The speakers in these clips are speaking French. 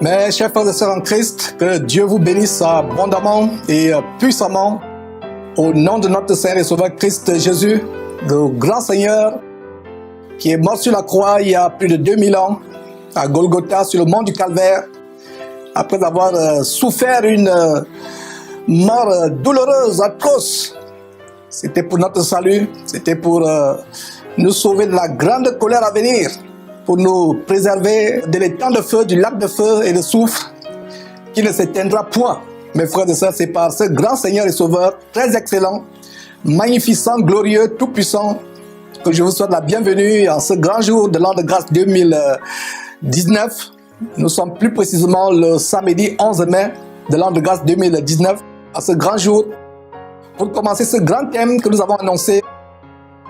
Mes chers frères et sœurs en Christ, que Dieu vous bénisse abondamment et puissamment au nom de notre Seigneur et Sauveur Christ Jésus, le grand Seigneur qui est mort sur la croix il y a plus de 2000 ans à Golgotha sur le mont du Calvaire après avoir souffert une mort douloureuse, atroce. C'était pour notre salut, c'était pour nous sauver de la grande colère à venir, pour nous préserver de l'étang de feu, du lac de feu et de soufre qui ne s'éteindra point. Mes frères et sœurs, c'est par ce grand Seigneur et Sauveur, très excellent, magnificent, glorieux, tout-puissant, que je vous souhaite la bienvenue en ce grand jour de l'an de grâce 2019. Nous sommes plus précisément le samedi 11 mai de l'an de grâce 2019, à ce grand jour, pour commencer ce grand thème que nous avons annoncé,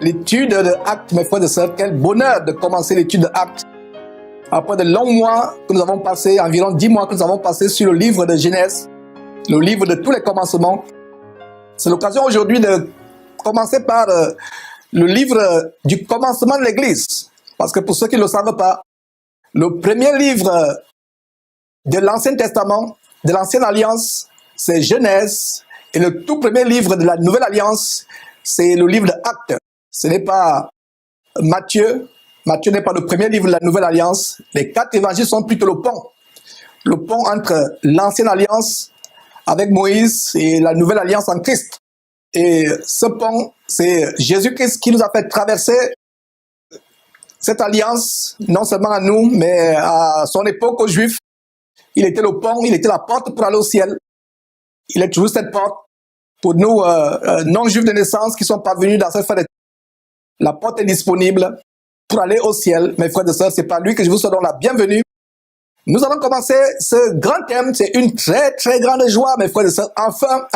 l'étude de Actes, mes frères et sœurs. Quel bonheur de commencer l'étude de Actes. Après de longs mois que nous avons passés, environ 10 mois que nous avons passés sur le livre de Genèse, le livre de tous les commencements. C'est l'occasion aujourd'hui de commencer par le livre du commencement de l'Église. Parce que pour ceux qui ne le savent pas, le premier livre de l'Ancien Testament, de l'Ancienne Alliance, c'est Genèse. Et le tout premier livre de la Nouvelle Alliance, c'est le livre de Actes. Ce n'est pas Matthieu. Matthieu n'est pas le premier livre de la Nouvelle Alliance. Les 4 évangiles sont plutôt le pont. Le pont entre l'Ancienne Alliance avec Moïse et la Nouvelle Alliance en Christ. Et ce pont, c'est Jésus-Christ qui nous a fait traverser cette alliance, non seulement à nous, mais à son époque aux Juifs. Il était le pont, il était la porte pour aller au ciel. Il est toujours cette porte pour nous, non-juifs de naissance, qui sont parvenus dans cette fin de... La porte est disponible pour aller au ciel. Mes frères et sœurs, c'est par lui que je vous souhaite la bienvenue. Nous allons commencer ce grand thème. C'est une très, très grande joie, mes frères et sœurs. Enfin,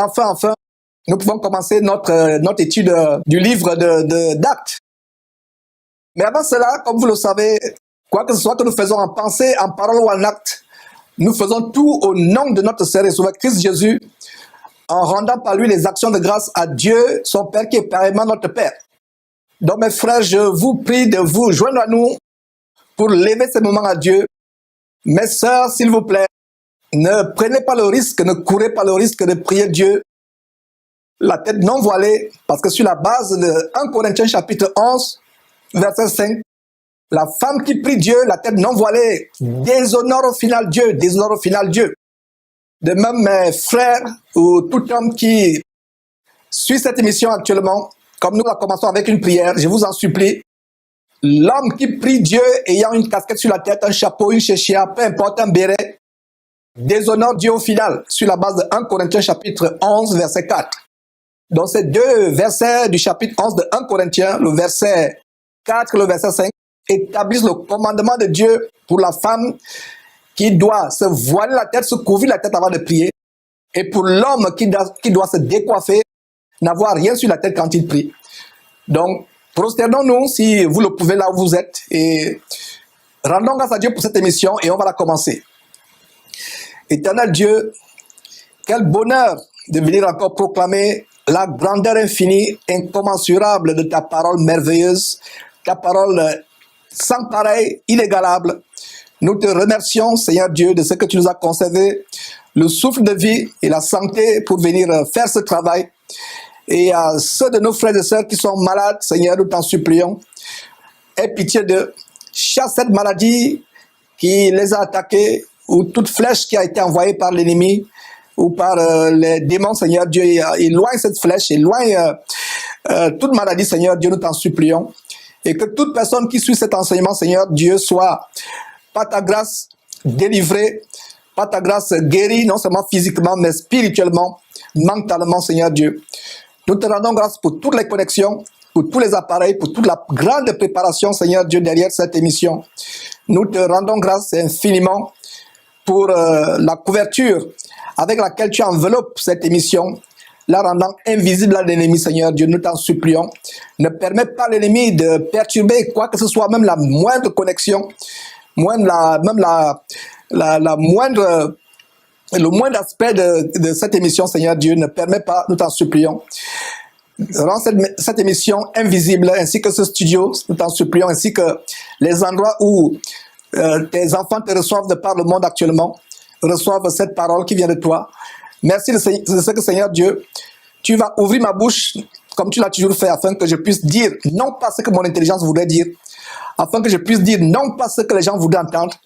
nous pouvons commencer notre étude du livre d'Actes. Mais avant cela, comme vous le savez, quoi que ce soit que nous faisons en pensée, en parole ou en acte, nous faisons tout au nom de notre Seigneur et Sauveur Christ Jésus, en rendant par lui les actions de grâce à Dieu, son Père qui est pareillement notre Père. Donc mes frères, je vous prie de vous joindre à nous pour lever ces moments à Dieu. Mes sœurs, s'il vous plaît, ne prenez pas le risque, ne courez pas le risque de prier Dieu la tête non voilée, parce que sur la base de 1 Corinthiens chapitre 11, verset 5, la femme qui prie Dieu, la tête non voilée, déshonore au final Dieu, déshonore au final Dieu. De même, mes frères, ou tout homme qui suit cette émission actuellement, comme nous la commençons avec une prière, je vous en supplie, l'homme qui prie Dieu ayant une casquette sur la tête, un chapeau, une chéchia, peu importe, un béret, déshonore Dieu au final, sur la base de 1 Corinthiens chapitre 11, verset 4. Donc ces deux versets du chapitre 11 de 1 Corinthiens, le verset 4 et le verset 5, établissent le commandement de Dieu pour la femme qui doit se voiler la tête, se couvrir la tête avant de prier, et pour l'homme qui doit se décoiffer, n'avoir rien sur la tête quand il prie. Donc, prosternons-nous si vous le pouvez là où vous êtes, et rendons grâce à Dieu pour cette émission, et on va la commencer. Éternel Dieu, quel bonheur de venir encore proclamer la grandeur infinie, incommensurable de ta parole merveilleuse, ta parole sans pareil, inégalable. Nous te remercions, Seigneur Dieu, de ce que tu nous as conservé, le souffle de vie et la santé pour venir faire ce travail. Et à ceux de nos frères et sœurs qui sont malades, Seigneur, nous t'en supplions, aie pitié d'eux, chasse cette maladie qui les a attaqués, ou toute flèche qui a été envoyée par l'ennemi, ou par les démons, Seigneur Dieu, éloigne cette flèche, éloigne toute maladie, Seigneur Dieu, nous t'en supplions. Et que toute personne qui suit cet enseignement, Seigneur Dieu, soit, par ta grâce, délivrée, par ta grâce, guérie, non seulement physiquement, mais spirituellement, mentalement, Seigneur Dieu. Nous te rendons grâce pour toutes les connexions, pour tous les appareils, pour toute la grande préparation, Seigneur Dieu, derrière cette émission. Nous te rendons grâce infiniment pour la couverture avec laquelle tu enveloppes cette émission, la rendant invisible à l'ennemi, Seigneur Dieu, nous t'en supplions. Ne permets pas l'ennemi de perturber quoi que ce soit, même la moindre connexion, le moindre aspect de cette émission, Seigneur Dieu, ne permet pas, nous t'en supplions. Rends cette émission invisible, ainsi que ce studio, nous t'en supplions, ainsi que les endroits où tes enfants te reçoivent de par le monde actuellement. reçoivent cette parole qui vient de toi. Merci de ce que, Seigneur Dieu, tu vas ouvrir ma bouche comme tu l'as toujours fait, afin que je puisse dire non pas ce que mon intelligence voudrait dire, afin que je puisse dire non pas ce que les gens voudraient entendre,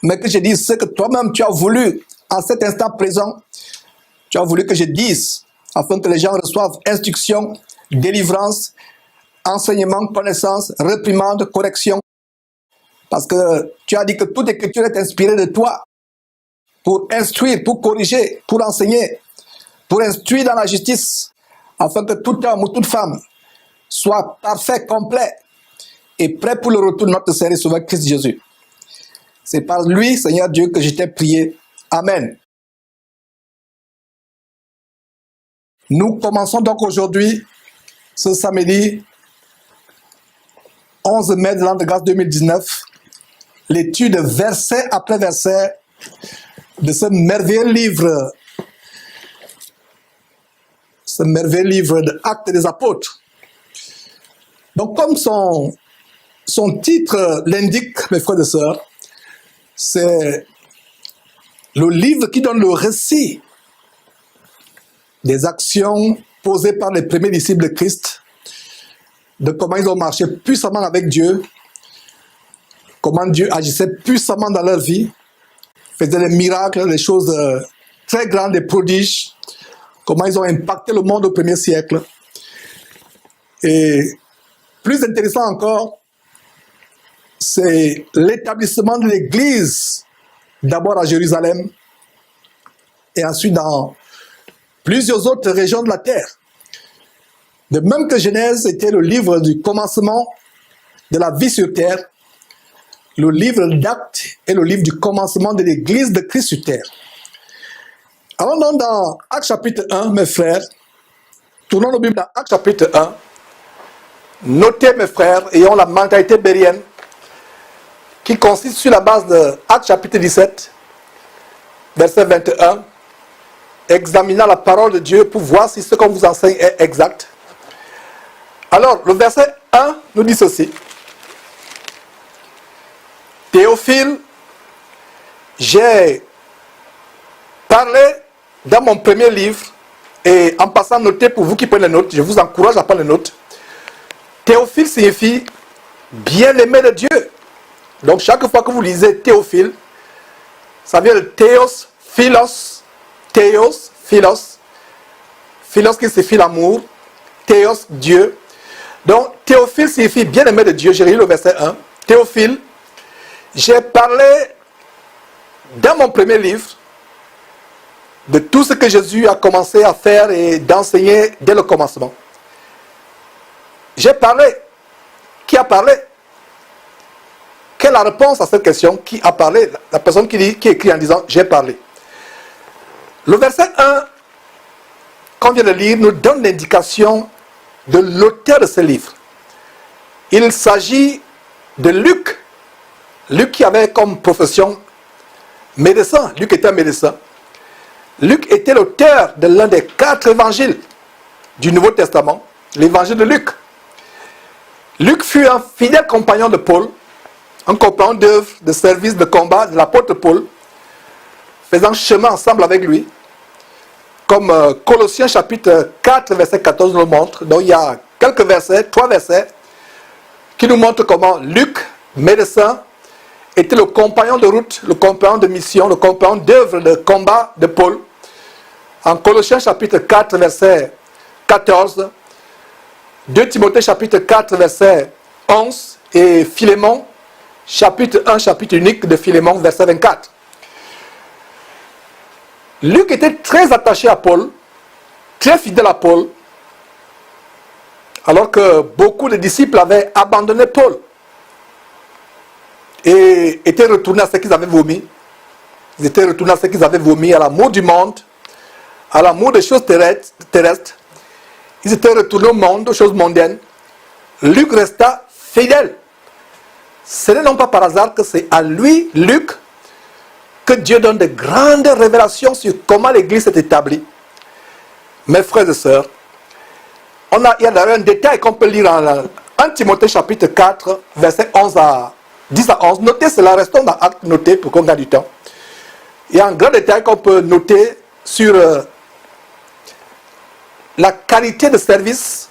mais que je dise ce que toi-même tu as voulu en cet instant présent. Tu as voulu que je dise, afin que les gens reçoivent instruction, délivrance, enseignement, connaissance, réprimande, correction. Parce que tu as dit que toute écriture est inspirée de toi pour instruire, pour corriger, pour enseigner, pour instruire dans la justice, afin que tout homme ou toute femme soit parfait, complet et prêt pour le retour de notre Seigneur et Sauveur Christ Jésus. C'est par lui, Seigneur Dieu, que je t'ai prié. Amen. Nous commençons donc aujourd'hui, ce samedi 11 mai de l'an de grâce 2019, l'étude verset après verset de ce merveilleux livre de Actes des Apôtres. Donc, comme son titre l'indique, mes frères et sœurs, c'est le livre qui donne le récit des actions posées par les premiers disciples de Christ, de comment ils ont marché puissamment avec Dieu, comment Dieu agissait puissamment dans leur vie, faisait des miracles, des choses très grandes, des prodiges, comment ils ont impacté le monde au premier siècle. Et plus intéressant encore, c'est l'établissement de l'Église, d'abord à Jérusalem, et ensuite dans plusieurs autres régions de la terre. De même que Genèse était le livre du commencement de la vie sur terre, le livre d'Actes est le livre du commencement de l'Église de Christ sur terre. Allons donc dans Actes chapitre 1, mes frères. Tournons nos Bibles dans Actes chapitre 1. Notez, mes frères, ayons la mentalité bérienne qui consiste sur la base de Actes chapitre 17, verset 21, examinant la parole de Dieu pour voir si ce qu'on vous enseigne est exact. Alors, le verset 1 nous dit ceci. Théophile, j'ai parlé dans mon premier livre, et en passant noter pour vous qui prenez les notes, je vous encourage à prendre les notes. Théophile signifie bien-aimé de Dieu. Donc chaque fois que vous lisez Théophile, ça vient de Théos, Philos, Théos, Philos, Philos qui signifie l'amour, Théos, Dieu. Donc Théophile signifie bien-aimé de Dieu. J'ai lu le verset 1. Théophile, j'ai parlé dans mon premier livre de tout ce que Jésus a commencé à faire et d'enseigner dès le commencement. J'ai parlé. Qui a parlé? Quelle est la réponse à cette question? Qui a parlé? La personne qui écrit en disant « j'ai parlé ». Le verset 1, qu'on vient de lire, nous donne l'indication de l'auteur de ce livre. Il s'agit de Luc. Luc qui avait comme profession médecin. Luc était un médecin. Luc était l'auteur de l'un des 4 évangiles du Nouveau Testament, l'évangile de Luc. Luc fut un fidèle compagnon de Paul, un compagnon d'œuvre, de service, de combat de l'apôtre Paul, faisant chemin ensemble avec lui, comme Colossiens chapitre 4, verset 14 nous le montre. Donc il y a quelques versets, 3 versets, qui nous montrent comment Luc, médecin, était le compagnon de route, le compagnon de mission, le compagnon d'œuvre, de combat de Paul. En Colossiens chapitre 4, verset 14, 2 Timothée chapitre 4, verset 11, et Philémon, chapitre 1, chapitre unique de Philémon, verset 24. Luc était très attaché à Paul, très fidèle à Paul, alors que beaucoup de disciples avaient abandonné Paul et étaient retournés à ce qu'ils avaient vomi. Ils étaient retournés à ce qu'ils avaient vomi, à l'amour du monde, à l'amour des choses terrestres. Ils étaient retournés au monde, aux choses mondaines. Luc resta fidèle. Ce n'est non pas par hasard que c'est à lui, Luc, que Dieu donne de grandes révélations sur comment l'Église s'est établie. Mes frères et sœurs, il y a d'ailleurs un détail qu'on peut lire en 1 Timothée chapitre 4, verset 10 à 11. Notez cela, restons dans Actes, notez pour qu'on gagne du temps. il y a un grand détail qu'on peut noter sur la qualité de service,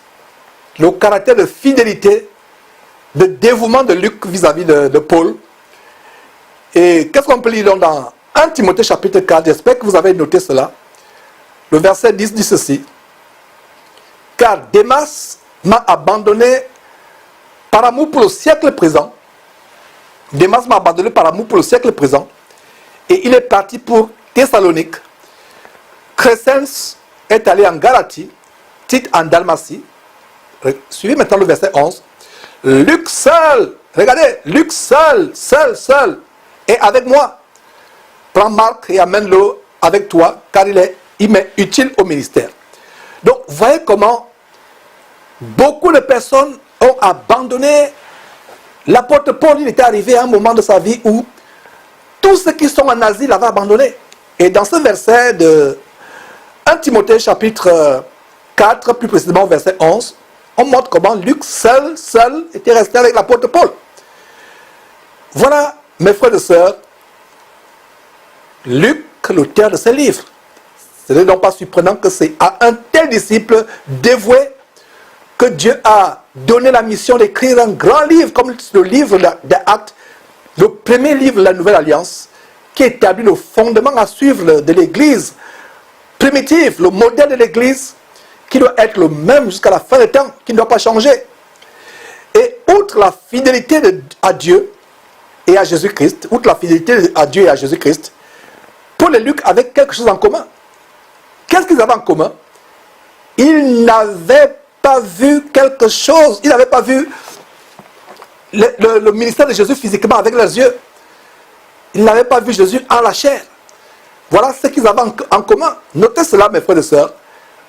le caractère de fidélité, de dévouement de Luc vis-à-vis de Paul. Et qu'est-ce qu'on peut lire donc dans 1 Timothée chapitre 4, j'espère que vous avez noté cela. Le verset 10 dit ceci. Car Démas m'a abandonné par amour pour le siècle présent. Démas m'a abandonné par amour pour le siècle présent. Et il est parti pour Thessalonique. Crescens est allé en Galatie. Tite en Dalmatie. Suivez maintenant le verset 11. Luc seul, regardez, Luc seul, est avec moi. Prends Marc et amène-le avec toi, car il m'est utile au ministère. Donc, voyez comment beaucoup de personnes ont abandonné l'apôtre Paul. Il était arrivé à un moment de sa vie où tous ceux qui sont en Asie l'avaient abandonné. Et dans ce verset de 1 Timothée chapitre 4, plus précisément verset 11, on montre comment Luc seul était resté avec l'apôtre Paul. Voilà, mes frères et sœurs, Luc, l'auteur de ce livre. Ce n'est donc pas surprenant que c'est à un tel disciple dévoué que Dieu a donné la mission d'écrire un grand livre comme le livre des Actes, le premier livre de la Nouvelle Alliance, qui établit le fondement à suivre de l'Église primitive, le modèle de l'Église, qui doit être le même jusqu'à la fin des temps, qui ne doit pas changer. Et outre la fidélité à Dieu et à Jésus-Christ, outre la fidélité à Dieu et à Jésus-Christ, Paul et Luc avaient quelque chose en commun. Qu'est-ce qu'ils avaient en commun? Ils n'avaient pas vu quelque chose, ils n'avaient pas vu le ministère de Jésus physiquement avec leurs yeux. Ils n'avaient pas vu Jésus en la chair. Voilà ce qu'ils avaient en commun. Notez cela, mes frères et sœurs.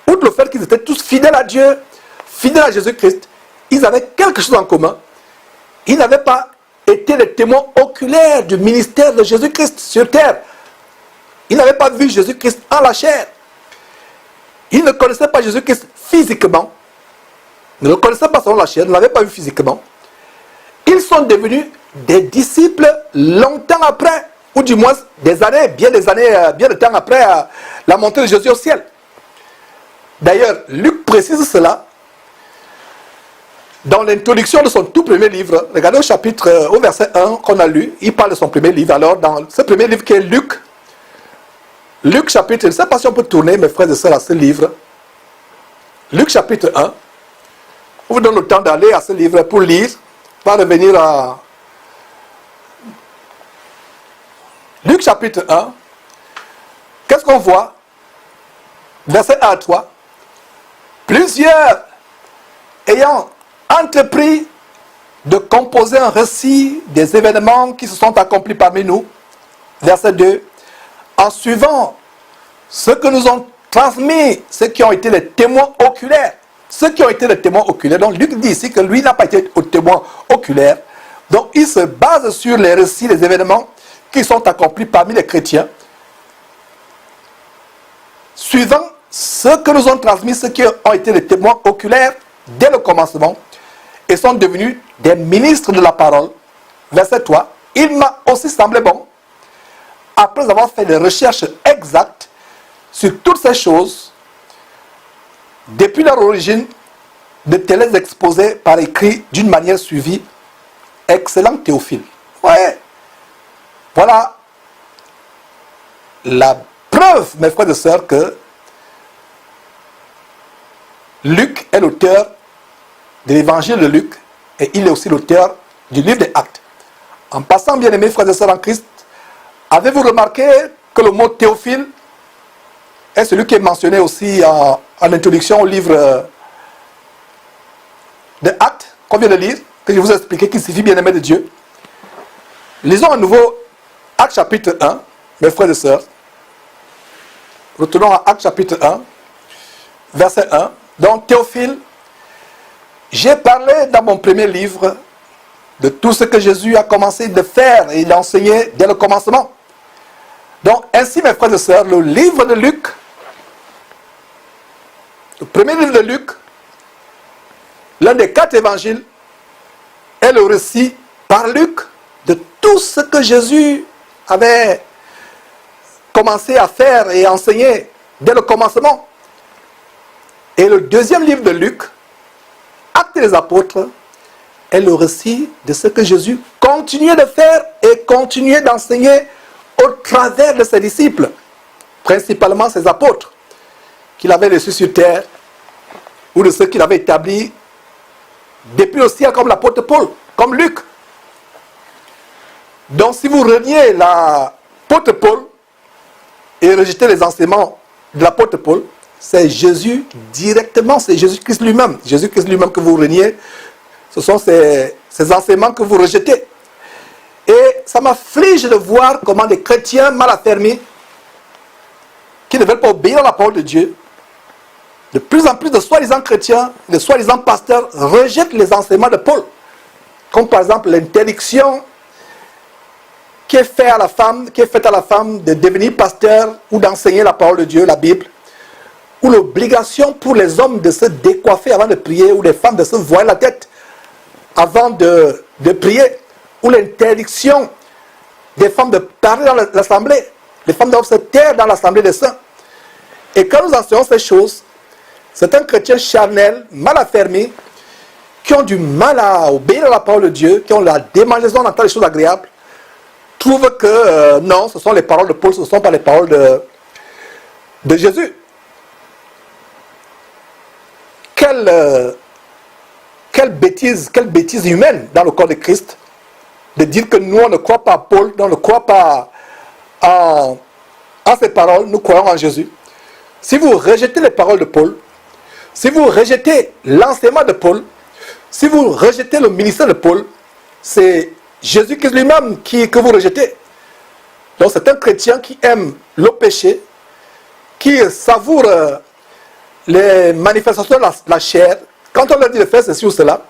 Outre le fait qu'ils étaient tous fidèles à Dieu, fidèles à Jésus-Christ, ils avaient quelque chose en commun. Ils n'avaient pas été les témoins oculaires du ministère de Jésus-Christ sur terre. Ils n'avaient pas vu Jésus-Christ en la chair. Ils ne connaissaient pas Jésus-Christ physiquement. Ils ne le connaissaient pas selon la chair, ils ne l'avaient pas vu physiquement. Ils sont devenus des disciples longtemps après, ou du moins bien de temps après la montée de Jésus au ciel. D'ailleurs, Luc précise cela dans l'introduction de son tout premier livre. Regardez au verset 1 qu'on a lu, il parle de son premier livre. Alors, dans ce premier livre qui est Luc chapitre, je ne sais pas si on peut tourner, mes frères et sœurs, à ce livre. Luc chapitre 1. On vous donne le temps d'aller à ce livre pour lire. On va revenir à Luc chapitre 1. Qu'est-ce qu'on voit? Verset 1 à 3. Plusieurs ayant entrepris de composer un récit des événements qui se sont accomplis parmi nous. Verset 2. En suivant ce que nous ont transmis, ceux qui ont été les témoins oculaires. Ceux qui ont été les témoins oculaires. Donc Luc dit ici que lui n'a pas été au témoin oculaire. Donc il se base sur les récits des événements qui sont accomplis parmi les chrétiens. Suivant ce que nous ont transmis, ceux qui ont été les témoins oculaires dès le commencement et sont devenus des ministres de la parole. Verset 3. Il m'a aussi semblé bon, après avoir fait des recherches exactes sur toutes ces choses, depuis leur origine, de te les exposer par écrit d'une manière suivie. Excellent Théophile. Ouais. Voilà la preuve, mes frères et sœurs, que Luc est l'auteur de l'évangile de Luc et il est aussi l'auteur du livre des Actes. En passant, bien aimés frères et sœurs en Christ, avez-vous remarqué que le mot Théophile est celui qui est mentionné aussi en introduction au livre des Actes qu'on vient de lire, que je vous ai expliqué, qui signifie bien-aimé de Dieu. Lisons à nouveau Actes chapitre 1, mes frères et sœurs. Retournons à Actes chapitre 1, verset 1. Donc Théophile, j'ai parlé dans mon premier livre de tout ce que Jésus a commencé de faire et d'enseigner dès le commencement. Donc ainsi, mes frères et sœurs, le livre de Luc, le premier livre de Luc, l'un des 4 évangiles, est le récit par Luc de tout ce que Jésus avait commencé à faire et enseigner dès le commencement. Et le deuxième livre de Luc, Actes des apôtres, est le récit de ce que Jésus continuait de faire et continuait d'enseigner au travers de ses disciples, principalement ses apôtres, qu'il avait reçus sur terre, ou de ceux qu'il avait établis depuis le ciel, comme l'apôtre Paul, comme Luc. Donc si vous reniez l'apôtre Paul et rejetez les enseignements de l'apôtre Paul, c'est Jésus directement, c'est Jésus-Christ lui-même. Jésus-Christ lui-même que vous reniez, ce sont ces enseignements que vous rejetez. Et ça m'afflige de voir comment des chrétiens mal affermis, qui ne veulent pas obéir à la parole de Dieu, de plus en plus de soi-disant chrétiens, de soi-disant pasteurs, rejettent les enseignements de Paul. Comme par exemple l'interdiction qui est faite à la femme de devenir pasteur ou d'enseigner la parole de Dieu, la Bible, ou l'obligation pour les hommes de se décoiffer avant de prier, ou les femmes de se voiler la tête avant de prier, ou l'interdiction des femmes de parler dans l'assemblée, les femmes doivent se taire dans l'assemblée des saints. Et quand nous enseignons ces choses, certains chrétiens charnels, mal affermis, qui ont du mal à obéir à la parole de Dieu, qui ont la démangeaison d'entendre les choses agréables, trouvent que non, ce sont les paroles de Paul, ce ne sont pas les paroles de Jésus. Quelle bêtise humaine dans le corps de Christ de dire que nous on ne croit pas à Paul, on ne croit pas en ces paroles, nous croyons en Jésus. Si vous rejetez les paroles de Paul, si vous rejetez l'enseignement de Paul, si vous rejetez le ministère de Paul, c'est Jésus-Christ lui-même que vous rejetez. Donc c'est un chrétien qui aime le péché, qui savoure les manifestations de la chair. Quand on leur dit de faire ceci ou cela,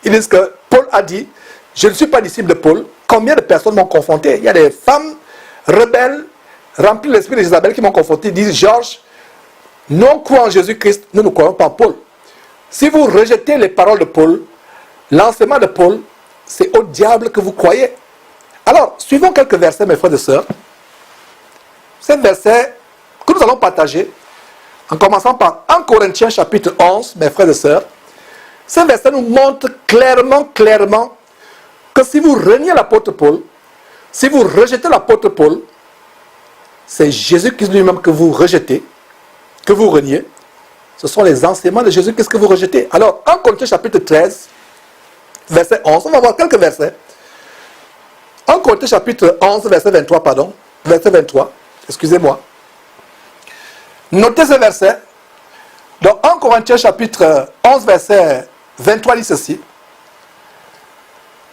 ils disent que Paul a dit, je ne suis pas disciple de Paul. Combien de personnes m'ont confronté? Il y a des femmes rebelles, remplies de l'esprit de Jézabel qui m'ont confronté, disent, Georges, nous croyons en Jésus-Christ, nous ne croyons pas en Paul. Si vous rejetez les paroles de Paul, l'enseignement de Paul, c'est au diable que vous croyez. Alors, suivons quelques versets, mes frères et sœurs. Ces versets que nous allons partager, en commençant par 1 Corinthiens chapitre 11, mes frères et sœurs. Ces versets nous montrent clairement que si vous reniez l'apôtre Paul, si vous rejetez l'apôtre Paul, c'est Jésus-Christ lui-même que vous rejetez, que vous reniez. Ce sont les enseignements de Jésus-Christ que vous rejetez. Alors, 1 Corinthiens chapitre 13, verset 11, on va voir quelques versets. 1 Corinthiens chapitre 11, verset 23, verset 23, excusez-moi. Notez ce verset. Dans 1 Corinthiens chapitre 11, verset 23, dit ceci.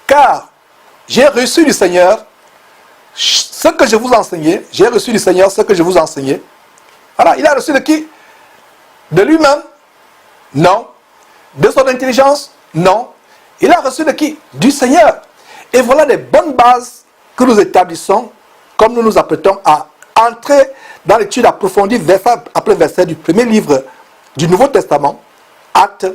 Car j'ai reçu du Seigneur ce que je vous enseignais. J'ai reçu du Seigneur ce que je vous enseignais. Alors, il a reçu de qui? De lui-même? Non. De son intelligence? Non. Il a reçu de qui? Du Seigneur. Et voilà les bonnes bases que nous établissons, comme nous nous apprêtons à entrer dans l'étude approfondie, verset après verset, du premier livre du Nouveau Testament, Actes.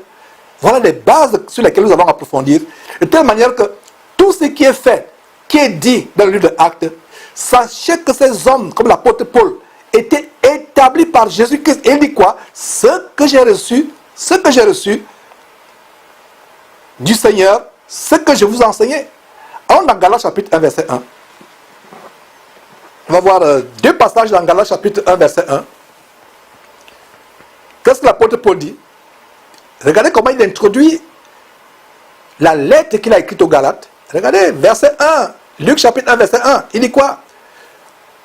Voilà les bases sur lesquelles nous allons approfondir, de telle manière que tout ce qui est fait, qui est dit dans le livre de Actes, sachez que ces hommes, comme l'apôtre Paul, étaient établis par Jésus-Christ. Et il dit quoi? Ce que j'ai reçu du Seigneur, ce que je vous enseignais. Alors dans Galates chapitre 1, verset 1. On va voir deux passages dans Galates chapitre 1, verset 1. Qu'est-ce que l'apôtre Paul dit? Regardez comment il introduit la lettre qu'il a écrite aux Galates. Regardez, verset 1. Luc chapitre 1, verset 1. Il dit quoi?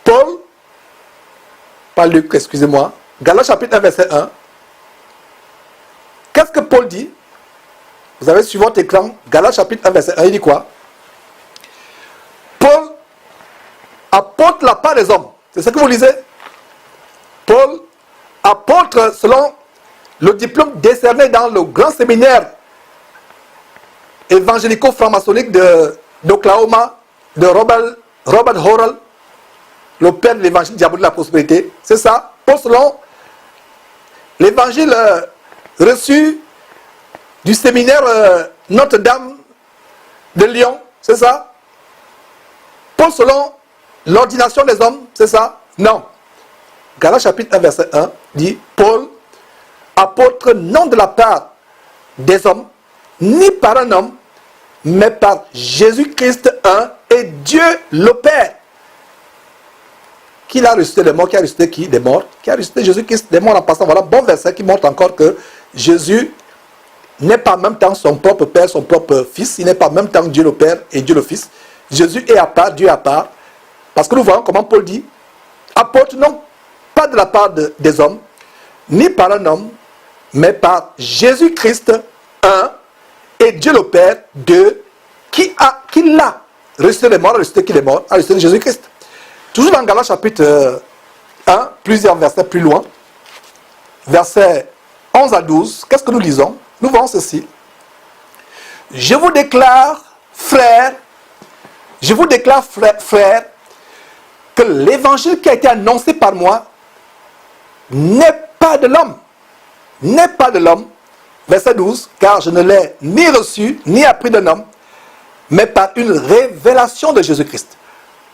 Paul, pas Luc, excusez-moi. Galates chapitre 1, verset 1. Qu'est-ce que Paul dit? Vous avez sur votre écran, Galates chapitre 1, verset 1. Il dit quoi? Paul apôtre la part des hommes. C'est ce que vous lisez? Paul, apôtre selon le diplôme décerné dans le grand séminaire évangélico-franc-maçonnique d'Oklahoma, de Robert Horrell, le père de l'évangile diabolique de la prospérité. C'est ça? Paul selon l'évangile reçu du séminaire Notre-Dame de Lyon. C'est ça? Paul selon l'ordination des hommes, c'est ça? Non. Galates chapitre 1, verset 1, dit Paul, apôtre, non de la part des hommes, ni par un homme, mais par Jésus-Christ un, et Dieu le Père. Qui l'a ressuscité des morts, qui a ressuscité qui des morts, qui a ressuscité Jésus-Christ des morts en passant. Voilà, bon verset qui montre encore que Jésus n'est pas en même temps son propre Père, son propre Fils, il n'est pas en même temps Dieu le Père et Dieu le Fils. Jésus est à part, Dieu est à part. Parce que nous voyons comment Paul dit, apôtre non pas de la part des hommes, ni par un homme, mais par Jésus-Christ, un, et Dieu le Père, deux, qui l'a ressuscité des morts, ressuscité qui est mort, a ressuscité Jésus-Christ. Toujours dans Galates chapitre 1, plusieurs versets plus loin, versets 11 à 12, qu'est-ce que nous lisons? Nous voyons ceci. Je vous déclare, frères, que l'évangile qui a été annoncé par moi n'est pas de l'homme. N'est pas de l'homme. Verset 12. Car je ne l'ai ni reçu, ni appris d'un homme, mais par une révélation de Jésus-Christ.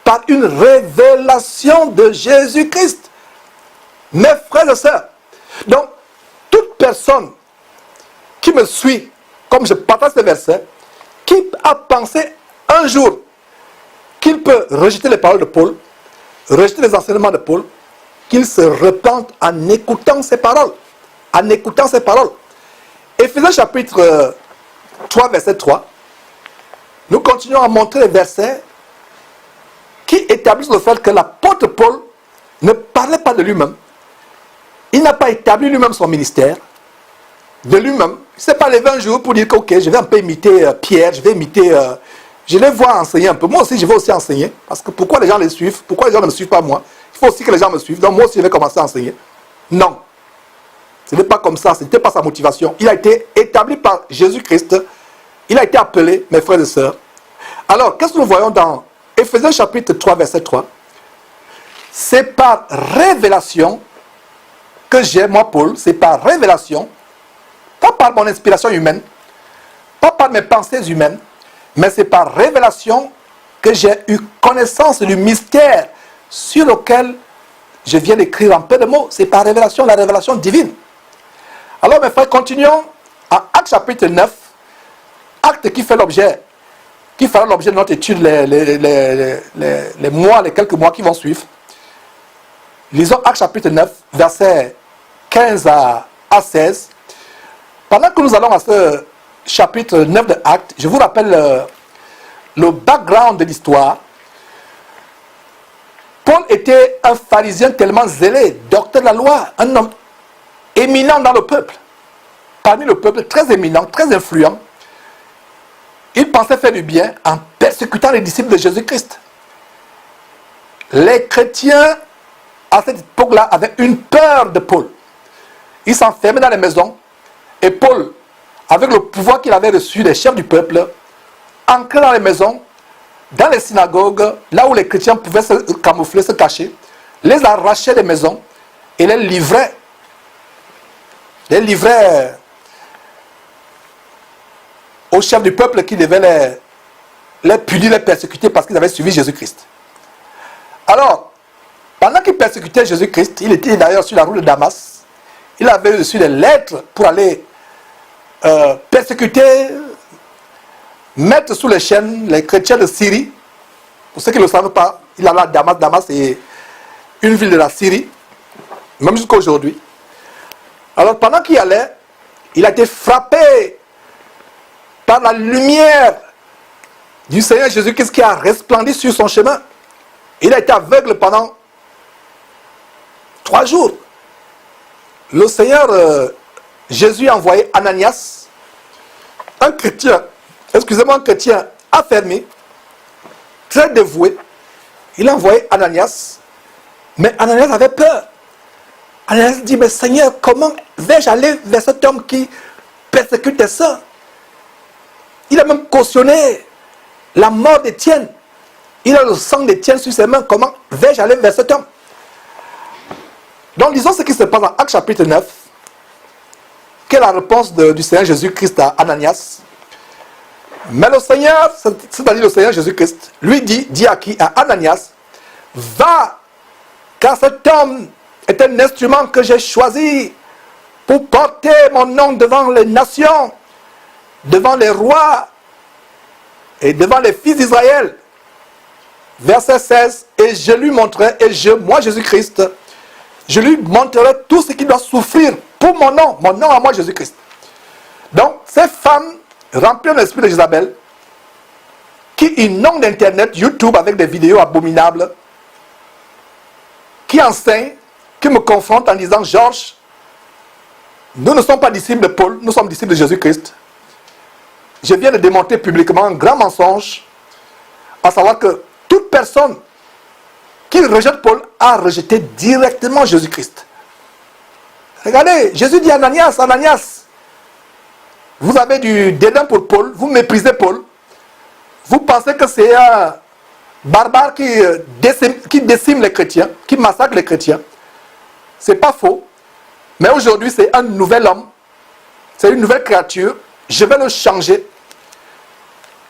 Par une révélation de Jésus-Christ. Mes frères et sœurs. Donc, toute personne qui me suit, comme je partage ce verset, qui a pensé un jour qu'il peut rejeter les paroles de Paul, rejeter les enseignements de Paul, qu'il se repente en écoutant ces paroles. En écoutant ces paroles. Éphésiens chapitre 3, verset 3, nous continuons à montrer les versets qui établissent le fait que l'apôtre Paul ne parlait pas de lui-même. Il n'a pas établi lui-même son ministère. De lui-même. Il ne s'est pas levé un jour pour dire que ok, je vais un peu imiter Pierre, je vais imiter... je vais voir enseigner un peu. Moi aussi, je vais aussi enseigner. Parce que pourquoi les gens les suivent? Pourquoi les gens ne me suivent pas moi? Il faut aussi que les gens me suivent. Donc moi aussi, je vais commencer à enseigner. Non. Ce n'est pas comme ça. Ce n'était pas sa motivation. Il a été établi par Jésus-Christ. Il a été appelé, mes frères et sœurs. Alors, qu'est-ce que nous voyons dans Éphésiens chapitre 3, verset 3? C'est par révélation que j'ai, moi Paul, c'est par révélation, pas par mon inspiration humaine, pas par mes pensées humaines, mais c'est par révélation que j'ai eu connaissance du mystère sur lequel je viens d'écrire en peu de mots. C'est par révélation, la révélation divine. Alors mes frères, continuons à Actes chapitre 9, acte qui fera l'objet de notre étude les quelques mois qui vont suivre. Lisons Actes chapitre 9, versets 15 à 16. Pendant que nous allons à ce chapitre 9 de Actes, je vous rappelle le background de l'histoire. Paul était un pharisien tellement zélé, docteur de la loi, un homme éminent dans le peuple. Parmi le peuple, très éminent, très influent. Il pensait faire du bien en persécutant les disciples de Jésus-Christ. Les chrétiens, à cette époque-là, avaient une peur de Paul. Ils s'enfermaient dans les maisons. Et Paul, avec le pouvoir qu'il avait reçu des chefs du peuple, entrait dans les maisons, dans les synagogues, là où les chrétiens pouvaient se camoufler, se cacher, les arrachait des maisons et les livrait. Les livrait aux chefs du peuple qui devaient les punir, les persécuter parce qu'ils avaient suivi Jésus-Christ. Alors, pendant qu'il persécutait Jésus-Christ, il était d'ailleurs sur la route de Damas. Il avait reçu des lettres pour aller persécuter, mettre sous les chaînes les chrétiens de Syrie. Pour ceux qui ne le savent pas, il allait à Damas. Damas est une ville de la Syrie, même jusqu'à aujourd'hui. Alors pendant qu'il y allait, il a été frappé par la lumière du Seigneur Jésus-Christ qui a resplendi sur son chemin. Il a été aveugle pendant 3 jours. Le Seigneur Jésus a envoyé Ananias, un chrétien affermi, très dévoué. Il a envoyé Ananias, mais Ananias avait peur. Ananias dit, mais Seigneur, comment vais-je aller vers cet homme qui persécute tes sœurs? Il a même cautionné la mort d'Étienne. Il a le sang d'Étienne sur ses mains. Comment vais-je aller vers cet homme? Donc, lisons ce qui se passe dans Actes chapitre 9. Quelle est la réponse du Seigneur Jésus-Christ à Ananias? Mais le Seigneur, c'est-à-dire le Seigneur Jésus-Christ, lui dit à qui? À Ananias, va, car cet homme est un instrument que j'ai choisi pour porter mon nom devant les nations, devant les rois et devant les fils d'Israël. Verset 16, et je lui montrerai, moi Jésus-Christ, je lui montrerai tout ce qu'il doit souffrir pour mon nom à moi Jésus-Christ. Donc, ces femmes remplies de l'esprit de Jézabel, qui inondent Internet, YouTube avec des vidéos abominables, qui enseignent, qui me confrontent en disant, Georges, nous ne sommes pas disciples de Paul, nous sommes disciples de Jésus-Christ. Je viens de démontrer publiquement un grand mensonge, à savoir que toute personne qui rejette Paul a rejeté directement Jésus-Christ. Regardez, Jésus dit à Ananias, Ananias, vous avez du dédain pour Paul, vous méprisez Paul, vous pensez que c'est un barbare qui décime les chrétiens, qui massacre les chrétiens. C'est pas faux, mais aujourd'hui c'est un nouvel homme, c'est une nouvelle créature, je vais le changer,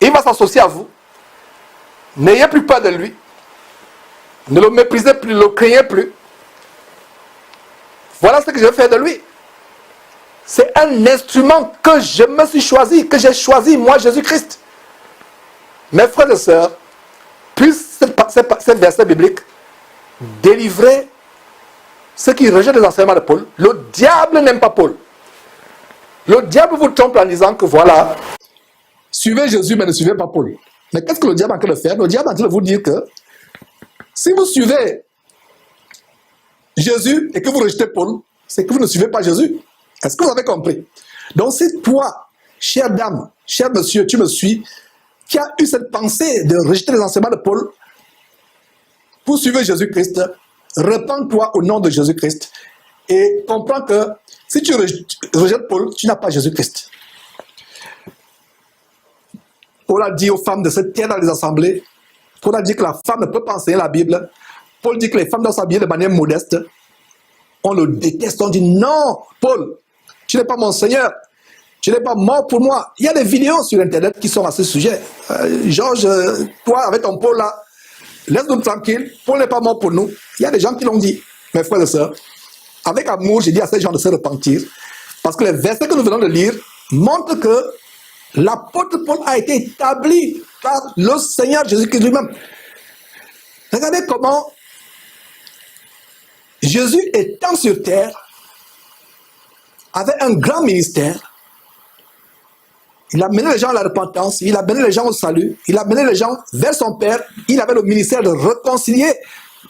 il va s'associer à vous, n'ayez plus peur de lui, ne le méprisez plus, ne le craignez plus. Voilà ce que je vais faire de lui. C'est un instrument que je me suis choisi, que j'ai choisi, moi, Jésus-Christ. Mes frères et sœurs, puissent ces versets bibliques délivrer ceux qui rejettent les enseignements de Paul. Le diable n'aime pas Paul. Le diable vous trompe en disant que voilà, suivez Jésus, mais ne suivez pas Paul. Mais qu'est-ce que le diable est en train de faire? Le diable est en train de vous dire que si vous suivez Jésus et que vous rejetez Paul, c'est que vous ne suivez pas Jésus. Est-ce que vous avez compris? Donc si toi, chère dame, cher monsieur, tu me suis, qui a eu cette pensée de rejeter les enseignements de Paul pour suivre Jésus-Christ, repens-toi au nom de Jésus-Christ et comprends que si tu rejettes Paul, tu n'as pas Jésus-Christ. Paul a dit aux femmes de se taire dans les assemblées. Paul a dit que la femme ne peut pas enseigner la Bible. Paul dit que les femmes doivent s'habiller de manière modeste. On le déteste, on dit non, Paul, tu n'es pas mon Seigneur, tu n'es pas mort pour moi. Il y a des vidéos sur Internet qui sont à ce sujet. Georges, toi avec ton Paul là, laisse-nous tranquille, Paul n'est pas mort pour nous. Il y a des gens qui l'ont dit, mes frères et sœurs. Avec amour, j'ai dit à ces gens de se repentir, parce que les versets que nous venons de lire montrent que l'apôtre Paul a été établi par le Seigneur Jésus-Christ lui-même. Regardez comment Jésus étant sur terre avait un grand ministère. Il a mené les gens à la repentance, il a mené les gens au salut, il a mené les gens vers son Père. Il avait le ministère de réconcilier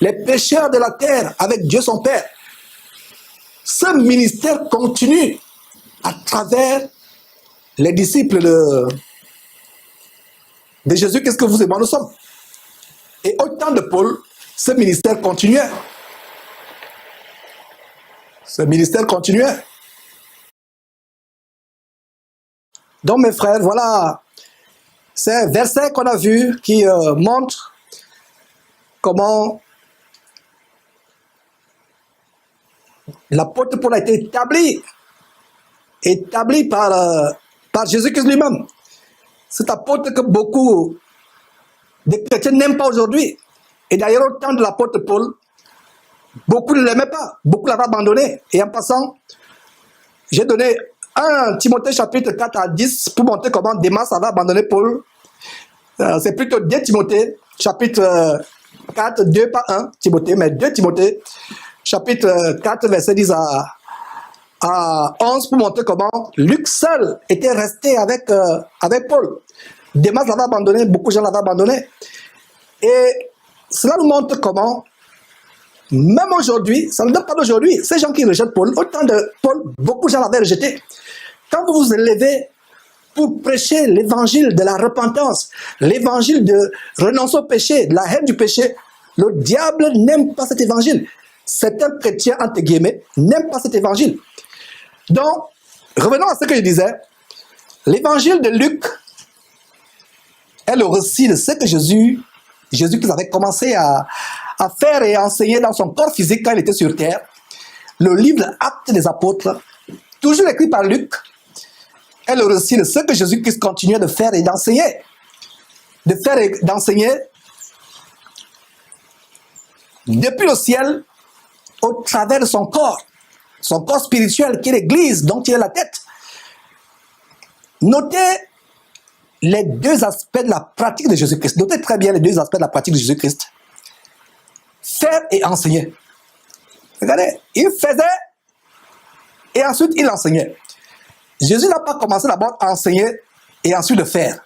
les pécheurs de la terre avec Dieu son Père. Ce ministère continue à travers les disciples de Jésus. Qu'est-ce que vous et moi nous sommes? Et au temps de Paul, ce ministère continuait. Ce ministère continuait. Donc mes frères, voilà ces versets qu'on a vus qui montrent comment l'apôtre Paul a été établi par Jésus-Christ lui-même. Cet apôtre que beaucoup de chrétiens n'aiment pas aujourd'hui. Et d'ailleurs, au temps de l'apôtre Paul, beaucoup ne l'aimaient pas, beaucoup l'avaient abandonné. Et en passant, j'ai donné 1 Timothée chapitre 4 à 10 pour montrer comment Démas avait abandonné Paul. C'est plutôt 2 Timothée chapitre 4, 2 pas 1 Timothée, mais 2 Timothée chapitre 4 verset 10 à 11 pour montrer comment Luc seul était resté avec Paul. Démas l'avait abandonné, beaucoup de gens l'avaient abandonné. Et cela nous montre comment, même aujourd'hui, ça ne date pas d'aujourd'hui, ces gens qui rejettent Paul, au temps de Paul, beaucoup de gens l'avaient rejeté. Quand vous vous élevez pour prêcher l'évangile de la repentance, l'évangile de renoncer au péché, de la haine du péché, le diable n'aime pas cet évangile. Certains chrétiens, entre guillemets, n'aiment pas cet évangile. Donc, revenons à ce que je disais. L'évangile de Luc est le récit de ce que Jésus qui avait commencé à faire et à enseigner dans son corps physique quand il était sur terre. Le livre Actes des Apôtres, toujours écrit par Luc, est le récit de ce que Jésus-Christ continuait de faire et d'enseigner. De faire et d'enseigner depuis le ciel au travers de son corps spirituel qui est l'Église, dont il est la tête. Notez les deux aspects de la pratique de Jésus-Christ. Notez très bien les deux aspects de la pratique de Jésus-Christ. Faire et enseigner. Regardez, il faisait et ensuite il enseignait. Jésus n'a pas commencé d'abord à enseigner et ensuite de faire.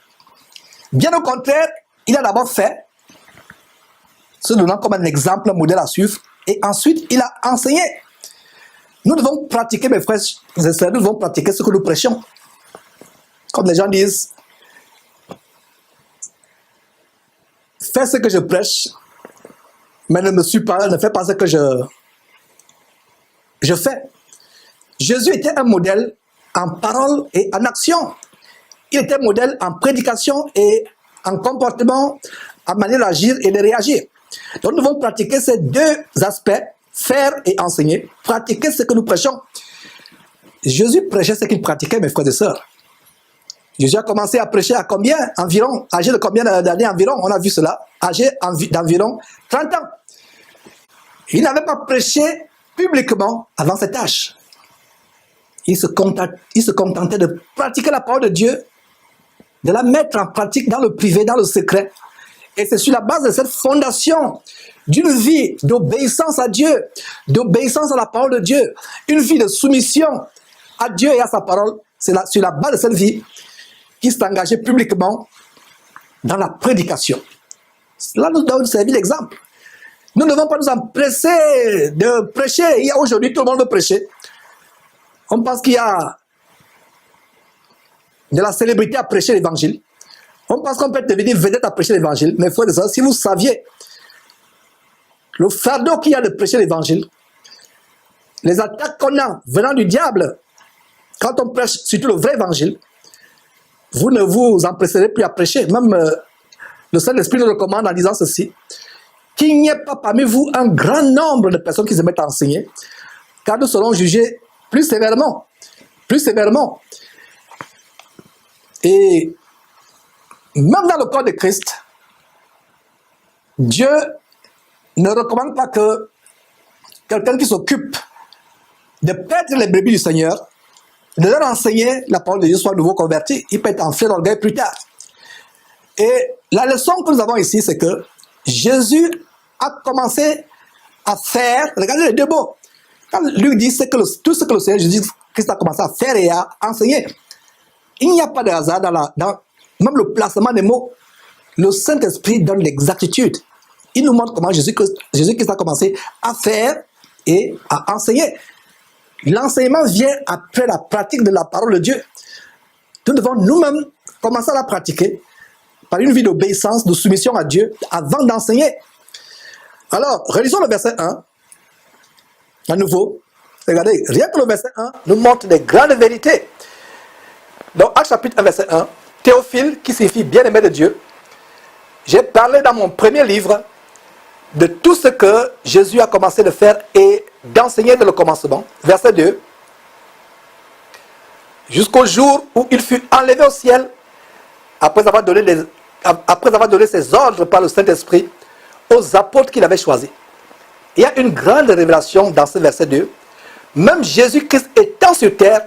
Bien au contraire, il a d'abord fait, se donnant comme un exemple, un modèle à suivre, et ensuite il a enseigné. Nous devons pratiquer, mes frères et sœurs, nous devons pratiquer ce que nous prêchons. Comme les gens disent, fais ce que je prêche, mais ne fais pas ce que je fais. Jésus était un modèle en parole et en action. Il était un modèle en prédication et en comportement, en manière d'agir et de réagir. Donc nous devons pratiquer ces deux aspects, faire et enseigner, pratiquer ce que nous prêchons. Jésus prêchait ce qu'il pratiquait, mes frères et sœurs. Jésus a commencé à prêcher à combien? Environ, âgé de combien d'années environ? On a vu cela, âgé d'environ 30 ans. Il n'avait pas prêché publiquement avant cet âge. Il se contentait de pratiquer la parole de Dieu, de la mettre en pratique dans le privé, dans le secret. Et c'est sur la base de cette fondation d'une vie d'obéissance à Dieu, d'obéissance à la parole de Dieu, une vie de soumission à Dieu et à sa parole. C'est sur la base de cette vie qu'il s'est engagé publiquement dans la prédication. Cela nous donne servir l'exemple. Nous ne devons pas nous empresser de prêcher. Aujourd'hui, tout le monde veut prêcher. On pense qu'il y a de la célébrité à prêcher l'évangile. On pense qu'on peut devenir vedette à prêcher l'évangile. Mais frères et sœurs, si vous saviez le fardeau qu'il y a de prêcher l'évangile, les attaques qu'on a venant du diable, quand on prêche surtout le vrai évangile, vous ne vous empresserez plus à prêcher. Même le Saint-Esprit nous recommande en disant ceci, qu'il n'y ait pas parmi vous un grand nombre de personnes qui se mettent à enseigner, car nous serons jugés plus sévèrement. Plus sévèrement. Et même dans le corps de Christ, Dieu ne recommande pas que quelqu'un qui s'occupe de perdre les brebis du Seigneur, de leur enseigner la parole de Dieu, soit nouveau converti. Il peut être enflé d'orgueil plus tard. Et la leçon que nous avons ici, c'est que Jésus a commencé à faire, regardez les deux mots. Quand Luc dit tout ce que le Seigneur Jésus-Christ a commencé à faire et à enseigner, il n'y a pas de hasard dans même le placement des mots. Le Saint-Esprit donne l'exactitude. Il nous montre comment Jésus-Christ a commencé à faire et à enseigner. L'enseignement vient après la pratique de la parole de Dieu. Nous devons nous-mêmes commencer à la pratiquer par une vie d'obéissance, de soumission à Dieu avant d'enseigner. Alors, relisons le verset 1. À nouveau, regardez, rien que le verset 1 nous montre des grandes vérités. Dans Actes chapitre 1, verset 1, Théophile, qui signifie bien-aimé de Dieu, j'ai parlé dans mon premier livre de tout ce que Jésus a commencé de faire et d'enseigner dès le commencement. Verset 2, jusqu'au jour où il fut enlevé au ciel, après avoir donné ses ordres par le Saint-Esprit aux apôtres qu'il avait choisis. Il y a une grande révélation dans ce verset 2. Même Jésus-Christ étant sur terre,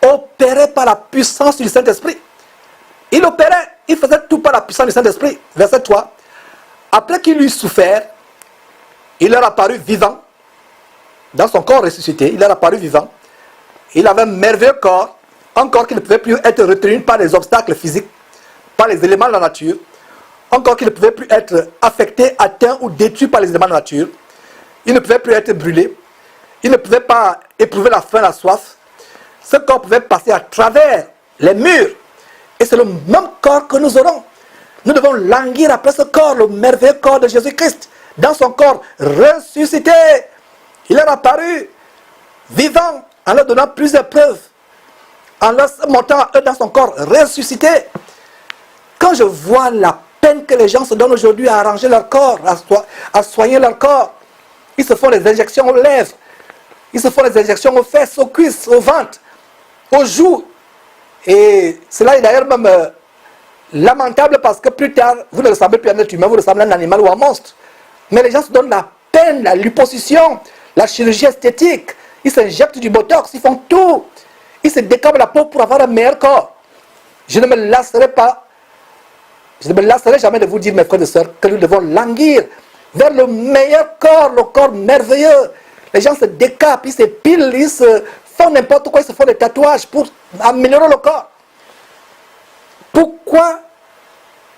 opérait par la puissance du Saint-Esprit. Il opérait, il faisait tout par la puissance du Saint-Esprit. Verset 3. Après qu'il eut souffert, il leur apparut vivant. Dans son corps ressuscité, il leur apparut vivant. Il avait un merveilleux corps, un corps qui ne pouvait plus être retenu par les obstacles physiques, par les éléments de la nature, un corps qui ne pouvait plus être affecté, atteint ou détruit par les éléments de la nature. Il ne pouvait plus être brûlé. Il ne pouvait pas éprouver la faim, la soif. Ce corps pouvait passer à travers les murs. Et c'est le même corps que nous aurons. Nous devons languir après ce corps, le merveilleux corps de Jésus-Christ. Dans son corps ressuscité, il est apparu vivant en leur donnant plusieurs preuves. En leur montant à eux dans son corps ressuscité. Quand je vois la peine que les gens se donnent aujourd'hui à arranger leur corps, à soigner leur corps, ils se font des injections aux lèvres, ils se font des injections aux fesses, aux cuisses, au ventre, aux joues. Et cela est d'ailleurs même lamentable parce que plus tard, vous ne ressemblez plus à un être humain, vous ressemblez à un animal ou à un monstre. Mais les gens se donnent la peine, la liposuction, la chirurgie esthétique, ils s'injectent du botox, ils font tout. Ils se décapent la peau pour avoir un meilleur corps. Je ne me lasserai pas, je ne me lasserai jamais de vous dire, mes frères et sœurs, que nous devons languir vers le meilleur corps, le corps merveilleux. Les gens se décapent, ils s'épilent, ils se font n'importe quoi, ils se font des tatouages pour améliorer le corps. Pourquoi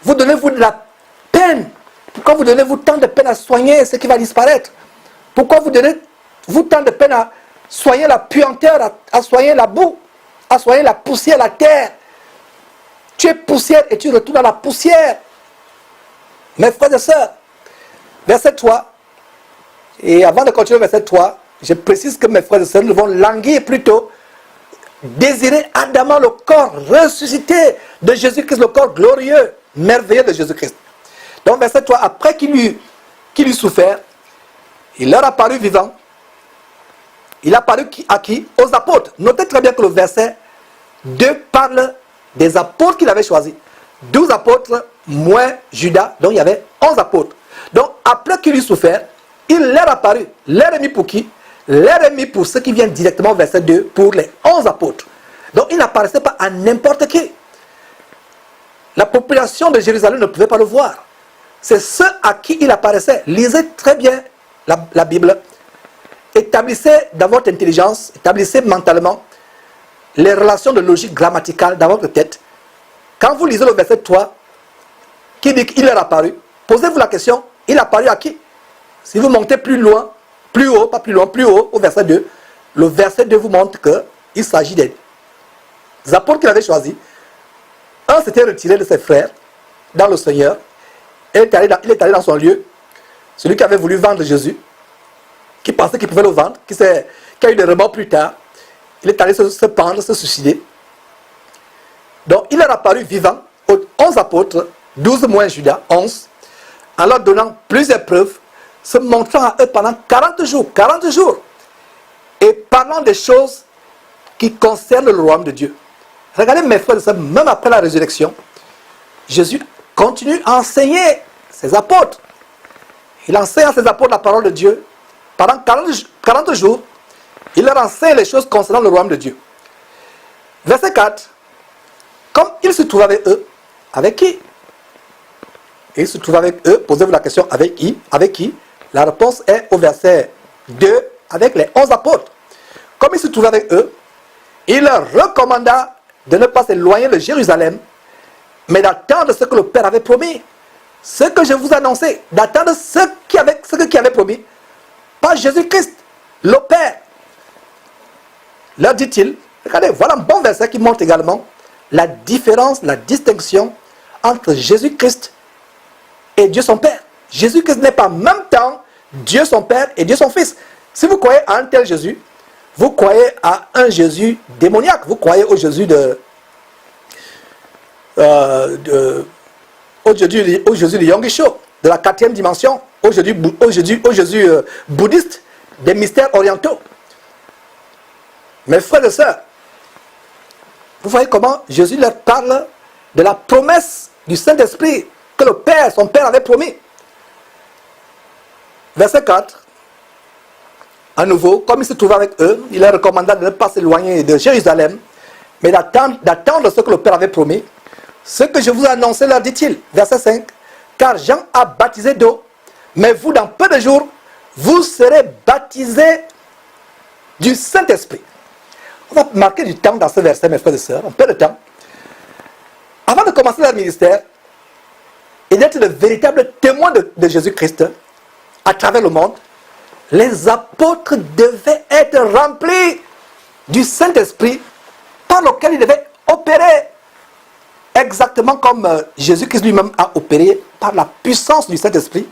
vous donnez-vous de la peine? Pourquoi vous donnez-vous tant de peine à soigner ce qui va disparaître? Pourquoi vous donnez-vous tant de peine à soigner la puanteur, à soigner la boue, à soigner la poussière, la terre? Tu es poussière et tu retournes à la poussière. Mes frères et sœurs, verset 3. Et avant de continuer verset 3, je précise que mes frères et sœurs, nous devons languir plutôt, désirer ardemment le corps ressuscité de Jésus-Christ, le corps glorieux, merveilleux de Jésus-Christ. Donc verset 3, après qu'il eut souffert, il leur a paru vivant. Il a paru à qui? Aux apôtres. Notez très bien que le verset 2 parle des apôtres qu'il avait choisis. 12 apôtres, moins Judas, donc il y avait 11 apôtres. Donc après qu'il eut souffert, il leur a paru. Leur est mis pour qui? Leur est mis pour ceux qui viennent directement au verset 2, pour les 11 apôtres. Donc il n'apparaissait pas à n'importe qui. La population de Jérusalem ne pouvait pas le voir. C'est ceux à qui il apparaissait. Lisez très bien la Bible. Établissez dans votre intelligence, établissez mentalement les relations de logique grammaticale dans votre tête. Quand vous lisez le verset 3, qui dit qu'il leur a apparu, posez-vous la question, il a apparu à qui? Si vous montez plus loin, plus haut, pas plus loin, plus haut, au verset 2, le verset 2 vous montre qu'il s'agit des apôtres qu'il avait choisis. Un s'était retiré de ses frères dans le Seigneur. Il est allé dans son lieu. Celui qui avait voulu vendre Jésus, qui pensait qu'il pouvait le vendre, qui a eu des remords plus tard, il est allé se pendre, se suicider. Donc il leur a apparu vivant aux 11 apôtres, 12 moins Judas, 11, en leur donnant plusieurs preuves, se montrant à eux pendant 40 jours, et parlant des choses qui concernent le royaume de Dieu. Regardez mes frères et sœurs, même après la résurrection, Jésus continue à enseigner ses apôtres. Il enseigne à ses apôtres la parole de Dieu. Pendant 40 jours, il leur enseigne les choses concernant le royaume de Dieu. Verset 4. Comme il se trouve avec eux, avec qui? Il se trouve avec eux, posez-vous la question, avec qui? Avec qui? La réponse est au verset 2, avec les 11 apôtres. Comme il se trouve avec eux, il leur recommanda de ne pas s'éloigner de Jérusalem, mais d'attendre ce que le Père avait promis. Ce que je vous annonçais, d'attendre ce qui avait promis. Pas Jésus-Christ, le Père. Leur dit-il, regardez, voilà un bon verset qui montre également la différence, la distinction entre Jésus-Christ et Dieu son Père. Jésus-Christ n'est pas en même temps Dieu son Père et Dieu son Fils. Si vous croyez à un tel Jésus, vous croyez à un Jésus démoniaque. Vous croyez au Jésus au Jésus de Yonggi-sho, de la 4e dimension, au Jésus bouddhiste, des mystères orientaux. Mes frères et sœurs, vous voyez comment Jésus leur parle de la promesse du Saint-Esprit que le Père, son Père avait promis. Verset 4. À nouveau, comme il se trouvait avec eux, il leur recommanda de ne pas s'éloigner de Jérusalem, mais d'attendre ce que le Père avait promis. Ce que je vous ai annoncé, leur dit-il, verset 5, car Jean a baptisé d'eau, mais vous, dans peu de jours, vous serez baptisés du Saint-Esprit. On va marquer du temps dans ce verset, mes frères et sœurs, un peu de temps. Avant de commencer leur ministère, et d'être le véritable témoin de Jésus-Christ à travers le monde, les apôtres devaient être remplis du Saint-Esprit par lequel ils devaient opérer. Exactement comme Jésus-Christ lui-même a opéré par la puissance du Saint-Esprit,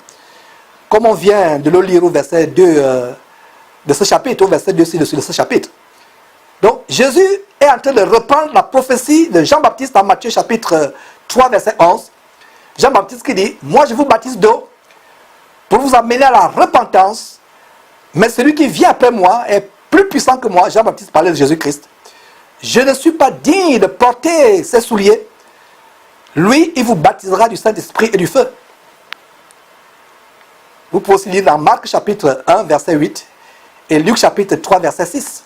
comme on vient de le lire au verset 2 de ce chapitre, au verset 2 ci-dessus de ce chapitre. Donc Jésus est en train de reprendre la prophétie de Jean-Baptiste en Matthieu chapitre 3 verset 11. Jean-Baptiste qui dit, moi je vous baptise d'eau pour vous amener à la repentance, mais celui qui vient après moi est plus puissant que moi. Jean-Baptiste parlait de Jésus-Christ. Je ne suis pas digne de porter ses souliers. Lui, il vous baptisera du Saint-Esprit et du feu. Vous pouvez aussi lire dans Marc chapitre 1 verset 8. Et Luc chapitre 3, verset 6.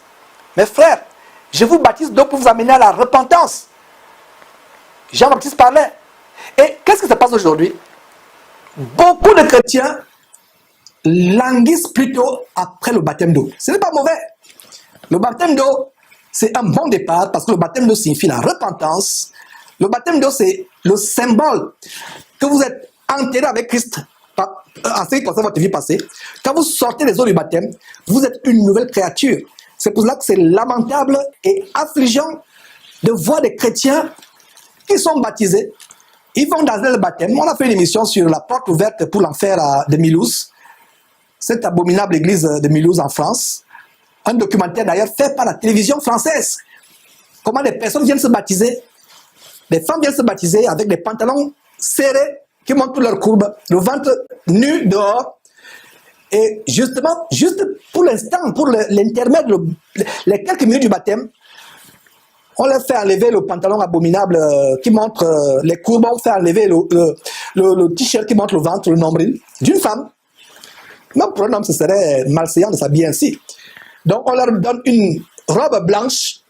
Mes frères, je vous baptise d'eau pour vous amener à la repentance. Jean-Baptiste parlait. Et qu'est-ce qui se passe aujourd'hui? Beaucoup de chrétiens languissent plutôt après le baptême d'eau. Ce n'est pas mauvais. Le baptême d'eau, c'est un bon départ parce que le baptême d'eau signifie la repentance. Le baptême d'eau, c'est le symbole que vous êtes enterré avec Christ en ce qui concerne votre vie passée. Quand vous sortez des eaux du baptême, vous êtes une nouvelle créature. C'est pour cela que c'est lamentable et affligeant de voir des chrétiens qui sont baptisés. Ils vont dans le baptême. On a fait une émission sur la porte ouverte pour l'enfer de Mulhouse, cette abominable église de Mulhouse en France. Un documentaire d'ailleurs fait par la télévision française. Comment des personnes viennent se baptiser. Les femmes viennent se baptiser avec des pantalons serrés qui montrent leur courbe, le ventre nu dehors. Et justement, juste pour l'instant, pour l'intermède, les quelques minutes du baptême, on leur fait enlever le pantalon abominable qui montre les courbes, on fait enlever le t-shirt qui montre le ventre, le nombril d'une femme. Même pour un homme, ce serait malséant de s'habiller ainsi. Donc, on leur donne une robe blanche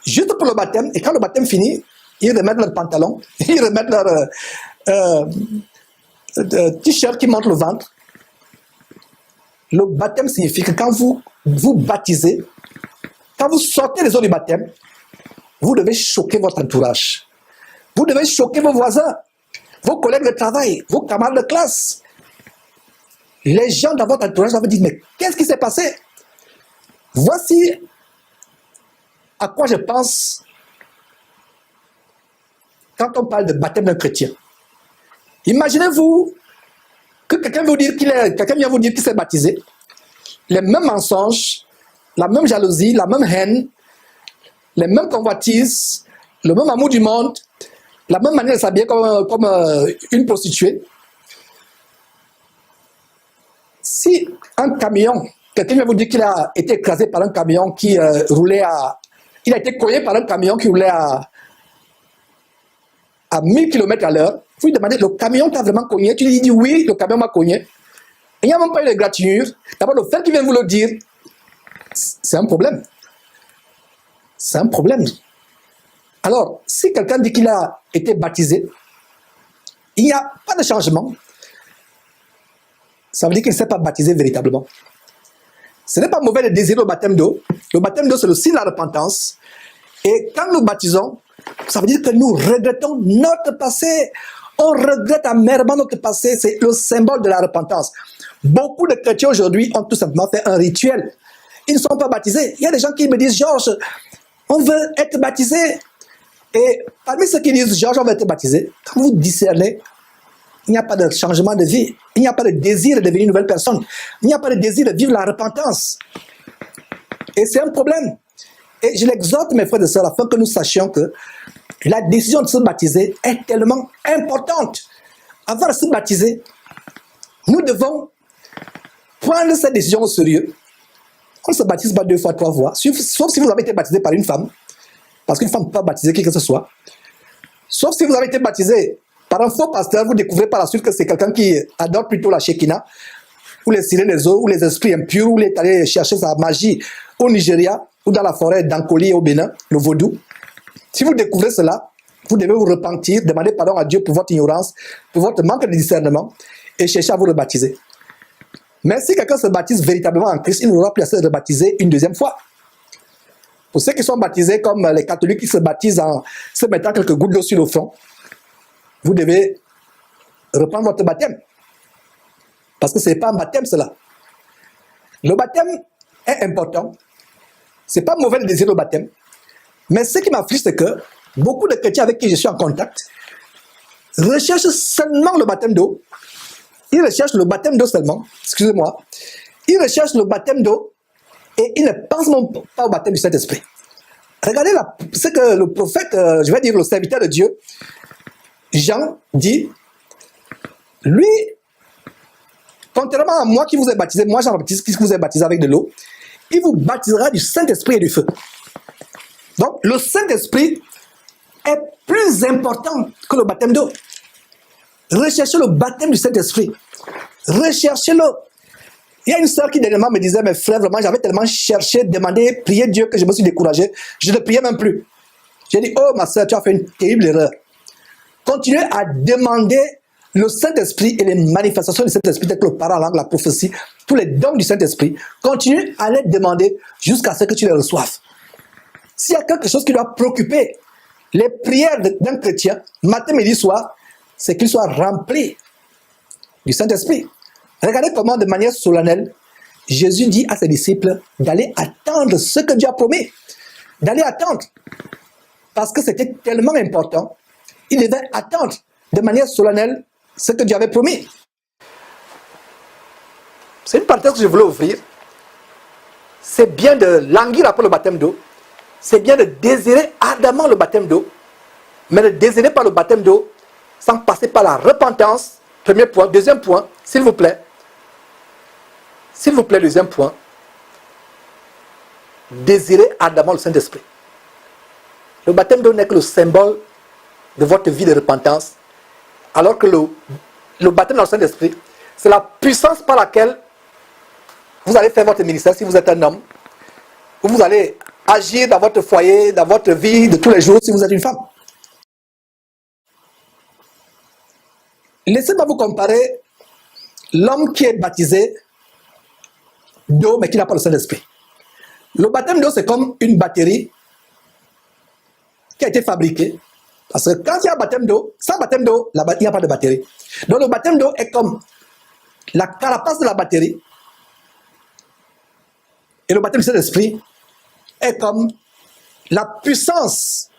juste pour le baptême. Et quand le baptême finit, ils remettent leur pantalon, ils remettent leur t-shirt qui montre le ventre. Le baptême signifie que quand vous vous baptisez, quand vous sortez les eaux du baptême, vous devez choquer votre entourage. Vous devez choquer vos voisins, vos collègues de travail, vos camarades de classe. Les gens dans votre entourage doivent dire, mais qu'est-ce qui s'est passé? Voici à quoi je pense quand on parle de baptême d'un chrétien. Imaginez-vous que quelqu'un vient vous dire qu'il s'est baptisé, les mêmes mensonges, la même jalousie, la même haine, les mêmes convoitises, le même amour du monde, la même manière de s'habiller comme une prostituée. Si un camion, quelqu'un vient vous dire qu'il a été écrasé par un camion qui roulait il a été cogné par un camion qui roulait à 1000 km à l'heure, vous lui demandez, le camion t'a vraiment cogné? Tu lui dis oui, le camion m'a cogné. Il n'y a même pas eu de gratinure. D'abord, le fait qu'il vienne vous le dire, c'est un problème. C'est un problème. Alors, si quelqu'un dit qu'il a été baptisé, il n'y a pas de changement. Ça veut dire qu'il ne s'est pas baptisé véritablement. Ce n'est pas mauvais de désirer le baptême d'eau. Le baptême d'eau, c'est le signe de la repentance. Et quand nous baptisons, ça veut dire que nous regrettons notre passé. On regrette amèrement notre passé. C'est le symbole de la repentance. Beaucoup de chrétiens aujourd'hui ont tout simplement fait un rituel. Ils ne sont pas baptisés. Il y a des gens qui me disent, Georges, on veut être baptisé. Et parmi ceux qui disent, Georges, on veut être baptisé, quand vous discernez, il n'y a pas de changement de vie. Il n'y a pas de désir de devenir une nouvelle personne. Il n'y a pas de désir de vivre la repentance. Et c'est un problème. Et je l'exhorte, mes frères et sœurs, afin que nous sachions que la décision de se baptiser est tellement importante. Avant de se baptiser, nous devons prendre cette décision au sérieux. On ne se baptise pas 2 fois, 3 fois, sauf si vous avez été baptisé par une femme, parce qu'une femme ne peut pas baptiser qui que ce soit. Sauf si vous avez été baptisé par un faux pasteur, vous découvrez par la suite que c'est quelqu'un qui adore plutôt la Shekinah, ou les sirènes des eaux, ou les esprits impurs, ou il est allé chercher sa magie au Nigeria, ou dans la forêt d'Ankoli au Bénin, le vaudou. Si vous découvrez cela, vous devez vous repentir, demander pardon à Dieu pour votre ignorance, pour votre manque de discernement, et chercher à vous rebaptiser. Mais si quelqu'un se baptise véritablement en Christ, il n'aura plus à se rebaptiser une deuxième fois. Pour ceux qui sont baptisés comme les catholiques qui se baptisent en se mettant quelques gouttes d'eau sur le front, vous devez reprendre votre baptême. Parce que ce n'est pas un baptême cela. Le baptême est important. Ce n'est pas mauvais de désirer le baptême. Mais ce qui m'afflige, c'est que beaucoup de chrétiens avec qui je suis en contact recherchent seulement le baptême d'eau. Ils recherchent le baptême d'eau seulement. Excusez-moi. Ils recherchent le baptême d'eau et ils ne pensent même pas au baptême du Saint-Esprit. Regardez ce que le prophète, je vais dire le serviteur de Dieu, Jean dit, lui, contrairement à moi qui vous ai baptisé, moi Jean-Baptiste qui vous ai baptisé avec de l'eau, il vous baptisera du Saint-Esprit et du feu. Donc, le Saint-Esprit est plus important que le baptême d'eau. Recherchez le baptême du Saint-Esprit. Recherchez-le. Il y a une sœur qui dernièrement me disait, mes frères, vraiment, j'avais tellement cherché, demandé, prié Dieu que je me suis découragé. Je ne priais même plus. J'ai dit, oh ma sœur, tu as fait une terrible erreur. Continuez à demander le Saint-Esprit et les manifestations du Saint-Esprit, telles que le parole, la prophétie, tous les dons du Saint-Esprit. Continue à les demander jusqu'à ce que tu les reçoives. S'il y a quelque chose qui doit préoccuper les prières d'un chrétien, matin, midi, soir, c'est qu'il soit rempli du Saint-Esprit. Regardez comment, de manière solennelle, Jésus dit à ses disciples d'aller attendre ce que Dieu a promis. D'aller attendre. Parce que c'était tellement important. Il devait attendre de manière solennelle ce que Dieu avait promis. C'est une parenthèse que je voulais ouvrir. C'est bien de languir après le baptême d'eau. C'est bien de désirer ardemment le baptême d'eau. Mais ne désirez pas le baptême d'eau sans passer par la repentance. Premier point. Deuxième point, s'il vous plaît. S'il vous plaît, deuxième point. Désirez ardemment le Saint-Esprit. Le baptême d'eau n'est que le symbole de votre vie de repentance. Alors que le baptême dans le Saint-Esprit, c'est la puissance par laquelle vous allez faire votre ministère si vous êtes un homme. Ou vous allez agir dans votre foyer, dans votre vie de tous les jours si vous êtes une femme. Laissez-moi vous comparer l'homme qui est baptisé d'eau mais qui n'a pas le Saint-Esprit. Le baptême d'eau, c'est comme une batterie qui a été fabriquée. Parce que quand il y a un baptême d'eau, sans baptême d'eau, il n'y a pas de batterie. Donc le baptême d'eau est comme la carapace de la batterie. Et le baptême du Saint-Esprit est comme la puissance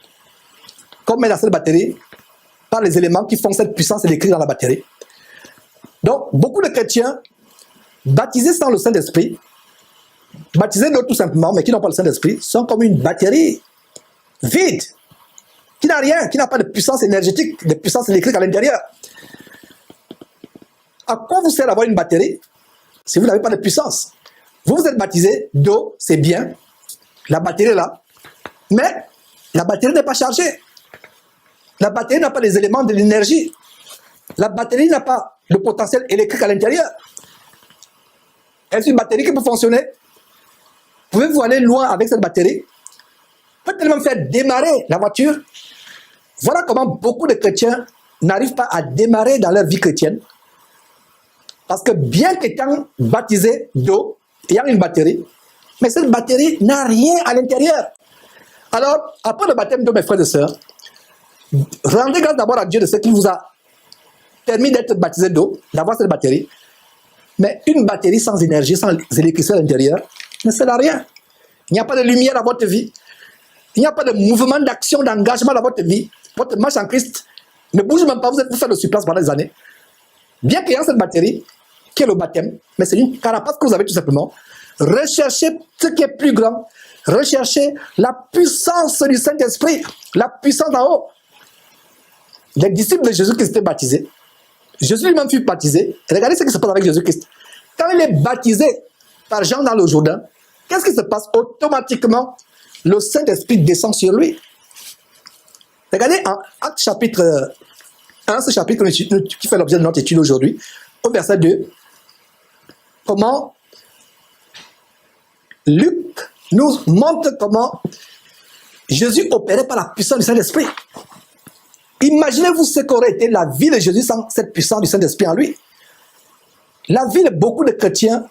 qu'on met dans cette batterie par les éléments qui font cette puissance et décrits dans la batterie. Donc, beaucoup de chrétiens baptisés sans le Saint-Esprit, baptisés d'eau tout simplement, mais qui n'ont pas le Saint-Esprit, sont comme une batterie vide, qui n'a rien, qui n'a pas de puissance énergétique, de puissance électrique à l'intérieur. À quoi vous sert d'avoir une batterie si vous n'avez pas de puissance? Vous êtes baptisé d'eau, c'est bien, la batterie est là, mais la batterie n'est pas chargée. La batterie n'a pas les éléments de l'énergie. La batterie n'a pas le potentiel électrique à l'intérieur. Est-ce une batterie qui peut fonctionner? Pouvez-vous aller loin avec cette batterie? Peut-elle même faire démarrer la voiture? Voilà comment beaucoup de chrétiens n'arrivent pas à démarrer dans leur vie chrétienne. Parce que bien qu'étant baptisés d'eau, ayant une batterie, mais cette batterie n'a rien à l'intérieur. Alors, après le baptême d'eau, mes frères et sœurs, rendez grâce d'abord à Dieu de ce qui vous a permis d'être baptisé d'eau, d'avoir cette batterie. Mais une batterie sans énergie, sans électricité à l'intérieur, ne sert à rien. Il n'y a pas de lumière dans votre vie. Il n'y a pas de mouvement d'action, d'engagement dans votre vie. Votre marche en Christ ne bouge même pas. Vous faites le surplace pendant des années. Bien qu'il y ait cette batterie, qui est le baptême, mais c'est une carapace que vous avez tout simplement. Recherchez ce qui est plus grand. Recherchez la puissance du Saint-Esprit, la puissance en haut. Les disciples de Jésus-Christ étaient baptisés. Jésus lui-même fut baptisé. Regardez ce qui se passe avec Jésus-Christ. Quand il est baptisé par Jean dans le Jourdain, qu'est-ce qui se passe? Automatiquement, le Saint-Esprit descend sur lui. Regardez en Actes chapitre 1, ce chapitre qui fait l'objet de notre étude aujourd'hui, au verset 2, comment Luc nous montre comment Jésus opérait par la puissance du Saint-Esprit. Imaginez-vous ce qu'aurait été la vie de Jésus sans cette puissance du Saint-Esprit en lui. La vie de beaucoup de chrétiens,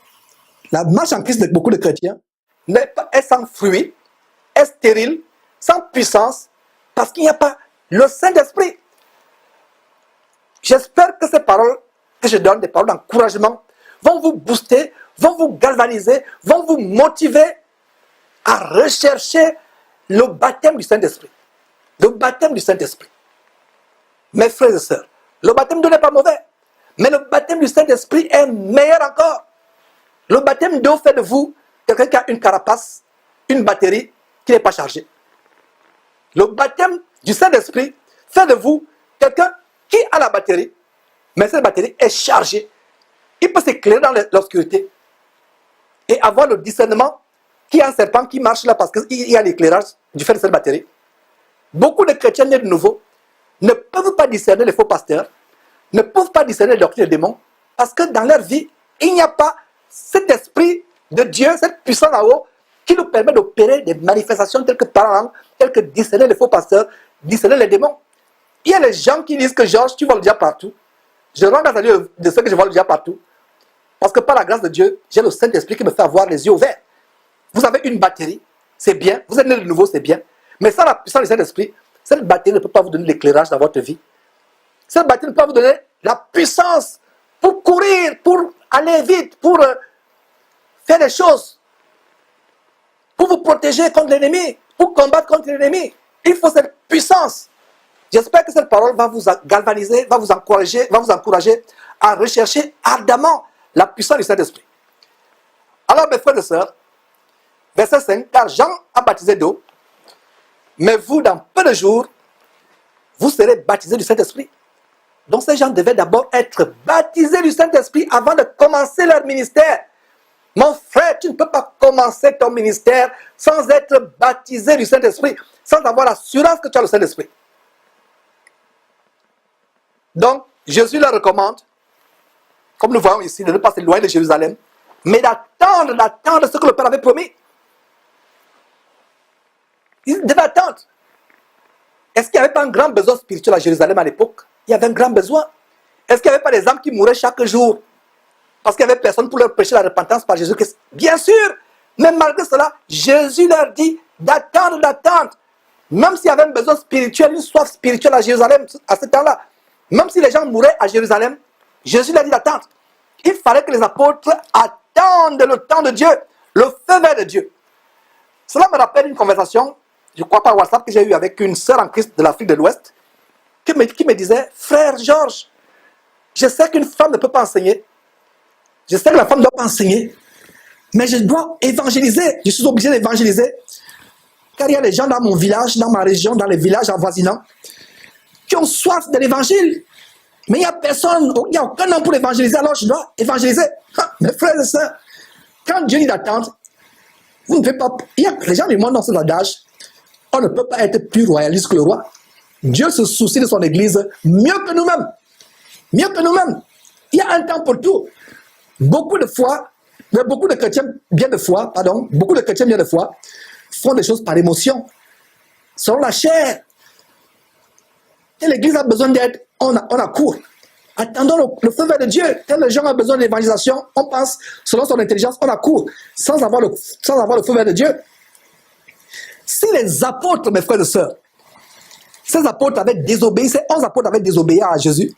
la marche en Christ de beaucoup de chrétiens, est sans fruit, est stérile, sans puissance, parce qu'il n'y a pas le Saint-Esprit. J'espère que ces paroles que je donne, des paroles d'encouragement, vont vous booster, vont vous galvaniser, vont vous motiver à rechercher le baptême du Saint-Esprit. Le baptême du Saint-Esprit. Mes frères et sœurs, le baptême d'eau n'est pas mauvais, mais le baptême du Saint-Esprit est meilleur encore. Le baptême d'eau fait de vous quelqu'un qui a une carapace, une batterie qui n'est pas chargée. Le baptême du Saint-Esprit fait de vous quelqu'un qui a la batterie, mais cette batterie est chargée. Il peut s'éclairer dans l'obscurité et avoir le discernement qu'il y a un serpent qui marche là parce qu'il y a l'éclairage du fait de cette batterie. Beaucoup de chrétiens nés de nouveau ne peuvent pas discerner les faux pasteurs, ne peuvent pas discerner les doctrines des démons, parce que dans leur vie, il n'y a pas cet esprit de Dieu, cette puissance là-haut, qui nous permet d'opérer des manifestations telles que parler en langue, telles que discerner les faux pasteurs, discerner les démons. Il y a les gens qui disent que Georges, tu vois le diable partout. Je rends grâce à Dieu de ceux que je vois le diable partout. Parce que par la grâce de Dieu, j'ai le Saint-Esprit qui me fait avoir les yeux ouverts. Vous avez une batterie, c'est bien. Vous êtes né de nouveau, c'est bien. Mais sans la puissance du Saint-Esprit, cette batterie ne peut pas vous donner l'éclairage dans votre vie. Cette batterie ne peut pas vous donner la puissance pour courir, pour aller vite, pour faire des choses, pour vous protéger contre l'ennemi, pour combattre contre l'ennemi. Il faut cette puissance. J'espère que cette parole va vous galvaniser, va vous encourager à rechercher ardemment la puissance du Saint-Esprit. Alors, mes frères et sœurs, verset 5, car Jean a baptisé d'eau, mais vous, dans peu de jours, vous serez baptisés du Saint-Esprit. Donc, ces gens devaient d'abord être baptisés du Saint-Esprit avant de commencer leur ministère. Mon frère, tu ne peux pas commencer ton ministère sans être baptisé du Saint-Esprit, sans avoir l'assurance que tu as le Saint-Esprit. Donc, Jésus leur recommande, comme nous voyons ici, de ne pas s'éloigner de Jérusalem, mais d'attendre ce que le Père avait promis. Ils devaient attendre. Est-ce qu'il n'y avait pas un grand besoin spirituel à Jérusalem à l'époque? Il y avait un grand besoin. Est-ce qu'il n'y avait pas des âmes qui mouraient chaque jour? Parce qu'il n'y avait personne pour leur prêcher la repentance par Jésus-Christ. Bien sûr, mais malgré cela, Jésus leur dit d'attendre. Même s'il y avait un besoin spirituel, une soif spirituelle à Jérusalem à ce temps-là, même si les gens mouraient à Jérusalem, Jésus leur dit d'attendre. Il fallait que les apôtres attendent le temps de Dieu, le feu vert de Dieu. Cela me rappelle une conversation, je crois par WhatsApp, que j'ai eue avec une sœur en Christ de l'Afrique de l'Ouest, qui me disait, frère Georges, je sais qu'une femme ne peut pas enseigner, je sais que la femme ne doit pas enseigner, mais je dois évangéliser, je suis obligé d'évangéliser, car il y a des gens dans mon village, dans ma région, dans les villages avoisinants, qui ont soif de l'évangile, mais il n'y a personne, il n'y a aucun homme pour évangéliser, alors je dois évangéliser. Mes frères et sœurs, quand Dieu dit d'attendre, vous ne pouvez pas, les gens du monde dans cet adage, on ne peut pas être plus royaliste que le roi. Dieu se soucie de son église mieux que nous-mêmes. Mieux que nous-mêmes. Il y a un temps pour tout. Beaucoup de chrétiens bien de foi, font des choses par émotion, selon la chair. Et l'église a besoin d'aide, on accourt. Attendons le feu vert de Dieu. Quand les gens ont besoin d'évangélisation, on pense, selon son intelligence, on accourt, sans avoir le feu vert de Dieu. Si les apôtres, mes frères et sœurs, ces apôtres avaient désobéi, ces 11 apôtres avaient désobéi à Jésus,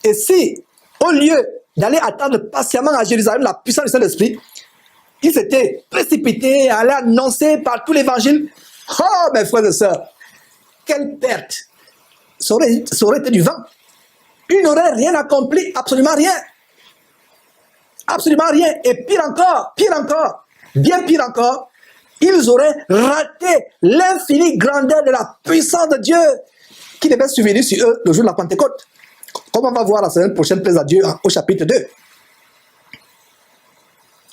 et si, au lieu d'aller attendre patiemment à Jérusalem la puissance du Saint-Esprit, ils s'étaient précipités à aller annoncer par tout l'évangile, oh, mes frères et sœurs, quelle perte! Ça aurait été du vent. Ils n'auraient rien accompli, absolument rien. Absolument rien. Et pire encore, bien pire encore, ils auraient raté l'infinie grandeur de la puissance de Dieu qui devait survenir sur eux le jour de la Pentecôte. Comme on va voir la semaine prochaine, plaise à Dieu, au chapitre 2.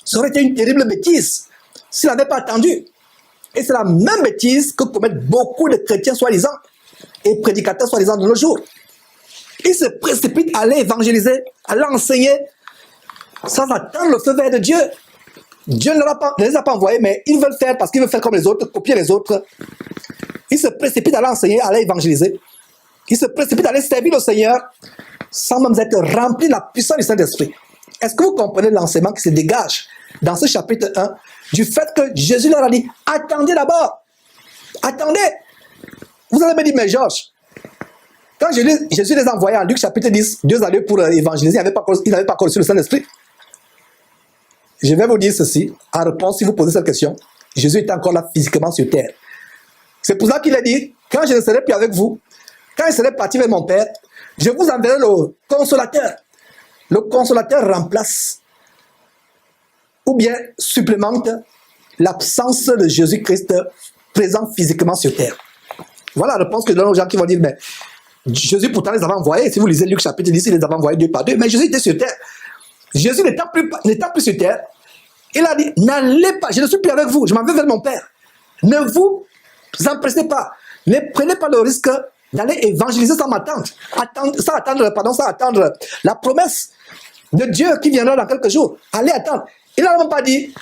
Ça aurait été une terrible bêtise s'ils n'avaient pas attendu. Et c'est la même bêtise que commettent beaucoup de chrétiens soi-disant et prédicateurs soi-disant de nos jours. Ils se précipitent à aller évangéliser, à l'enseigner, sans attendre le feu vert de Dieu. Dieu ne les a pas envoyés, mais ils veulent faire parce qu'ils veulent faire comme les autres, copier les autres. Ils se précipitent à l'enseigner, à aller évangéliser. Ils se précipitent à aller servir le Seigneur, sans même être remplis de la puissance du Saint-Esprit. Est-ce que vous comprenez l'enseignement qui se dégage dans ce chapitre 1 du fait que Jésus leur a dit, attendez d'abord. Attendez. Vous allez me dire, mais Georges, quand Jésus les a envoyés en Luc chapitre 10, 2 à 2 pour évangéliser, ils n'avaient pas reçu le Saint-Esprit. Je vais vous dire ceci, en réponse, si vous posez cette question, Jésus était encore là physiquement sur terre. C'est pour ça qu'il a dit, quand je ne serai plus avec vous, quand je serai parti vers mon Père, je vous enverrai le consolateur. Le consolateur remplace ou bien supplémente l'absence de Jésus-Christ présent physiquement sur terre. Voilà la réponse que je donne aux gens qui vont dire, mais Jésus pourtant les avait envoyés. Si vous lisez Luc chapitre 10, il les avait envoyés 2 par 2. Mais Jésus était sur terre. Jésus n'étant plus sur terre, il a dit, n'allez pas, je ne suis plus avec vous, je m'en vais vers mon Père. Ne vous empressez pas. Ne prenez pas le risque d'aller évangéliser sans attendre la promesse. de Dieu qui viendra dans quelques jours. Allez attendre. Il n'a même pas dit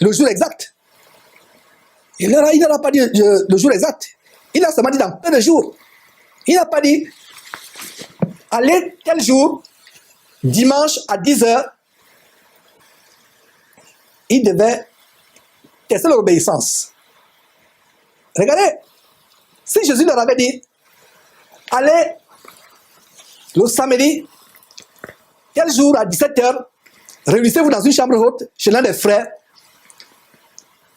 le jour exact. Il n'a pas dit le jour exact. Il a seulement dit dans peu de jours. Il n'a pas dit allez tel jour, dimanche à 10h. Il devait tester leur obéissance. Regardez, si Jésus leur avait dit allez le samedi, tel jour à 17h, réunissez-vous dans une chambre haute chez l'un des frères.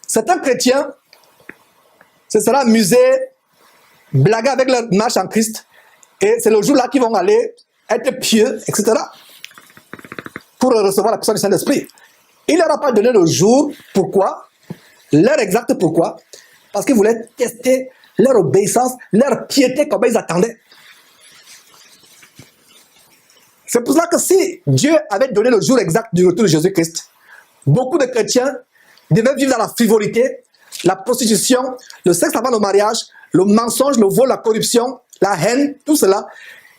Certains chrétiens se seront amusés, blaguer avec leur marche en Christ, et c'est le jour-là qu'ils vont aller être pieux, etc., pour recevoir la puissance du Saint-Esprit. Il ne leur a pas donné le jour. Pourquoi? L'heure exacte. Pourquoi? Parce qu'ils voulaient tester leur obéissance, leur piété, comme ils attendaient. C'est pour cela que si Dieu avait donné le jour exact du retour de Jésus-Christ, beaucoup de chrétiens devaient vivre dans la frivolité, la prostitution, le sexe avant le mariage, le mensonge, le vol, la corruption, la haine, tout cela.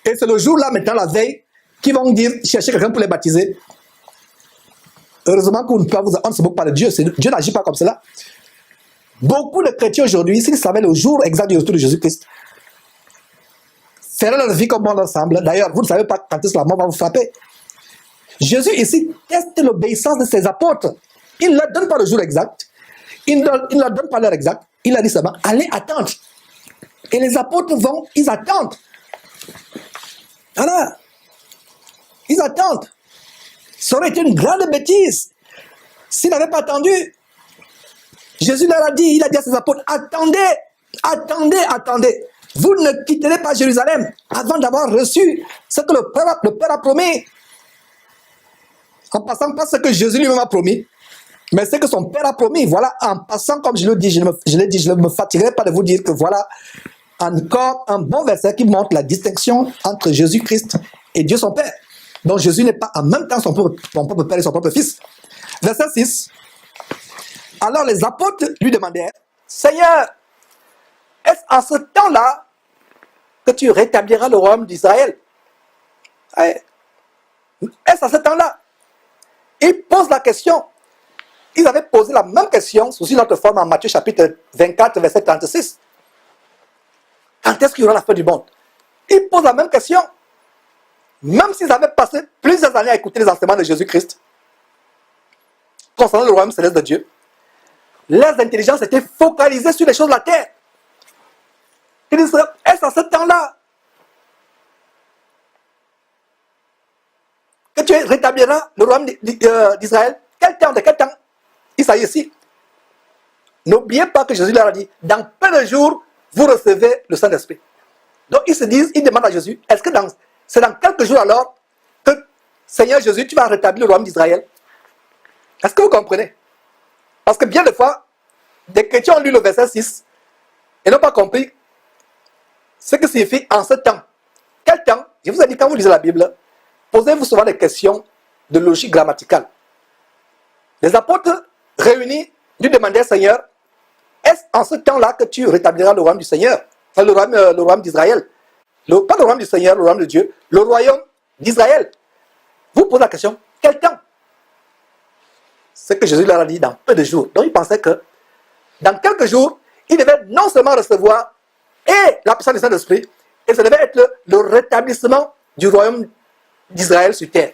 Et c'est le jour-là, maintenant, la veille, qu'ils vont dire, chercher quelqu'un pour les baptiser. Heureusement qu'on ne se moque pas de Dieu. Dieu n'agit pas comme cela. Beaucoup de chrétiens aujourd'hui, s'ils savaient le jour exact du retour de Jésus-Christ, feraient leur vie comme bon leur semble. D'ailleurs, vous ne savez pas quand est-ce que la mort va vous frapper. Jésus ici teste l'obéissance de ses apôtres. Il ne leur donne pas le jour exact. Il ne leur donne pas l'heure exacte. Il a dit seulement, allez attendre. Et les apôtres vont, ils attendent. Voilà. Ils attendent. Ça aurait été une grande bêtise s'ils n'avaient pas attendu. Jésus leur a dit, il a dit à ses apôtres, attendez, attendez, attendez. Vous ne quitterez pas Jérusalem avant d'avoir reçu ce que le Père a promis. En passant pas ce que Jésus lui-même a promis, mais ce que son Père a promis. Voilà, en passant, comme je l'ai dit, je ne me fatiguerai pas de vous dire que voilà encore un bon verset qui montre la distinction entre Jésus-Christ et Dieu son Père. Donc Jésus n'est pas en même temps son propre Père et son propre Fils. Verset 6. Alors les apôtres lui demandèrent, Seigneur, est-ce en ce temps-là que tu rétabliras le royaume d'Israël? Est-ce en ce temps-là? Ils posent la question. Ils avaient posé la même question sous une autre forme en Matthieu chapitre 24, verset 36. Quand est-ce qu'il y aura la fin du monde? Ils posent la même question. Même s'ils avaient passé plusieurs années à écouter les enseignements de Jésus-Christ concernant le royaume céleste de Dieu, leurs intelligences étaient focalisées sur les choses de la terre. Ils disent, est-ce en ce temps-là que tu rétabliras le royaume d'Israël? Quel temps? De quel temps? Il s'agit ici. N'oubliez pas que Jésus leur a dit, dans peu de jours, vous recevez le Saint-Esprit. Donc ils se disent, ils demandent à Jésus, est-ce que c'est dans quelques jours alors que, Seigneur Jésus, tu vas rétablir le royaume d'Israël? Est-ce que vous comprenez? Parce que bien des fois, des chrétiens ont lu le verset 6 et n'ont pas compris ce que signifie en ce temps. Quel temps? Je vous ai dit, quand vous lisez la Bible, posez-vous souvent des questions de logique grammaticale. Les apôtres réunis lui demandaient, Seigneur, est-ce en ce temps-là que tu rétabliras le royaume du Seigneur? Enfin, le royaume d'Israël. Pas le royaume du Seigneur, le royaume de Dieu, le royaume d'Israël. Vous posez la question, quel temps? C'est que Jésus leur a dit dans peu de jours. Donc ils pensaient que dans quelques jours, ils devaient non seulement recevoir et la puissance du Saint-Esprit, et ça devait être le rétablissement du royaume d'Israël sur terre.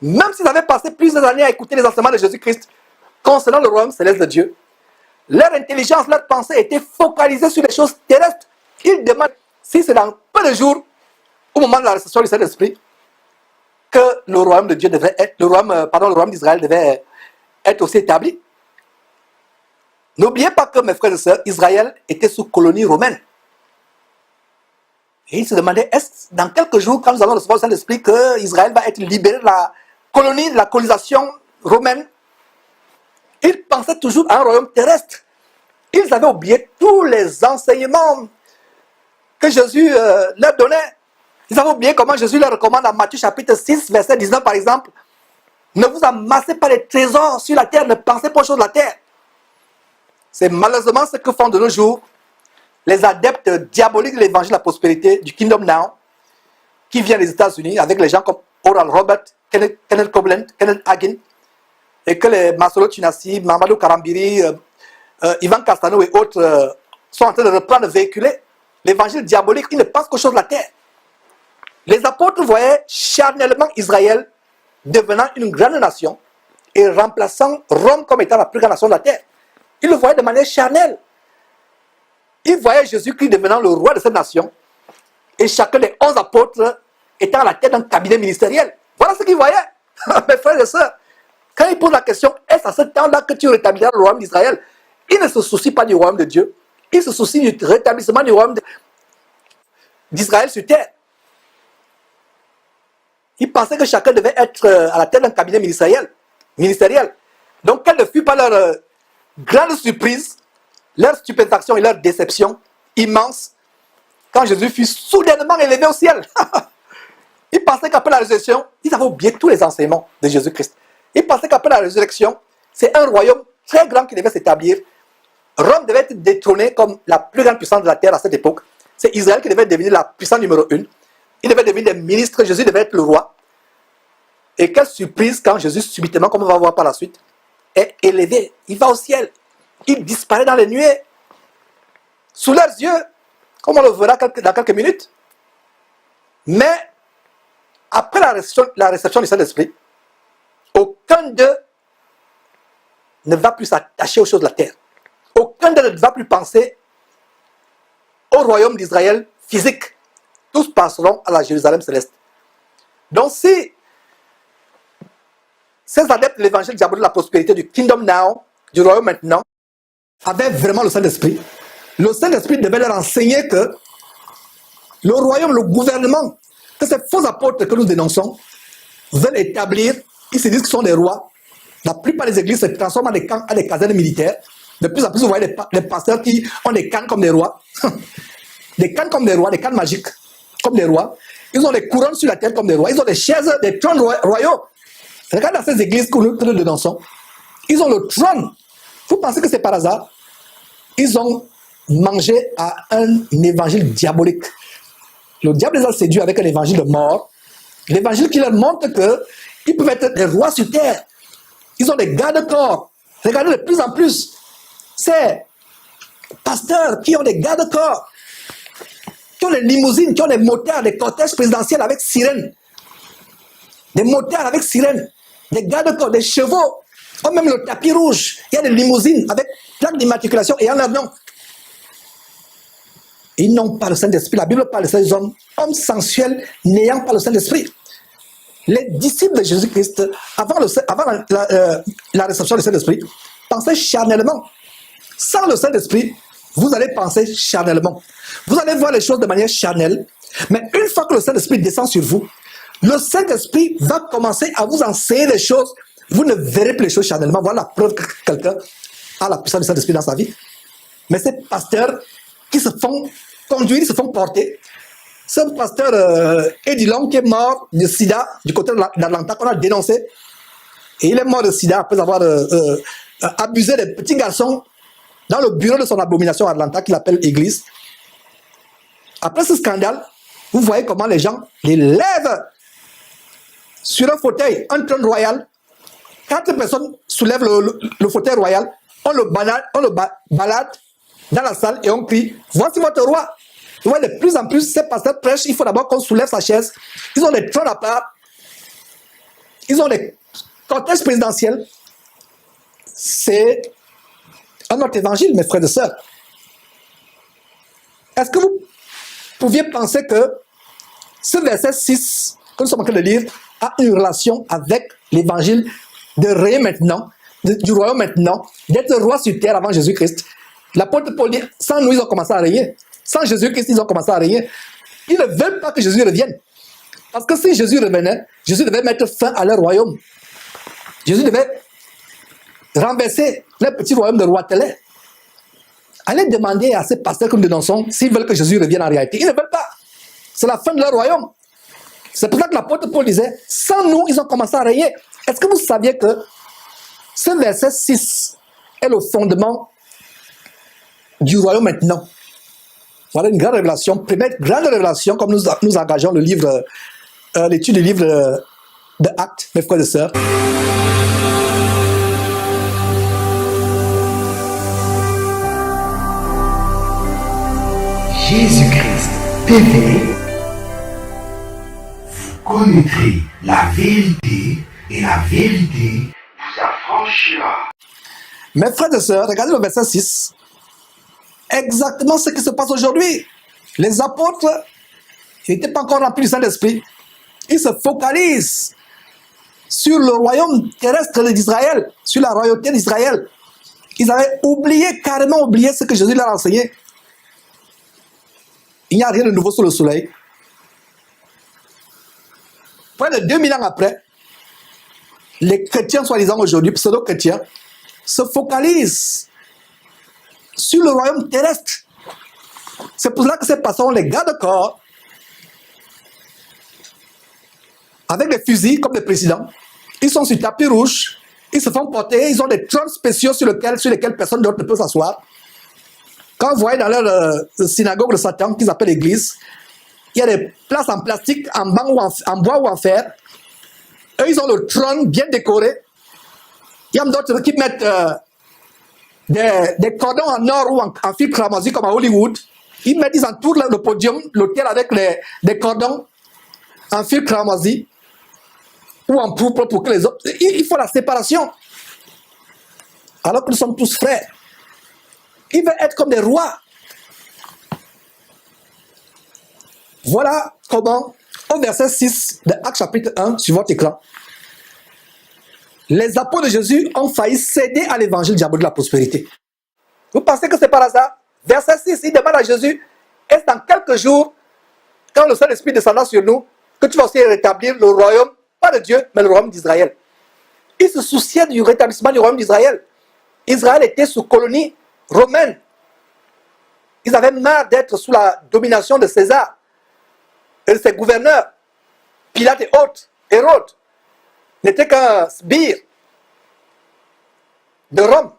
Même s'ils avaient passé plusieurs années à écouter les enseignements de Jésus-Christ concernant le royaume céleste de Dieu, leur intelligence, leur pensée était focalisée sur les choses terrestres. Ils demandent si c'est dans peu de jours, au moment de la réception du Saint-Esprit, que le royaume de Dieu devrait être, le royaume d'Israël devait être aussi établi. N'oubliez pas que, mes frères et sœurs, Israël était sous colonie romaine. Et ils se demandaient, est-ce dans quelques jours, quand nous allons recevoir le Saint-Esprit, que Israël va être libéré de la colonie, de la colonisation romaine? Ils pensaient toujours à un royaume terrestre. Ils avaient oublié tous les enseignements que Jésus leur donnait. Ils avaient oublié comment Jésus leur recommande en Matthieu chapitre 6, verset 19 par exemple. Ne vous amassez pas les trésors sur la terre, ne pensez pas aux choses de la terre. C'est malheureusement ce que font de nos jours les adeptes diaboliques de l'évangile de la prospérité, du Kingdom Now. qui vient des États-Unis avec les gens comme Oral Robert, Kenneth Copeland, Kenneth Hagin, et que les Masolo Chinasi, Mamadou Karambiri, Ivan Castano et autres sont en train de reprendre, de véhiculer l'évangile diabolique. Ils ne pensent qu'aux choses de la terre. Les apôtres voyaient charnellement Israël devenant une grande nation et remplaçant Rome comme étant la plus grande nation de la terre. Ils le voyaient de manière charnelle. Ils voyaient Jésus-Christ devenant le roi de cette nation et chacun des 11 apôtres étant à la tête d'un cabinet ministériel. Voilà ce qu'ils voyaient. Mes frères et sœurs, quand ils posent la question, est-ce à ce temps-là que tu rétabliras le royaume d'Israël? Ils ne se soucient pas du royaume de Dieu. Ils se soucient du rétablissement du royaume d'Israël sur terre. Ils pensaient que chacun devait être à la tête d'un cabinet ministériel. Donc, quelle ne fut pas leur grande surprise, leur stupéfaction et leur déception immense quand Jésus fut soudainement élevé au ciel. Ils pensaient qu'après la résurrection, ils avaient oublié tous les enseignements de Jésus-Christ. Ils pensaient qu'après la résurrection, c'est un royaume très grand qui devait s'établir. Rome devait être détrônée comme la plus grande puissance de la terre à cette époque. C'est Israël qui devait devenir la puissance numéro 1. Il devait devenir des ministres, Jésus devait être le roi. Et quelle surprise quand Jésus, subitement, comme on va voir par la suite, est élevé. Il va au ciel. Il disparaît dans les nuées. Sous leurs yeux, comme on le verra dans quelques minutes. Mais, après la réception du Saint-Esprit, aucun d'eux ne va plus s'attacher aux choses de la terre. Aucun d'eux ne va plus penser au royaume d'Israël physique. Tous passeront à la Jérusalem céleste. Donc si ces adeptes de l'évangile diabolique de la prospérité, du kingdom now, du royaume maintenant, avaient vraiment le Saint-Esprit, le Saint-Esprit devait leur enseigner que le royaume, le gouvernement, que ces faux apôtres que nous dénonçons veulent établir, ils se disent qu'ils sont des rois. La plupart des églises se transforment en des casernes militaires. De plus en plus, vous voyez les pasteurs qui ont des cannes comme des rois. Des cannes comme des rois, des cannes magiques comme des rois. Ils ont des couronnes sur la tête comme des rois. Ils ont des chaises, des trônes royaux. Regardez dans ces églises que nous dénonçons. Ils ont le trône. Vous pensez que c'est par hasard? Ils ont mangé à un évangile diabolique. Le diable les a séduits avec un évangile de mort. L'évangile qui leur montre qu'ils peuvent être des rois sur terre. Ils ont des garde-corps. Regardez de plus en plus. Ces pasteurs qui ont des garde-corps, qui ont des limousines, qui ont des motards, des cortèges présidentiels avec sirènes. Des motards avec sirènes. Des garde-corps, des chevaux. Ou même le tapis rouge. Il y a des limousines avec plaque d'immatriculation et en leur nom. Ils n'ont pas le Saint-Esprit. La Bible parle de ces hommes sensuels n'ayant pas le Saint-Esprit. Les disciples de Jésus-Christ, avant la réception du Saint-Esprit, pensaient charnellement. Sans le Saint-Esprit, vous allez penser charnellement. Vous allez voir les choses de manière charnelle. Mais une fois que le Saint-Esprit descend sur vous, le Saint-Esprit va commencer à vous enseigner des choses. Vous ne verrez plus les choses charnellement. Voilà la preuve que quelqu'un a la puissance du Saint-Esprit dans sa vie. Mais ces pasteurs qui se font conduire, se font porter. Ce pasteur Eddie Long qui est mort de sida du côté d'Atlanta qu'on a dénoncé. Et il est mort de sida après avoir abusé des petits garçons dans le bureau de son abomination à Atlanta qu'il appelle Église. Après ce scandale, vous voyez comment les gens les lèvent sur un fauteuil, un trône royal. 4 personnes soulèvent le fauteuil royal, on le balade dans la salle et on crie « Voici votre roi !» Vous voyez, de plus en plus, ces pasteurs prêchent, il faut d'abord qu'on soulève sa chaise. Ils ont des trônes à part. Ils ont des cortèges présidentiels. C'est un autre évangile, mes frères et sœurs. Est-ce que vous pouviez penser que ce verset 6, que nous sommes en train de lire, a une relation avec l'évangile de régner maintenant, du royaume maintenant, d'être roi sur terre avant Jésus-Christ? L'apôtre Paul dit, sans nous, ils ont commencé à régner. Sans Jésus-Christ, ils ont commencé à régner. Ils ne veulent pas que Jésus revienne. Parce que si Jésus revenait, Jésus devait mettre fin à leur royaume. Jésus devait renverser le petit royaume de roi Télé. Allez demander à ces pasteurs que nous dénonçons s'ils veulent que Jésus revienne en réalité. Ils ne veulent pas. C'est la fin de leur royaume. C'est pour ça que l'apôtre Paul disait, sans nous, ils ont commencé à régner. Est-ce que vous saviez que ce verset 6 est le fondement du royaume maintenant? Voilà une grande révélation, première grande révélation, comme nous engageons le livre, l'étude du livre de Actes, mes frères et sœurs. Jésus-Christ TV, vous connaîtrez la vérité et la vérité vous affranchira. Mes frères et sœurs, regardez le verset 6. Exactement ce qui se passe aujourd'hui. Les apôtres, ils n'étaient pas encore remplis du Saint-Esprit. Ils se focalisent sur le royaume terrestre d'Israël, sur la royauté d'Israël. Ils avaient carrément oublié ce que Jésus leur a enseigné. Il n'y a rien de nouveau sous le soleil. Près de 2000 ans après, les chrétiens, soi-disant aujourd'hui, pseudo-chrétiens, se focalisent sur le royaume terrestre. C'est pour cela que ces pasteurs ont les gardes-corps avec des fusils comme les présidents. Ils sont sur tapis rouge, ils se font porter, ils ont des trônes spéciaux sur lesquels personne d'autre ne peut s'asseoir. Quand vous voyez dans leur synagogue de Satan, qu'ils appellent l'église, il y a des places en plastique, en bois ou en fer. Eux, ils ont le trône bien décoré. Il y a d'autres qui mettent des cordons en or ou en fil cramoisi comme à Hollywood. Ils entourent le podium, l'autel avec des cordons en fil cramoisi ou en pourpre pour que les autres... Il faut la séparation. Alors que nous sommes tous frères. Ils veulent être comme des rois. Voilà comment, au verset 6 de Actes chapitre 1, sur votre écran, les apôtres de Jésus ont failli céder à l'évangile diabolique de la prospérité. Vous pensez que c'est par hasard? Verset 6, il demande à Jésus, est-ce dans quelques jours, quand le Saint-Esprit descendra sur nous, que tu vas aussi rétablir le royaume, pas de Dieu, mais le royaume d'Israël. Il se souciait du rétablissement du royaume d'Israël. Israël était sous colonie romaine. Ils avaient marre d'être sous la domination de César et de ses gouverneurs. Pilate et autres, Hérode, n'était qu'un sbire de Rome.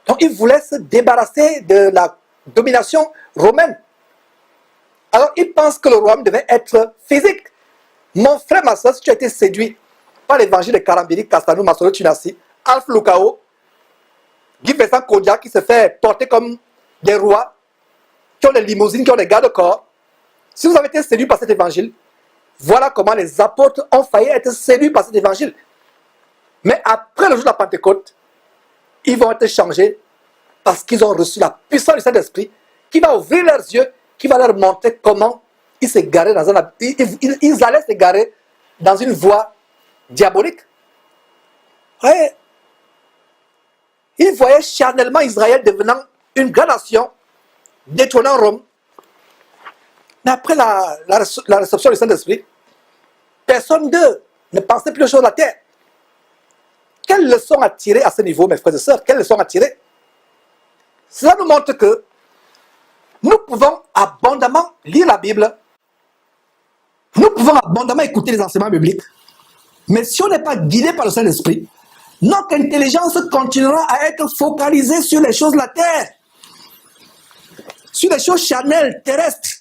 Donc ils voulaient se débarrasser de la domination romaine. Alors ils pensent que le royaume devait être physique. Mon frère, ma soeur, si tu as été séduit par l'évangile de Karambiri, Castanou, Masolo, Tunasi, Alf Lukao, Guy Vincent Kodia qui se fait porter comme des rois, qui ont des limousines, qui ont des garde-corps. Si vous avez été séduit par cet évangile, voilà comment les apôtres ont failli être séduits par cet évangile. Mais après le jour de la Pentecôte, ils vont être changés parce qu'ils ont reçu la puissance du Saint-Esprit qui va ouvrir leurs yeux, qui va leur montrer comment ils s'égaraient dans ils allaient s'égarer dans une voie diabolique. Ouais. Ils voyaient charnellement Israël devenant une grande nation, détrônant Rome. Mais après la réception du Saint-Esprit, personne d'eux ne pensait plus aux choses de la terre. Quelle leçon à tirer à ce niveau, mes frères et sœurs? Quelle leçon à tirer? Cela nous montre que nous pouvons abondamment lire la Bible, nous pouvons abondamment écouter les enseignements bibliques, mais si on n'est pas guidé par le Saint-Esprit, notre intelligence continuera à être focalisée sur les choses de la terre, sur les choses charnelles, terrestres.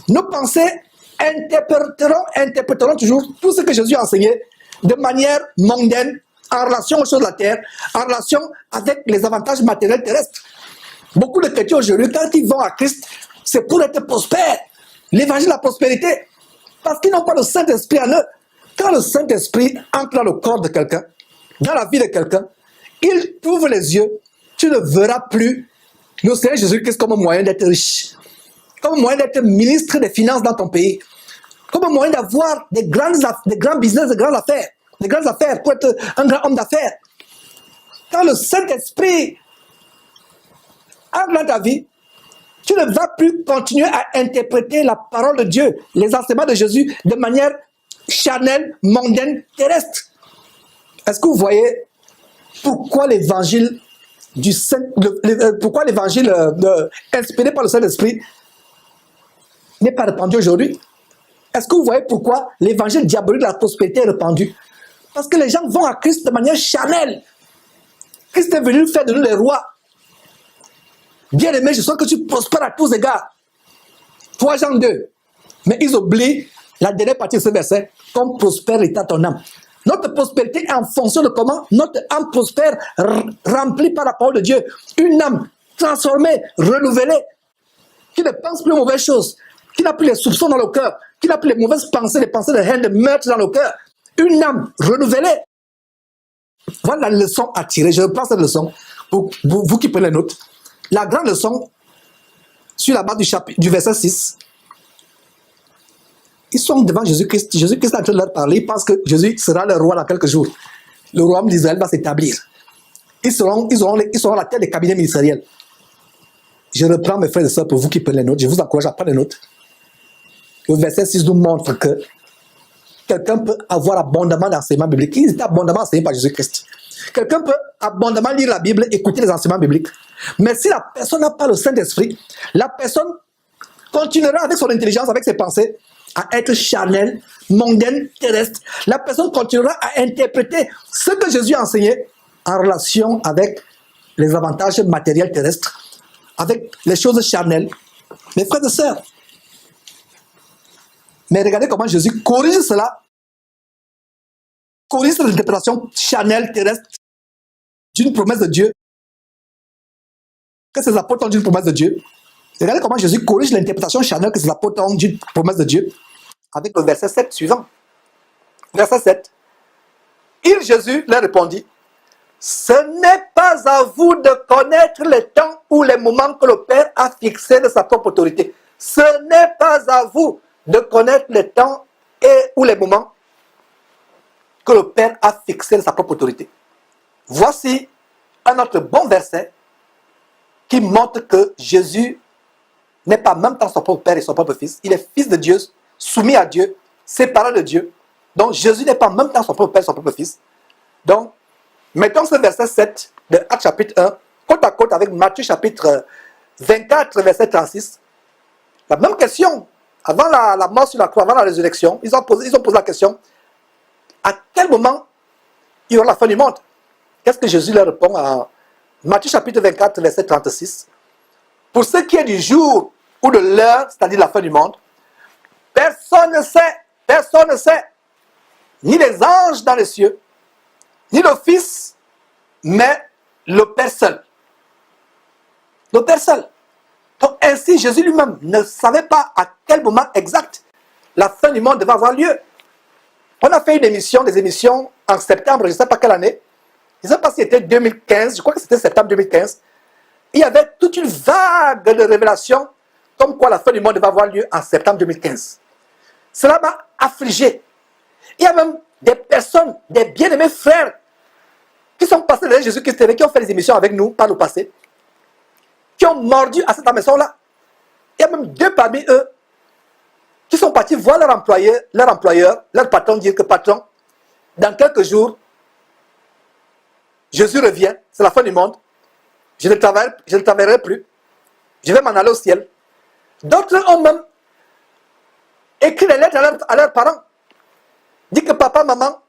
Nos pensées interpréteront toujours tout ce que Jésus a enseigné de manière mondaine, en relation aux choses de la terre, en relation avec les avantages matériels terrestres. Beaucoup de chrétiens aujourd'hui, quand ils vont à Christ, c'est pour être prospères. L'évangile de la prospérité. Parce qu'ils n'ont pas le Saint-Esprit en eux. Quand le Saint-Esprit entre dans le corps de quelqu'un, dans la vie de quelqu'un, il t'ouvre les yeux, tu ne verras plus le Seigneur Jésus-Christ comme un moyen d'être riche, comme un moyen d'être ministre des Finances dans ton pays, comme un moyen d'avoir des grands business, des grandes affaires pour être un grand homme d'affaires. Quand le Saint-Esprit entre dans ta vie, tu ne vas plus continuer à interpréter la parole de Dieu, les enseignements de Jésus de manière charnelle, mondaine, terrestre. Est-ce que vous voyez pourquoi l'évangile inspiré par le Saint-Esprit n'est pas répandu aujourd'hui? Est-ce que vous voyez pourquoi l'évangile diabolique de la prospérité est répandu? Parce que les gens vont à Christ de manière charnelle. Christ est venu faire de nous les rois. Bien-aimé, je souhaite que tu prospères à tous égards. 3 Jean 2. Mais ils oublient la dernière partie de ce verset. Comme prospère l'état ton âme. Notre prospérité est en fonction de comment notre âme prospère, remplie par la parole de Dieu. Une âme transformée, renouvelée, qui ne pense plus aux mauvaises choses, qui n'a plus les soupçons dans le cœur, qui n'a plus les mauvaises pensées, les pensées de haine, de meurtre dans le cœur. Une âme renouvelée. Voilà la leçon à tirer. Je reprends cette leçon pour vous qui prenez les notes. La grande leçon, sur la base du verset 6, ils sont devant Jésus-Christ. Jésus-Christ est en train de leur parler. Ils pensent que Jésus sera le roi dans quelques jours. Le royaume d'Israël va s'établir. Ils auront la tête des cabinets ministériels. Je reprends mes frères et sœurs pour vous qui prenez les notes. Je vous encourage à prendre les notes. Le verset 6 nous montre que quelqu'un peut avoir abondamment d'enseignements bibliques. Ils étaient abondamment enseignés par Jésus-Christ. Quelqu'un peut abondamment lire la Bible, écouter les enseignements bibliques. Mais si la personne n'a pas le Saint-Esprit, la personne continuera avec son intelligence, avec ses pensées, à être charnelle, mondaine, terrestre. La personne continuera à interpréter ce que Jésus a enseigné en relation avec les avantages matériels terrestres, avec les choses charnelles. Mes frères et sœurs, mais regardez comment Jésus corrige cela, corrige cette interprétation charnelle, terrestre, d'une promesse de Dieu, que ces apôtres ont d'une promesse de Dieu. Regardez comment Jésus corrige l'interprétation charnelle que ces apôtres ont d'une promesse de Dieu, avec le verset 7 suivant. Verset 7. Il, Jésus, leur répondit, « Ce n'est pas à vous de connaître les temps ou les moments que le Père a fixés de sa propre autorité. Ce n'est pas à vous de connaître les temps ou les moments que le Père a fixés de sa propre autorité. » Voici un autre bon verset qui montre que Jésus n'est pas même dans son propre Père et son propre Fils. Il est Fils de Dieu, soumis à Dieu, séparé de Dieu. Donc Jésus n'est pas même dans son propre Père et son propre Fils. Donc, mettons ce verset 7 de Actes chapitre 1, côte à côte avec Matthieu chapitre 24, verset 36. La même question, avant la mort sur la croix, avant la résurrection, ils ont posé la question, à quel moment il y aura la fin du monde? Qu'est-ce que Jésus leur répond à Matthieu chapitre 24, verset 36? Pour ce qui est du jour ou de l'heure, c'est-à-dire la fin du monde, personne ne sait, ni les anges dans les cieux, ni le Fils, mais le Père seul. Le Père seul. Donc ainsi, Jésus lui-même ne savait pas à quel moment exact la fin du monde devait avoir lieu. On a fait des émissions en septembre, je ne sais pas quelle année, je ne sais pas si c'était 2015, je crois que c'était septembre 2015. Il y avait toute une vague de révélations comme quoi la fin du monde devait avoir lieu en septembre 2015. Cela m'a affligé. Il y a même des personnes, des bien-aimés frères, qui sont passés derrière Jésus-Christ TV, qui ont fait des émissions avec nous par le passé, qui ont mordu à cette maison-là. Il y a même 2 parmi eux qui sont partis voir leur employeur, leur patron, dire que patron, dans quelques jours, Jésus revient, c'est la fin du monde, je ne travaillerai plus, je vais m'en aller au ciel. D'autres ont même écrit des lettres à leurs parents, dit que papa, maman,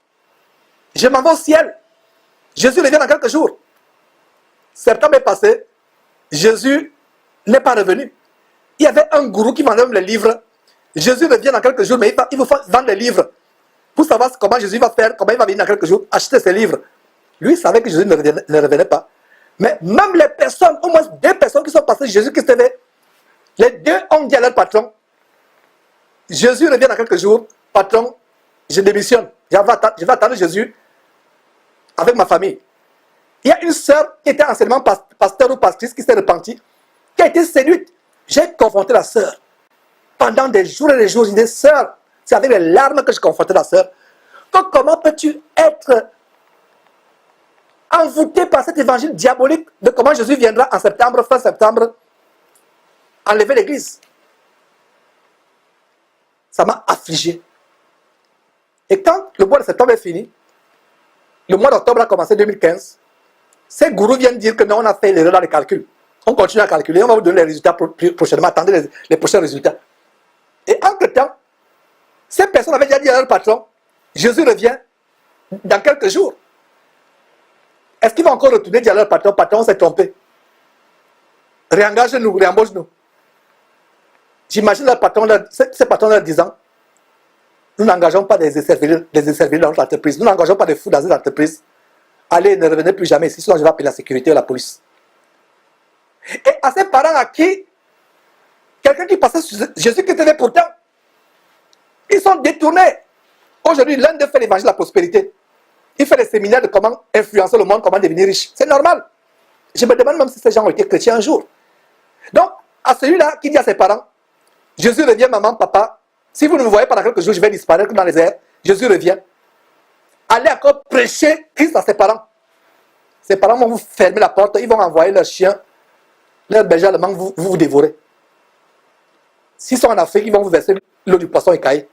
je m'en vais au ciel, Jésus revient dans quelques jours. Septembre est passé, Jésus n'est pas revenu. Il y avait un gourou qui vendait même les livres. Jésus revient dans quelques jours, mais il faut vendre les livres. Pour savoir comment Jésus va faire, comment il va venir dans quelques jours, acheter ses livres. Lui, il savait que Jésus ne revenait pas. Mais même les personnes, au moins 2 personnes qui sont passées Jésus-Christ TV, les 2 ont dit à leur patron, Jésus revient dans quelques jours, patron, je démissionne. Je vais attendre Jésus avec ma famille. Il y a une sœur qui était anciennement pasteur ou pastrice qui s'est repentie, qui a été séduite. J'ai confronté la sœur. Pendant des jours et des jours, je disais, sœur, c'est avec les larmes que je confrontais la sœur. Comment peux-tu être envoûté par cet évangile diabolique de comment Jésus viendra en septembre, fin septembre, enlever l'église? Ça m'a affligé. Et quand le mois de septembre est fini, le mois d'octobre a commencé 2015, ces gourous viennent dire que non, on a fait l'erreur dans les calculs. On continue à calculer, on va vous donner les résultats prochainement. Attendez les prochains résultats. Et entre-temps, ces personnes avaient déjà dit à leur patron, Jésus revient dans quelques jours. Est-ce qu'ils vont encore retourner dire à leur patron, patron, on s'est trompé? réengage-nous, réembauche-nous. J'imagine ces patrons leur disant, nous n'engageons pas des services dans notre entreprise, nous n'engageons pas des fous dans une entreprise. Allez, ne revenez plus jamais ici, sinon je vais appeler la sécurité ou la police. Et à ces parents à qui, quelqu'un qui passait sur Jésus qui était pourtant, ils sont détournés. Aujourd'hui, l'un d'eux fait l'évangile de la prospérité. Il fait des séminaires de comment influencer le monde, comment devenir riche. C'est normal. Je me demande même si ces gens ont été chrétiens un jour. Donc, à celui-là qui dit à ses parents, Jésus revient, maman, papa, si vous ne me voyez pas dans quelques jours, je vais disparaître dans les airs. Jésus revient. Allez encore prêcher Christ à ses parents. Ses parents vont vous fermer la porte, ils vont envoyer leurs chiens, leurs bergers allemands, vous dévorer. S'ils sont en Afrique, ils vont vous verser l'eau du poisson écaillé.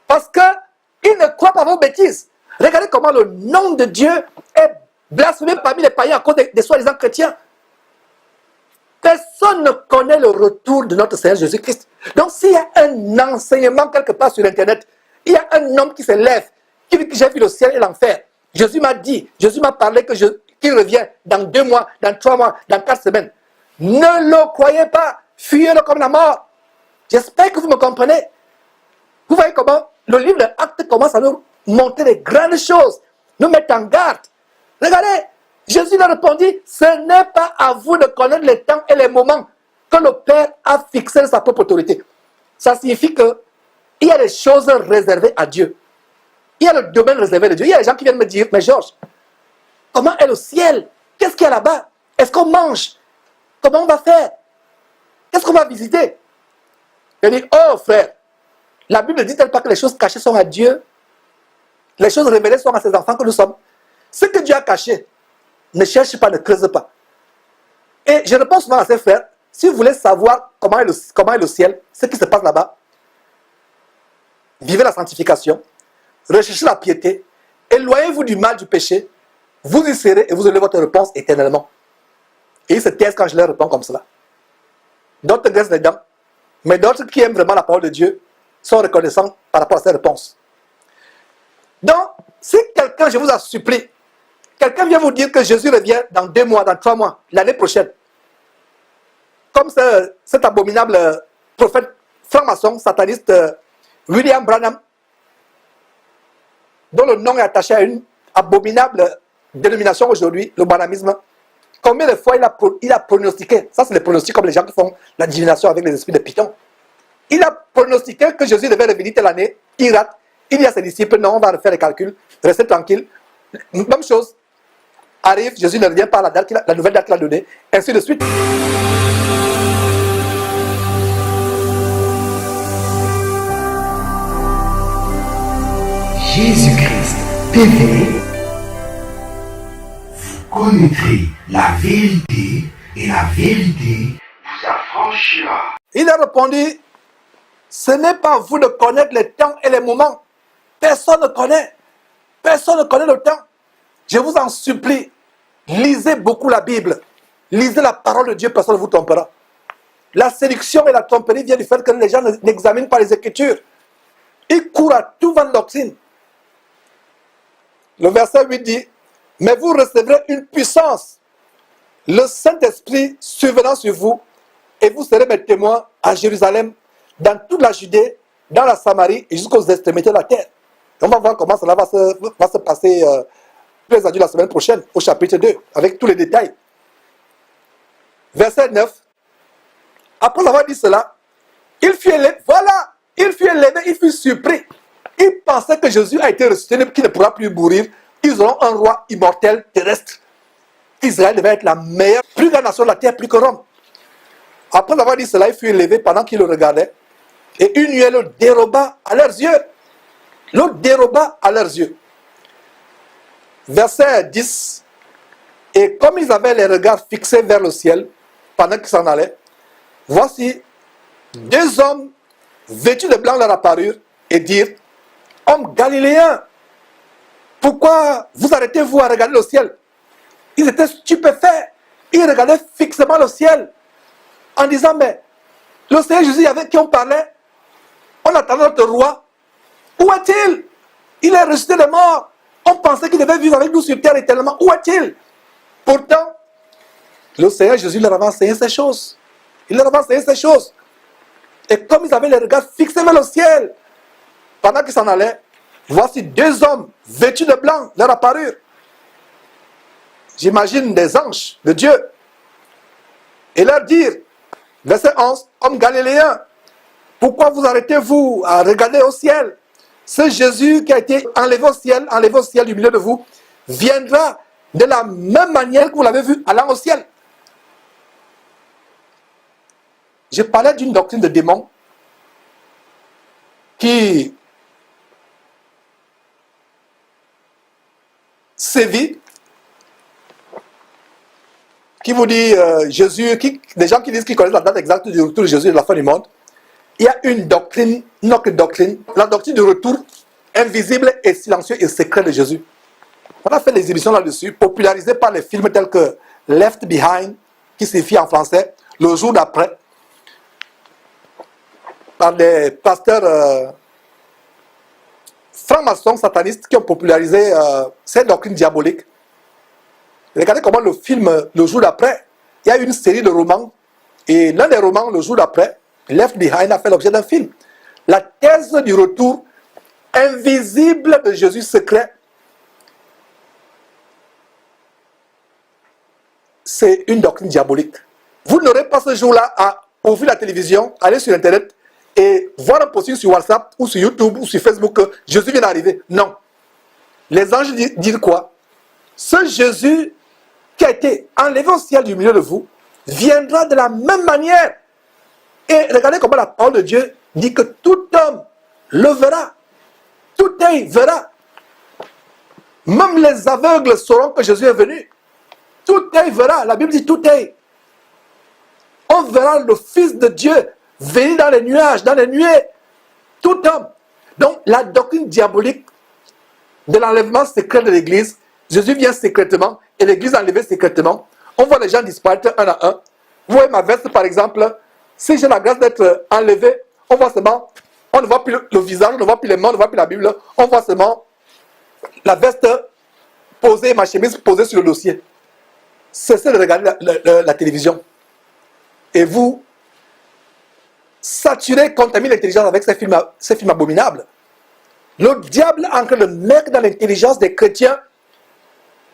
Parce qu'ils ne croient pas à vos bêtises. Regardez comment le nom de Dieu est blasphémé parmi les païens à cause des soi-disant chrétiens. Personne ne connaît le retour de notre Seigneur Jésus-Christ. Donc s'il y a un enseignement quelque part sur Internet, il y a un homme qui se lève, qui dit que j'ai vu le ciel et l'enfer. Jésus m'a dit, Jésus m'a parlé qu'il revient dans 2 mois, dans 3 mois, dans 4 semaines. Ne le croyez pas. Fuyez-le comme la mort. J'espère que vous me comprenez. Vous voyez comment le livre de Actes commence à nous montrer des grandes choses, nous mettre en garde. Regardez, Jésus leur répondit, ce n'est pas à vous de connaître les temps et les moments que le Père a fixé de sa propre autorité. Ça signifie qu'il y a des choses réservées à Dieu. Il y a le domaine réservé de Dieu. Il y a des gens qui viennent me dire, mais Georges, comment est le ciel? Qu'est-ce qu'il y a là-bas? Est-ce qu'on mange? Comment on va faire? Qu'est-ce qu'on va visiter? Je dis, oh frère, la Bible ne dit-elle pas que les choses cachées sont à Dieu? Les choses révélées sont à ses enfants que nous sommes. Ce que Dieu a caché, ne cherche pas, ne creuse pas. Et je réponds souvent à ces frères, si vous voulez savoir comment est le ciel, ce qui se passe là-bas, vivez la sanctification, recherchez la piété, éloignez-vous du mal, du péché, vous y serez et vous aurez votre réponse éternellement. Et ils se taisent quand je leur réponds comme cela. D'autres graissent les dents, mais d'autres qui aiment vraiment la parole de Dieu sont reconnaissants par rapport à ces réponses. Donc, si quelqu'un, je vous en supplie, quelqu'un vient vous dire que Jésus revient dans 2 mois, dans 3 mois, l'année prochaine, comme cet abominable prophète franc-maçon, sataniste William Branham, dont le nom est attaché à une abominable dénomination aujourd'hui, le branhamisme, combien de fois il a pronostiqué, ça c'est les pronostics comme les gens qui font la divination avec les esprits de Python, il a pronostiqué que Jésus devait revenir telle année, il rate, il dit à ses disciples, non, on va refaire les calculs, restez tranquille. Même chose, arrive, Jésus ne revient pas à la nouvelle date qu'il a donnée, ainsi de suite. Jésus-Christ TV, vous connaîtrez la vérité et la vérité vous affranchira. Il a répondu, ce n'est pas à vous de connaître les temps et les moments. Personne ne connaît. Personne ne connaît le temps. Je vous en supplie, lisez beaucoup la Bible. Lisez la parole de Dieu, personne ne vous trompera. La séduction et la tromperie viennent du fait que les gens n'examinent pas les Écritures. Ils courent à tout vent de doctrine. Le verset 8 dit, mais vous recevrez une puissance, le Saint-Esprit survenant sur vous, et vous serez mes témoins à Jérusalem, dans toute la Judée, dans la Samarie et jusqu'aux extrémités de la terre. On va voir comment cela va se passer plus adieu la semaine prochaine, au chapitre 2, avec tous les détails. Verset 9. Après avoir dit cela, il fut élevé, il fut surpris. Il pensait que Jésus a été ressuscité, qu'il ne pourra plus mourir. Ils auront un roi immortel terrestre. Israël devait être la meilleure, plus grande nation de la terre, plus que Rome. Après avoir dit cela, il fut élevé pendant qu'il le regardait. Et une nuée le déroba à leurs yeux. Le déroba à leurs yeux. Verset 10. Et comme ils avaient les regards fixés vers le ciel, pendant qu'ils s'en allaient, voici 2 hommes vêtus de blanc leur apparurent et dirent, hommes galiléens, pourquoi vous arrêtez-vous à regarder le ciel? Ils étaient stupéfaits. Ils regardaient fixement le ciel en disant, mais le Seigneur Jésus avec qui on parlait, on attendait notre roi. Où est-il? Il est ressuscité des morts. On pensait qu'il devait vivre avec nous sur terre éternellement. Où est-il? Pourtant, le Seigneur Jésus leur avait enseigné ces choses. Il leur avait enseigné ces choses. Et comme ils avaient les regards fixés vers le ciel, pendant qu'ils s'en allaient, voici deux hommes vêtus de blanc leur apparurent. J'imagine des anges de Dieu. Et leur dire, verset 11, hommes galiléens, pourquoi vous arrêtez-vous à regarder au ciel? Ce Jésus qui a été enlevé au ciel du milieu de vous, viendra de la même manière que vous l'avez vu allant au ciel. Je parlais d'une doctrine de démons qui sévit, qui vous dit Jésus, des gens qui disent qu'ils connaissent la date exacte du retour de Jésus et de la fin du monde. Il y a une autre doctrine, la doctrine du retour invisible et silencieux et secret de Jésus. On a fait des émissions là-dessus, popularisées par les films tels que Left Behind, qui signifie en français Le jour d'après, par des pasteurs francs-maçons satanistes qui ont popularisé cette doctrine diabolique. Regardez comment le film Le jour d'après, il y a une série de romans, et l'un des romans, Le jour d'après, Left Behind, a fait l'objet d'un film. La thèse du retour invisible de Jésus secret, c'est une doctrine diabolique. Vous n'aurez pas ce jour-là à ouvrir la télévision, aller sur Internet et voir un posting sur WhatsApp ou sur YouTube ou sur Facebook que Jésus vient d'arriver. Non. Les anges disent quoi? Ce Jésus qui a été enlevé au ciel du milieu de vous viendra de la même manière. Et regardez comment la parole de Dieu dit que tout homme le verra. Tout œil verra. Même les aveugles sauront que Jésus est venu. Tout œil verra. La Bible dit tout œil. On verra le Fils de Dieu venir dans les nuages, dans les nuées. Tout homme. Donc la doctrine diabolique de l'enlèvement secret de l'Église, Jésus vient secrètement et l'Église est enlevée secrètement. On voit les gens disparaître un à un. Vous voyez ma veste par exemple. Si j'ai la grâce d'être enlevé, on voit seulement, on ne voit plus le visage, on ne voit plus les mains, on ne voit plus la Bible, on voit seulement la veste posée, ma chemise posée sur le dossier. Cessez de regarder la télévision. Et vous saturez, contaminez l'intelligence avec ces films abominables. Le diable est en train de mettre dans l'intelligence des chrétiens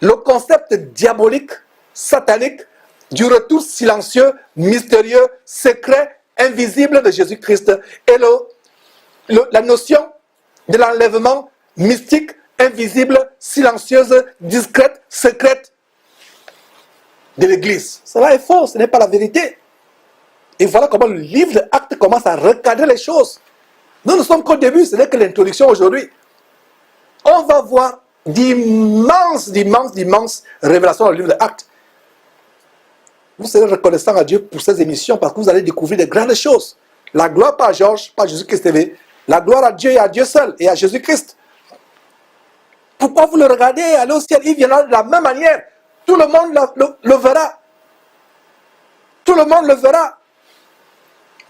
le concept diabolique, satanique, du retour silencieux, mystérieux, secret, invisible de Jésus-Christ. Et la notion de l'enlèvement mystique, invisible, silencieuse, discrète, secrète de l'Église. Cela est faux, ce n'est pas la vérité. Et voilà comment le livre de Actes commence à recadrer les choses. Nous ne sommes qu'au début, ce n'est que l'introduction aujourd'hui. On va voir d'immenses révélations dans le livre de Actes. Vous serez reconnaissant à Dieu pour ces émissions parce que vous allez découvrir de grandes choses. La gloire pas à Georges, pas à Jésus-Christ TV. La gloire à Dieu et à Dieu seul et à Jésus-Christ. Pourquoi vous le regardez aller au ciel? Il viendra de la même manière. Tout le monde le verra. Tout le monde le verra.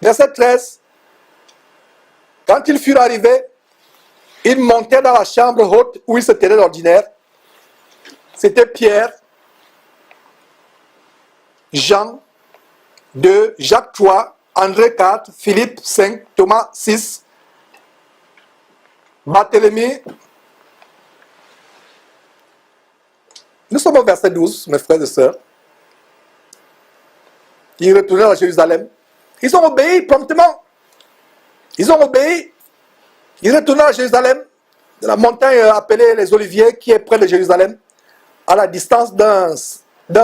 Verset 13. Quand ils furent arrivés, ils montaient dans la chambre haute où ils se tenaient d'ordinaire. C'était Pierre, Jean 2, Jacques 3, André 4, Philippe 5, Thomas 6, Barthélemy. Nous sommes au verset 12, mes frères et sœurs. Ils retournèrent à Jérusalem. Ils ont obéi promptement. Ils ont obéi. Ils retournèrent à Jérusalem, de la montagne appelée les Oliviers, qui est près de Jérusalem, à la distance d'un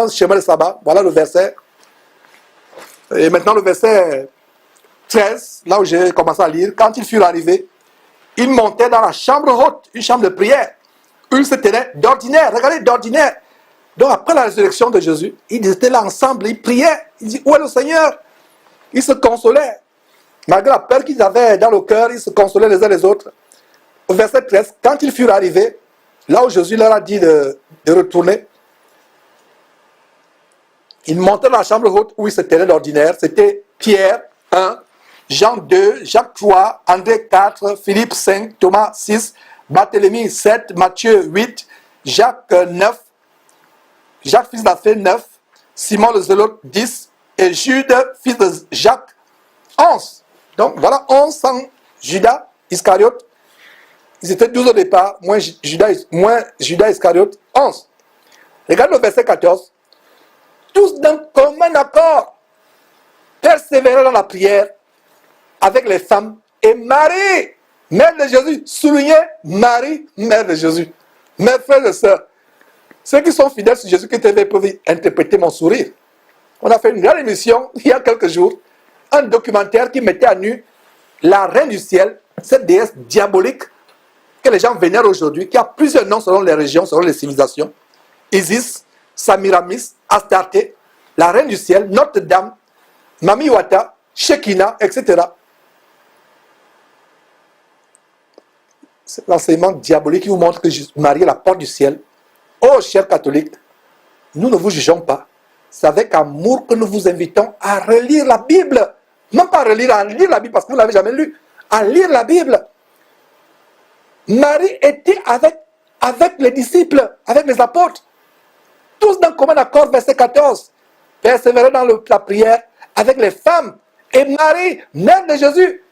chemin de sabbat. Voilà le verset. Et maintenant le verset 13, là où j'ai commencé à lire. Quand ils furent arrivés, ils montaient dans la chambre haute, une chambre de prière, où ils se tenaient d'ordinaire. Regardez, d'ordinaire. Donc après la résurrection de Jésus, ils étaient là ensemble, ils priaient. Ils disaient, où est le Seigneur? Ils se consolaient. Malgré la peur qu'ils avaient dans le cœur, ils se consolaient les uns les autres. Au verset 13, quand ils furent arrivés, là où Jésus leur a dit de retourner, ils montaient dans la chambre haute où ils se tenaient d'ordinaire. C'était Pierre 1, Jean 2, Jacques 3, André 4, Philippe 5, Thomas 6, Barthélemy 7, Matthieu 8, Jacques 9, Jacques fils d'Alphée 9, Simon le Zélote 10 et Jude, fils de Jacques, 11. Donc voilà 11 sans Judas Iscariote. Ils étaient 12 au départ, moins Judas Iscariote, 11. Regarde le verset 14. Tous d'un commun accord persévéraient dans la prière avec les femmes et Marie, mère de Jésus. Soulignez Marie, mère de Jésus. Mes frères et sœurs, ceux qui sont fidèles sur Jésus qui TV peuvent interpréter mon sourire. On a fait une grande émission il y a quelques jours, un documentaire qui mettait à nu la reine du ciel, cette déesse diabolique que les gens vénèrent aujourd'hui, qui a plusieurs noms selon les régions, selon les civilisations. Isis, Samiramis, Astarté, la reine du ciel, Notre-Dame, Mami Wata, Shekinah, etc. C'est l'enseignement diabolique qui vous montre que Marie est la porte du ciel. Oh, chers catholiques, nous ne vous jugeons pas. C'est avec amour que nous vous invitons à relire la Bible. Non pas à lire la Bible parce que vous ne l'avez jamais lu. À lire la Bible. Marie était avec les disciples, avec les apôtres. Tous d'un commun accord, verset 14. Persévérer dans la prière avec les femmes. Et Marie, mère de Jésus.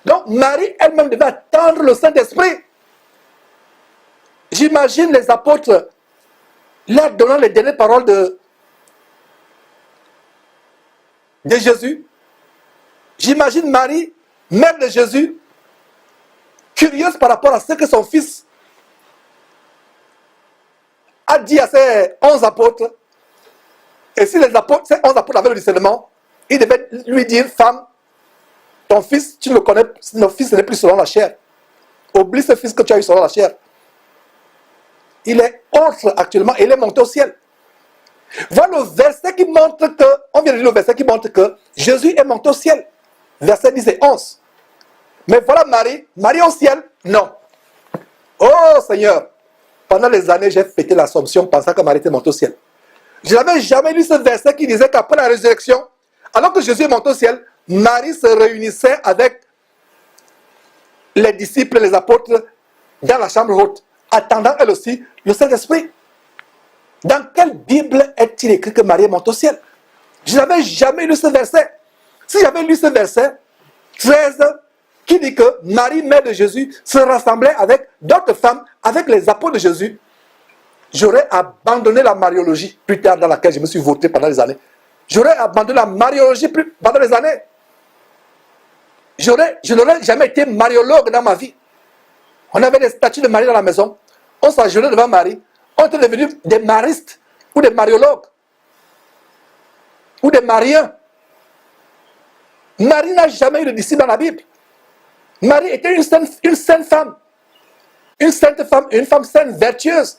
Donc Marie elle-même devait attendre le Saint-Esprit. J'imagine les apôtres leur donnant les dernières paroles de Jésus. J'imagine Marie, mère de Jésus, curieuse par rapport à ce que son fils a dit à ses 11 apôtres. Et si ces 11 apôtres avaient le discernement, ils devaient lui dire, femme, ton fils, tu ne le connais, notre fils n'est plus selon la chair. Oublie ce fils que tu as eu selon la chair. Il est autre actuellement et il est monté au ciel. Voilà le verset qui montre que, on vient de lire le verset qui montre que Jésus est monté au ciel. Verset 10 et 11. Mais voilà Marie au ciel, non. Oh Seigneur, pendant les années, j'ai fêté l'Assomption pensant que Marie était montée au ciel. Je n'avais jamais lu ce verset qui disait qu'après la résurrection, alors que Jésus est monté au ciel, Marie se réunissait avec les disciples, les apôtres, dans la chambre haute, attendant elle aussi le Saint-Esprit. Dans quelle Bible est-il écrit que Marie est montée au ciel? Je n'avais jamais lu ce verset. Si j'avais lu ce verset, 13, qui dit que Marie, mère de Jésus, se rassemblait avec d'autres femmes, avec les apôtres de Jésus, j'aurais abandonné la mariologie plus tard dans laquelle je me suis vautré pendant des années. J'aurais abandonné la mariologie pendant des années. Je n'aurais jamais été mariologue dans ma vie. On avait des statues de Marie dans la maison. On s'agenouillait devant Marie. On était devenus des maristes ou des mariologues ou des mariens. Marie n'a jamais eu de disciple dans la Bible. Marie était une sainte femme. Une sainte femme, une femme sainte, vertueuse.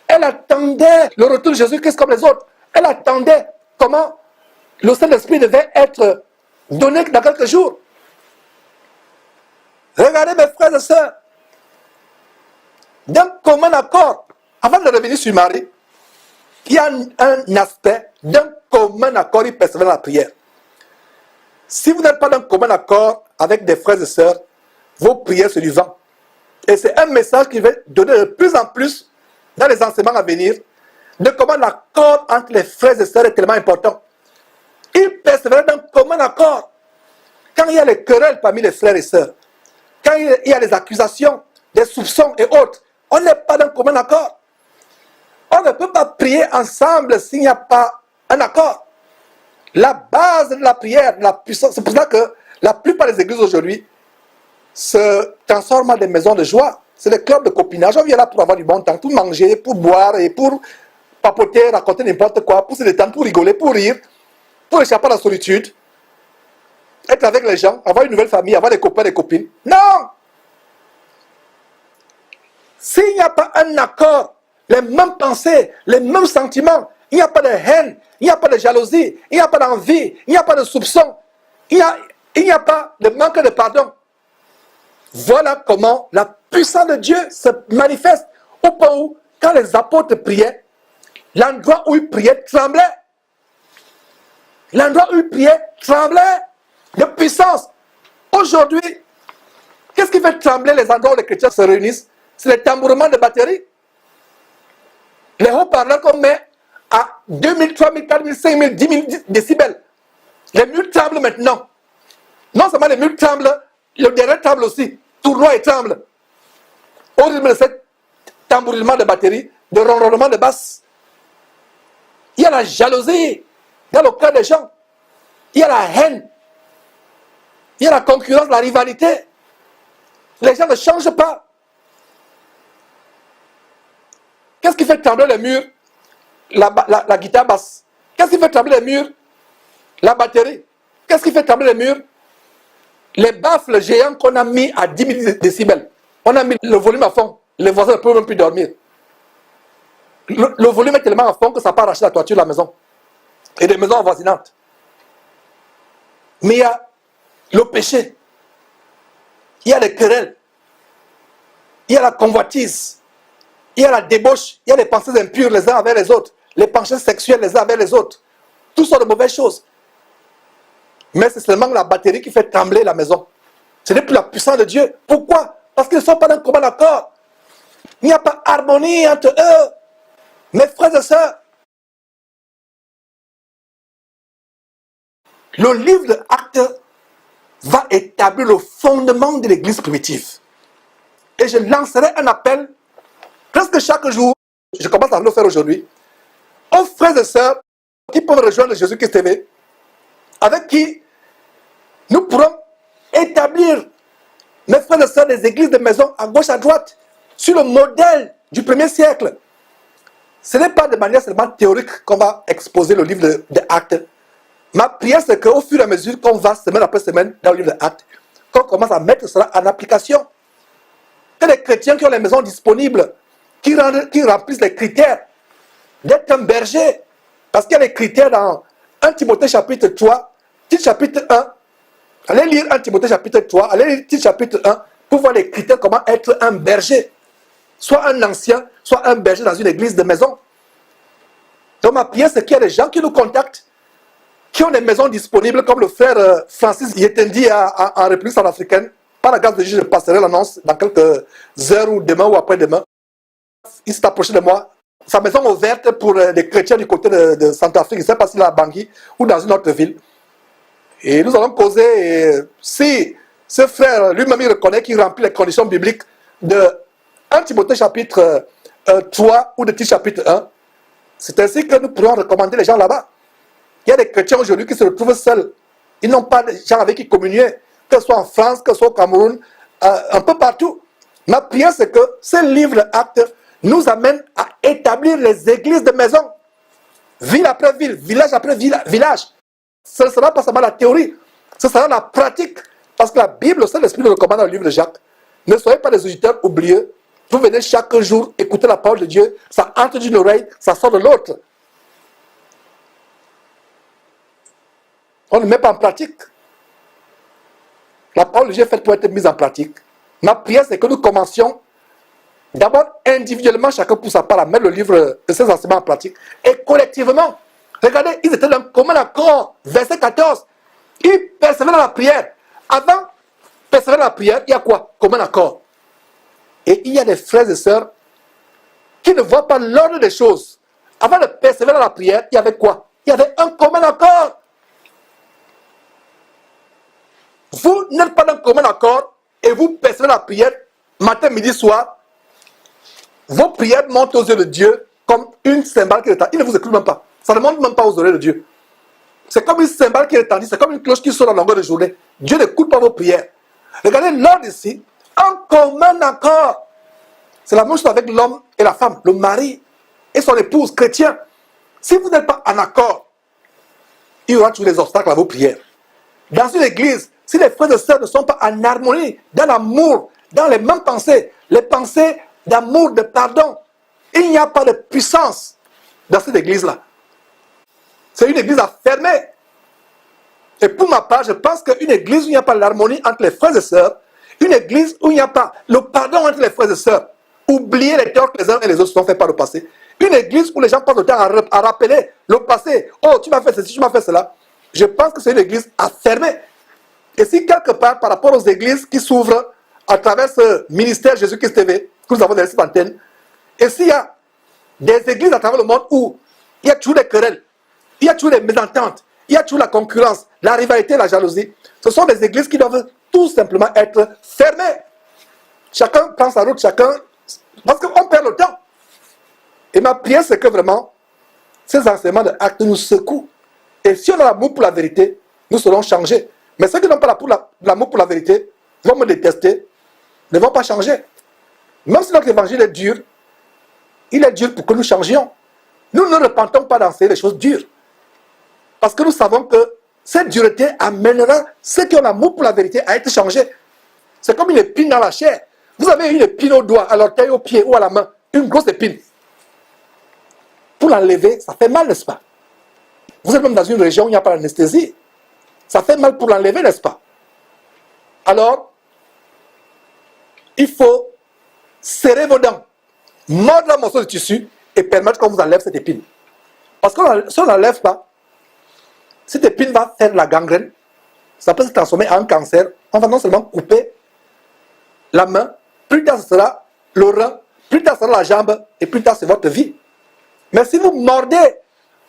Elle attendait le retour de Jésus-Christ comme les autres. Elle attendait comment le Saint-Esprit devait être donné dans quelques jours. Regardez mes frères et sœurs. D'un commun accord, avant de revenir sur Marie, il y a un aspect d'un commun accord, il persévère dans la prière. Si vous n'êtes pas d'un commun accord avec des frères et sœurs, vos prières se du vent. Et c'est un message qui va donner de plus en plus dans les enseignements à venir, de comment l'accord entre les frères et sœurs est tellement important. Ils persévèrent d'un commun accord. Quand il y a les querelles parmi les frères et sœurs, quand il y a les accusations, des soupçons et autres, on n'est pas d'un commun accord. On ne peut pas prier ensemble s'il n'y a pas un accord. La base de la prière, la puissance, c'est pour ça que la plupart des églises aujourd'hui se transforment en des maisons de joie. C'est des clubs de copinage. On vient là pour avoir du bon temps, pour manger, pour boire et pour papoter, raconter n'importe quoi, pour se détendre, pour rigoler, pour rire, pour échapper à la solitude, être avec les gens, avoir une nouvelle famille, avoir des copains, des copines. Non! S'il n'y a pas un accord, les mêmes pensées, les mêmes sentiments, il n'y a pas de haine, il n'y a pas de jalousie, il n'y a pas d'envie, il n'y a pas de soupçon, il n'y a pas de manque de pardon. Voilà comment la puissance de Dieu se manifeste au point où, quand les apôtres priaient, l'endroit où ils priaient tremblait. L'endroit où ils priaient tremblait de puissance. Aujourd'hui, qu'est-ce qui fait trembler les endroits où les chrétiens se réunissent? C'est les tambourements de batterie. Les haut-parleurs qu'on met à 2000, 3000, 4000, 5000, 10 000 décibels. Les murs tremblent maintenant. Non seulement les murs tremblent, le derrière tremble aussi. Tournoie et tremble. Au rythme de cet tambourinement de batterie, de ronronnement de basse. Il y a la jalousie dans le cœur des gens. Il y a la haine. Il y a la concurrence, la rivalité. Les gens ne changent pas. Qu'est-ce qui fait trembler les murs? La guitare basse. Qu'est-ce qui fait trembler les murs? La batterie. Qu'est-ce qui fait trembler les murs? Les baffles géants qu'on a mis à 10 000 décibels. On a mis le volume à fond. Les voisins ne peuvent même plus dormir. Le volume est tellement à fond que ça part arracher la toiture de la maison. Et des maisons avoisinantes. Mais il y a le péché. Il y a les querelles. Il y a la convoitise. Il y a la débauche. Il y a les pensées impures les uns avec les autres. Les pensées sexuelles les uns avec les autres. Tout sont de mauvaises choses. Mais c'est seulement la batterie qui fait trembler la maison. Ce n'est plus la puissance de Dieu. Pourquoi? Parce qu'ils ne sont pas d'un commun accord. Il n'y a pas d'harmonie entre eux. Mes frères et sœurs, le livre de Actes va établir le fondement de l'église primitive. Et je lancerai un appel presque chaque jour, je commence à le faire aujourd'hui, aux frères et sœurs qui peuvent rejoindre Jésus-Christ TV, avec qui nous pourrons établir, mes frères et sœurs, des églises de maison à gauche, à droite, sur le modèle du 1er siècle. Ce n'est pas de manière seulement théorique qu'on va exposer le livre de Actes. Ma prière, c'est qu'au fur et à mesure qu'on va, semaine après semaine, dans le livre de Actes, qu'on commence à mettre cela en application. Que les chrétiens qui ont les maisons disponibles, qui remplissent les critères d'être un berger, parce qu'il y a les critères dans 1 Timothée chapitre 3, titre chapitre 1. Allez lire 1 Timothée chapitre 3, allez lire titre chapitre 1, pour voir les critères, comment être un berger. Soit un ancien, soit un berger dans une église de maison. Donc ma prière, c'est qu'il y a des gens qui nous contactent, qui ont des maisons disponibles, comme le frère Francis Yetendi en République centrafricaine. Par la grâce de Dieu, je passerai l'annonce dans quelques heures ou demain ou après-demain. Il s'est approché de moi. Sa maison est ouverte pour les chrétiens du côté de Centrafrique. Je ne sais pas s'il est à Bangui ou dans une autre ville. Et nous allons causer, et si ce frère lui-même il reconnaît qu'il remplit les conditions bibliques de 1 Timothée chapitre 3 ou de Tite chapitre 1, c'est ainsi que nous pourrons recommander les gens là-bas. Il y a des chrétiens aujourd'hui qui se retrouvent seuls. Ils n'ont pas de gens avec qui communier, que ce soit en France, que ce soit au Cameroun, un peu partout. Ma prière, c'est que ce livre Actes nous amène à établir les églises de maison, ville après ville, village après village. Ce ne sera pas seulement la théorie, ce sera la pratique. Parce que la Bible, le Saint-Esprit nous recommande dans le livre de Jacques. Ne soyez pas des auditeurs oublieux. Vous venez chaque jour écouter la parole de Dieu. Ça entre d'une oreille, ça sort de l'autre. On ne met pas en pratique. La parole de Dieu est faite pour être mise en pratique. Ma prière, c'est que nous commencions d'abord individuellement, chacun pour sa part, à mettre le livre de ces enseignements en pratique. Et collectivement, regardez, ils étaient dans un commun accord. Verset 14. Ils persévéraient dans la prière. Avant, persévérer dans la prière, il y a quoi? Commun accord. Et il y a des frères et sœurs qui ne voient pas l'ordre des choses. Avant de persévérer dans la prière, il y avait quoi? Il y avait un commun accord. Vous n'êtes pas dans un commun accord et vous persévérez dans la prière, matin, midi, soir. Vos prières montent aux yeux de Dieu comme une cymbale qui retendit. Il ne vous écoute même pas. Ça ne monte même pas aux oreilles de Dieu. C'est comme une cymbale qui retendit, c'est comme une cloche qui sonne à longueur de journée. Dieu n'écoute pas vos prières. Regardez l'ordre ici. Un commun accord. C'est la même chose avec l'homme et la femme, le mari et son épouse chrétien. Si vous n'êtes pas en accord, il y aura toujours des obstacles à vos prières. Dans une église, si les frères et sœurs ne sont pas en harmonie, dans l'amour, dans les mêmes pensées, les pensées d'amour, de pardon, il n'y a pas de puissance dans cette église-là. C'est une église à fermer. Et pour ma part, je pense qu'une église où il n'y a pas l'harmonie entre les frères et sœurs, une église où il n'y a pas le pardon entre les frères et sœurs, oublier les torts que les uns et les autres se sont fait par le passé, une église où les gens passent le temps à rappeler le passé, oh tu m'as fait ceci, tu m'as fait cela, je pense que c'est une église à fermer. Et si quelque part, par rapport aux églises qui s'ouvrent à travers ce ministère Jésus-Christ TV, que nous avons dans cette antenne, et s'il y a des églises à travers le monde où il y a toujours des querelles, il y a toujours des mésententes, il y a toujours la concurrence, la rivalité, la jalousie. Ce sont des églises qui doivent tout simplement être fermées. Chacun prend sa route, chacun... Parce qu'on perd le temps. Et ma prière, c'est que vraiment, ces enseignements de Actes nous secouent. Et si on a l'amour pour la vérité, nous serons changés. Mais ceux qui n'ont pas l'amour pour la vérité vont me détester, ne vont pas changer. Même si notre évangile est dur, il est dur pour que nous changions. Nous ne repentons pas d'enseigner des choses dures. Parce que nous savons que cette dureté amènera ceux qui ont l'amour pour la vérité à être changés. C'est comme une épine dans la chair. Vous avez une épine au doigt, à l'orteil, au pied ou à la main. Une grosse épine. Pour l'enlever, ça fait mal, n'est-ce pas? Vous êtes même dans une région où il n'y a pas d'anesthésie. Ça fait mal pour l'enlever, n'est-ce pas? Alors, il faut serrer vos dents, mordre un morceau de tissu et permettre qu'on vous enlève cette épine. Parce que si on n'enlève pas, cette épine va faire la gangrène. Ça peut se transformer en un cancer. On va non seulement couper la main, plus tard ce sera le rein, plus tard ce sera la jambe et plus tard c'est votre vie. Mais si vous mordez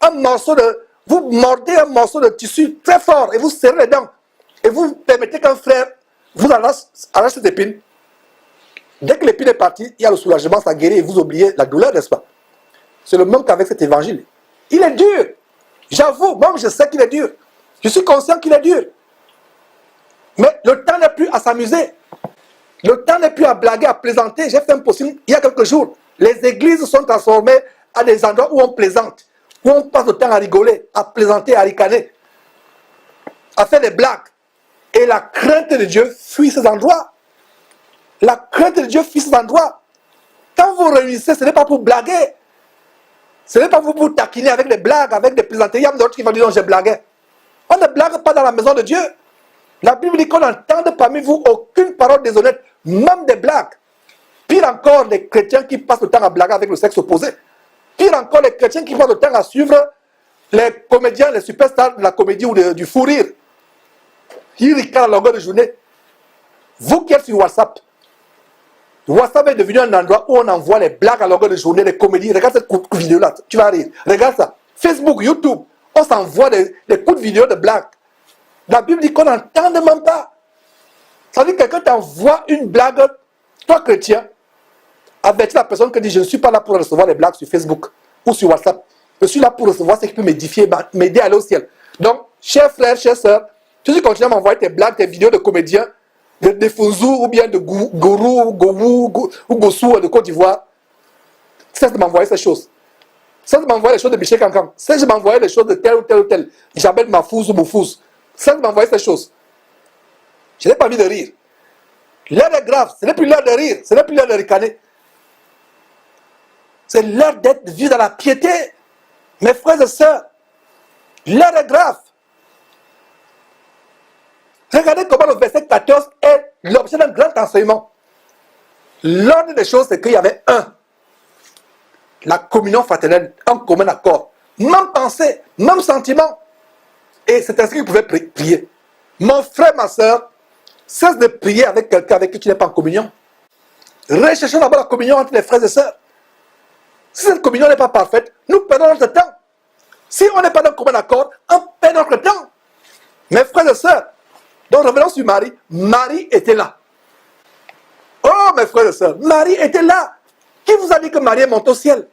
un morceau de tissu très fort et vous serrez les dents et vous permettez qu'un frère vous arrache cette épine, dès que l'épine est partie, il y a le soulagement, ça guérit et vous oubliez la douleur, n'est-ce pas? C'est le même qu'avec cet évangile. Il est dur. J'avoue, même je sais qu'il est dur. Je suis conscient qu'il est dur. Mais le temps n'est plus à s'amuser. Le temps n'est plus à blaguer, à plaisanter. J'ai fait un possible il y a quelques jours. Les églises sont transformées à des endroits où on plaisante, où on passe le temps à rigoler, à plaisanter, à ricaner, à faire des blagues. Et la crainte de Dieu fuit ces endroits. La crainte de Dieu fuit ces endroits. Quand vous réunissez, ce n'est pas pour blaguer. Ce n'est pas pour vous taquiner avec des blagues, avec des plaisanteries. Il y a d'autres qui vont dire non, j'ai blagué. On ne blague pas dans la maison de Dieu. La Bible dit qu'on n'entende parmi vous aucune parole déshonnête, même des blagues. Pire encore, les chrétiens qui passent le temps à blaguer avec le sexe opposé. Pire encore, les chrétiens qui passent le temps à suivre les comédiens, les superstars de la comédie ou du fou rire. Ils ricanent à longueur de journée. Vous qui êtes sur WhatsApp, WhatsApp est devenu un endroit où on envoie les blagues à longueur de journée, les comédies. Regarde cette vidéo-là, tu vas rire. Regarde ça. Facebook, YouTube, on s'envoie des coups de vidéo de blagues. La Bible dit qu'on n'entend même pas. Ça veut dire que quelqu'un t'envoie une blague, toi chrétien, avertis la personne qui dit je ne suis pas là pour recevoir des blagues sur Facebook ou sur WhatsApp. Je suis là pour recevoir ce qui peut m'édifier, m'aider à aller au ciel. Donc, chers frères, chères sœurs, tu continues à m'envoyer tes blagues, tes vidéos de comédiens, de Fouzou ou bien de Gourou, Gowou ou Gossou de Côte d'Ivoire. Cesse de m'envoyer ces choses. Cesse de m'envoyer les choses de Michel Cancan. Cesse de m'envoyer les choses de tel ou tel ou tel. J'appelle Mafouz ou Moufouz. Cesse de m'envoyer ces choses. Je n'ai pas envie de rire. L'heure est grave. Ce n'est plus l'heure de rire. Ce n'est plus l'heure de ricaner. C'est l'heure d'être vu dans la piété. Mes frères et sœurs, l'heure est grave. Regardez comment le verset 14 est l'objet d'un grand enseignement. L'ordre des choses, c'est qu'il y avait la communion fraternelle, un commun accord, même pensée, même sentiment. Et c'est ainsi qu'ils pouvaient prier. Mon frère, ma soeur, cesse de prier avec quelqu'un avec qui tu n'es pas en communion. Recherchons d'abord la communion entre les frères et sœurs. Si cette communion n'est pas parfaite, nous perdons notre temps. Si on n'est pas dans un commun accord, on perd notre temps. Mes frères et sœurs, donc revenons sur Marie. Marie était là. Oh mes frères et sœurs, Marie était là. Qui vous a dit que Marie est montée au ciel?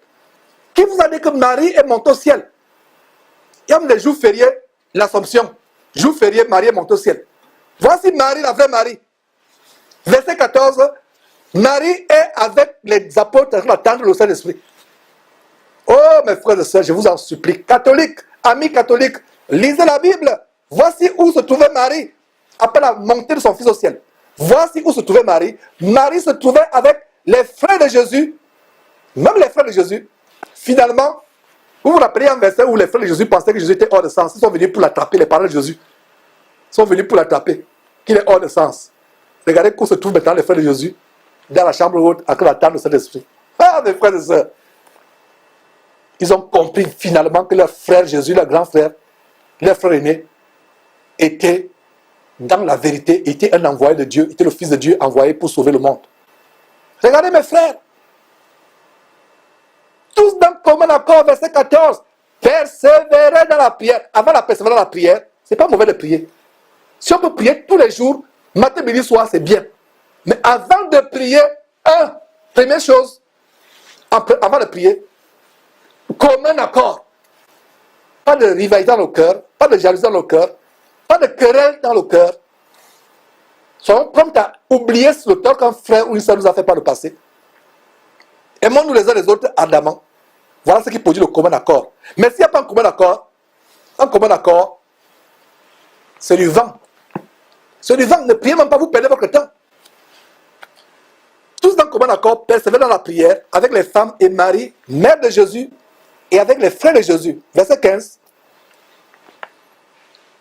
Qui vous a dit que Marie est montée au ciel? Il y a même des jours fériés, l'Assomption. Jour férié, Marie est montée au ciel. Voici Marie, la vraie Marie. Verset 14. Marie est avec les apôtres dans la tente de le Saint-Esprit. Oh mes frères et sœurs, je vous en supplie, catholiques, amis catholiques, lisez la Bible. Voici où se trouvait Marie après la montée de son fils au ciel. Voici où se trouvait Marie. Marie se trouvait avec les frères de Jésus. Même les frères de Jésus. Finalement, vous vous rappelez un verset où les frères de Jésus pensaient que Jésus était hors de sens. Ils sont venus pour l'attraper, les parents de Jésus. Ils sont venus pour l'attraper, qu'il est hors de sens. Regardez où se trouvent maintenant les frères de Jésus, dans la chambre haute, avec la table de Saint-Esprit. Ah, mes frères et sœurs. Ils ont compris finalement que leur frère Jésus, leur grand frère, leur frère aîné, était dans la vérité, était un envoyé de Dieu, était le Fils de Dieu envoyé pour sauver le monde. Regardez mes frères. Tous dans le commun accord, verset 14. persévérer dans la prière. Avant la persévérance dans la prière, c'est pas mauvais de prier. Si on peut prier tous les jours, matin, midi, soir, c'est bien. Mais avant de prier, première chose, avant de prier, commun accord. Pas de rivalité dans le cœur, pas de jalousie dans le cœur, pas de querelle dans le cœur. Soyons prompts à oublier le tort qu'un frère ou une soeur nous a fait par le passé. Aimons-nous les uns les autres ardemment. Voilà ce qui produit le commun accord. Mais s'il n'y a pas un commun accord, c'est du vent. C'est du vent. Ne priez même pas, vous perdez votre temps. Tous dans le commun accord, persévérez dans la prière avec les femmes et Marie, mère de Jésus, et avec les frères de Jésus. Verset 15.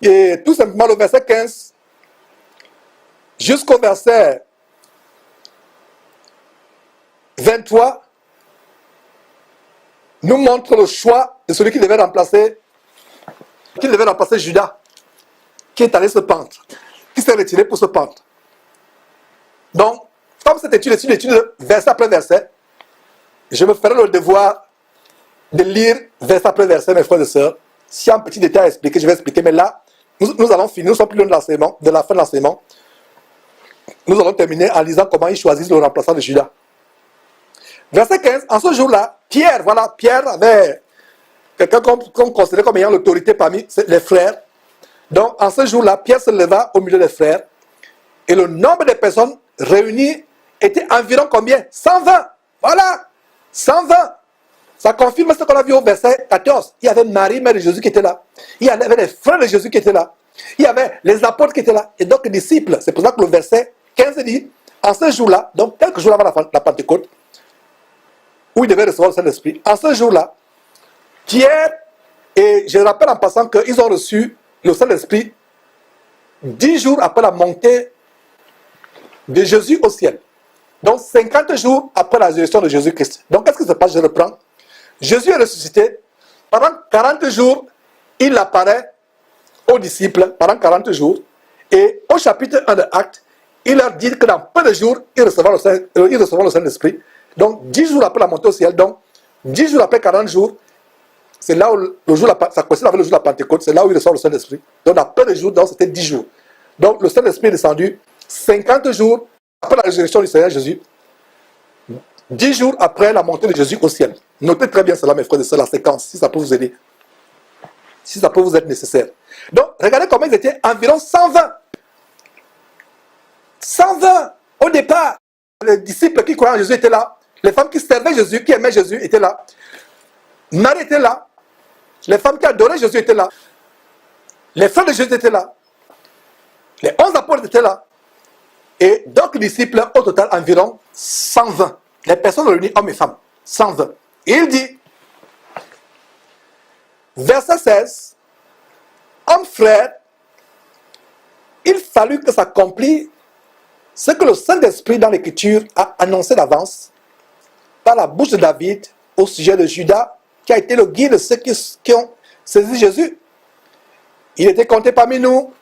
Et tout simplement le verset 15 jusqu'au verset 23 nous montre le choix de celui qui devait remplacer Judas, qui est allé se pendre, qui s'est retiré pour se pendre. Donc, comme cette étude verset après verset, je me ferai le devoir de lire verset après verset, mes frères et sœurs. S'il y a un petit détail à expliquer, je vais expliquer. Mais là, nous allons finir, nous sommes plus loin de la fin de l'enseignement. Nous allons terminer en lisant comment ils choisissent le remplaçant de Judas. Verset 15, en ce jour-là, Pierre avait quelqu'un qu'on considérait comme ayant l'autorité parmi les frères. Donc, en ce jour-là, Pierre se leva au milieu des frères. Et le nombre de personnes réunies était environ combien? 120. Voilà, 120. Ça confirme ce qu'on a vu au verset 14. Il y avait Marie, mère de Jésus, qui était là. Il y avait les frères de Jésus qui étaient là. Il y avait les apôtres qui étaient là. Et donc les disciples. C'est pour ça que le verset 15 dit, en ce jour-là, donc quelques jours avant la Pentecôte, où ils devaient recevoir le Saint-Esprit, en ce jour-là, Pierre, et je rappelle en passant qu'ils ont reçu le Saint-Esprit 10 jours après la montée de Jésus au ciel. Donc 50 jours après la résurrection de Jésus-Christ. Donc qu'est-ce qui se passe? Je reprends. Jésus est ressuscité. Pendant 40 jours, il apparaît aux disciples pendant 40 jours. Et au chapitre 1 de Actes, il leur dit que dans peu de jours, ils recevront le Saint-Esprit. Donc 10 jours après la montée au ciel, donc 10 jours après 40 jours, c'est là où ça coïncide avec le jour de la Pentecôte, c'est là où il reçoit le Saint-Esprit. Donc dans peu de jours, donc c'était 10 jours. Donc le Saint-Esprit est descendu 50 jours après la résurrection du Seigneur Jésus, 10 jours après la montée de Jésus au ciel. Notez très bien cela, mes frères et sœurs, la séquence, si ça peut vous aider. Si ça peut vous être nécessaire. Donc, regardez comment ils étaient environ 120. 120 au départ. Les disciples qui croyaient en Jésus étaient là. Les femmes qui servaient Jésus, qui aimaient Jésus étaient là. Marie était là. Les femmes qui adoraient Jésus étaient là. Les frères de Jésus étaient là. Les 11 apôtres étaient là. Et d'autres disciples, au total, environ 120. Les personnes réunies, hommes et femmes. 120. Et il dit, verset 16, hommes frères, il fallut que s'accomplisse ce que le Saint-Esprit dans l'Écriture a annoncé d'avance par la bouche de David au sujet de Judas, qui a été le guide de ceux qui ont saisi Jésus. Il était compté parmi nous.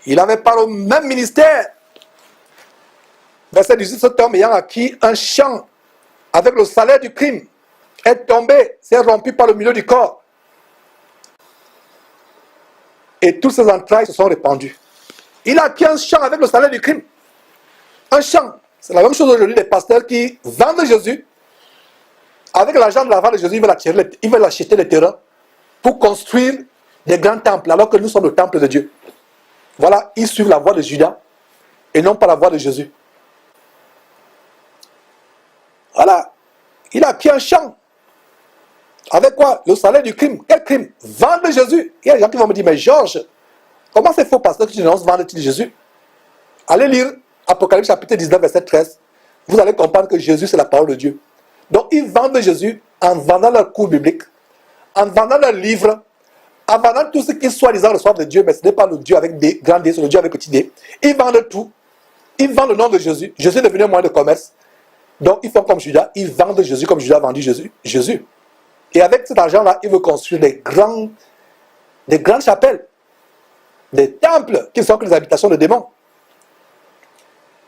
Il avait pas le même ministère. Verset 18, cet homme ayant acquis un champ avec le salaire du crime est tombé, s'est rompu par le milieu du corps. Et toutes ses entrailles se sont répandues. Il a acquis un champ avec le salaire du crime. Un champ. C'est la même chose aujourd'hui des pasteurs qui vendent Jésus. Avec l'argent de la vente de Jésus, ils veulent acheter les terrains pour construire des grands temples, alors que nous sommes le temple de Dieu. Voilà, ils suivent la voie de Judas et non pas la voie de Jésus. Voilà, il a acquis un champ. Avec quoi? Le salaire du crime. Quel crime? Vendre Jésus. Il y a des gens qui vont me dire, mais Georges, comment c'est faux, pasteur, que tu dénonces vendre Jésus? Allez lire Apocalypse chapitre 19, verset 13. Vous allez comprendre que Jésus, c'est la parole de Dieu. Donc, ils vendent Jésus en vendant leur cours biblique, en vendant leurs livres, en vendant tout ce qui soi-disant reçoivent de Dieu, mais ce n'est pas le Dieu avec des grands D, c'est le Dieu avec petit D. Ils vendent tout. Ils vendent le nom de Jésus. Jésus est devenu un moyen de commerce. Donc, ils font comme Judas. Ils vendent Jésus comme Judas a vendu Jésus. Et avec cet argent-là, ils veulent construire des grandes chapelles, des temples qui sont que les habitations de démons.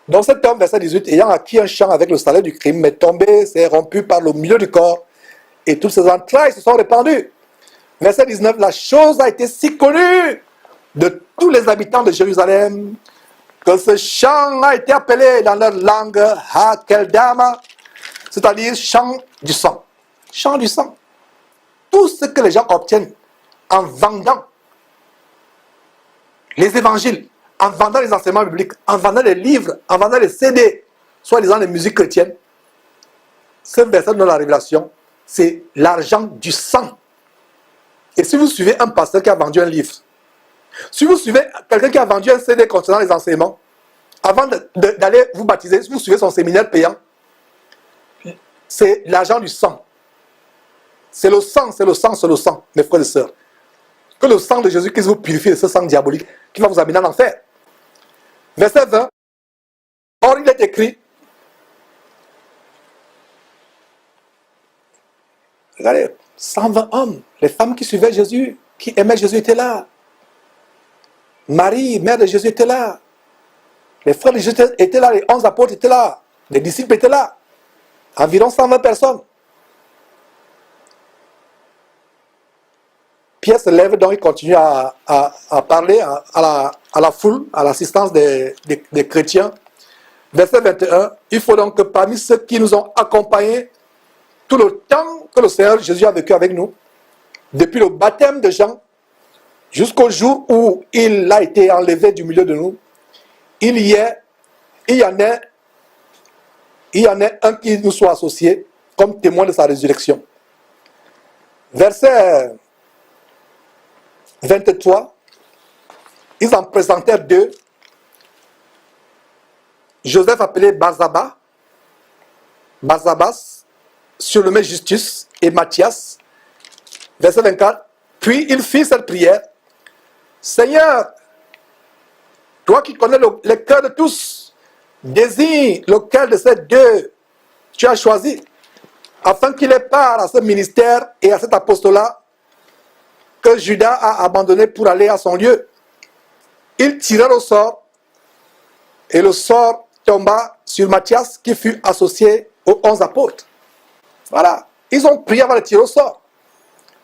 Donc cet homme, verset 18, ayant acquis un champ avec le salaire du crime, est tombé, s'est rompu par le milieu du corps, et toutes ses entrailles se sont répandues. Verset 19, la chose a été si connue de tous les habitants de Jérusalem que ce chant a été appelé dans leur langue Hakeldama, c'est-à-dire chant du sang. Chant du sang. Tout ce que les gens obtiennent en vendant les évangiles, en vendant les enseignements bibliques, en vendant les livres, en vendant les CD, soi-disant les musiques chrétiennes, ce verset de la Révélation, c'est l'argent du sang. Et si vous suivez un pasteur qui a vendu un livre, si vous suivez quelqu'un qui a vendu un CD concernant les enseignements, avant d'aller vous baptiser, si vous suivez son séminaire payant, c'est l'argent du sang. C'est le sang, c'est le sang, c'est le sang, mes frères et sœurs. Que le sang de Jésus-Christ vous purifie de ce sang diabolique qui va vous amener en enfer. Verset 20. Or, il est écrit, regardez, 120 hommes, les femmes qui suivaient Jésus, qui aimaient Jésus étaient là. Marie, mère de Jésus, était là. Les frères de Jésus étaient là, les 11 apôtres étaient là, les disciples étaient là. Environ 120 personnes. Pierre se lève, donc il continue à parler à la foule, à l'assistance des chrétiens. Verset 21, il faut donc que parmi ceux qui nous ont accompagnés tout le temps que le Seigneur Jésus a vécu avec nous, depuis le baptême de Jean jusqu'au jour où il a été enlevé du milieu de nous, il y en a un qui nous soit associé comme témoin de sa résurrection. Verset 23, ils en présentèrent deux. Joseph appelé Barsabas, surnommé Justus, et Matthias. Verset 24, puis il fit cette prière. Seigneur, toi qui connais le cœur de tous, désigne lequel de ces deux tu as choisi, afin qu'il ait part à ce ministère et à cet apostolat que Judas a abandonné pour aller à son lieu. Ils tirèrent au sort, et le sort tomba sur Matthias, qui fut associé aux 11 apôtres. Voilà. Ils ont prié avant de tirer au sort.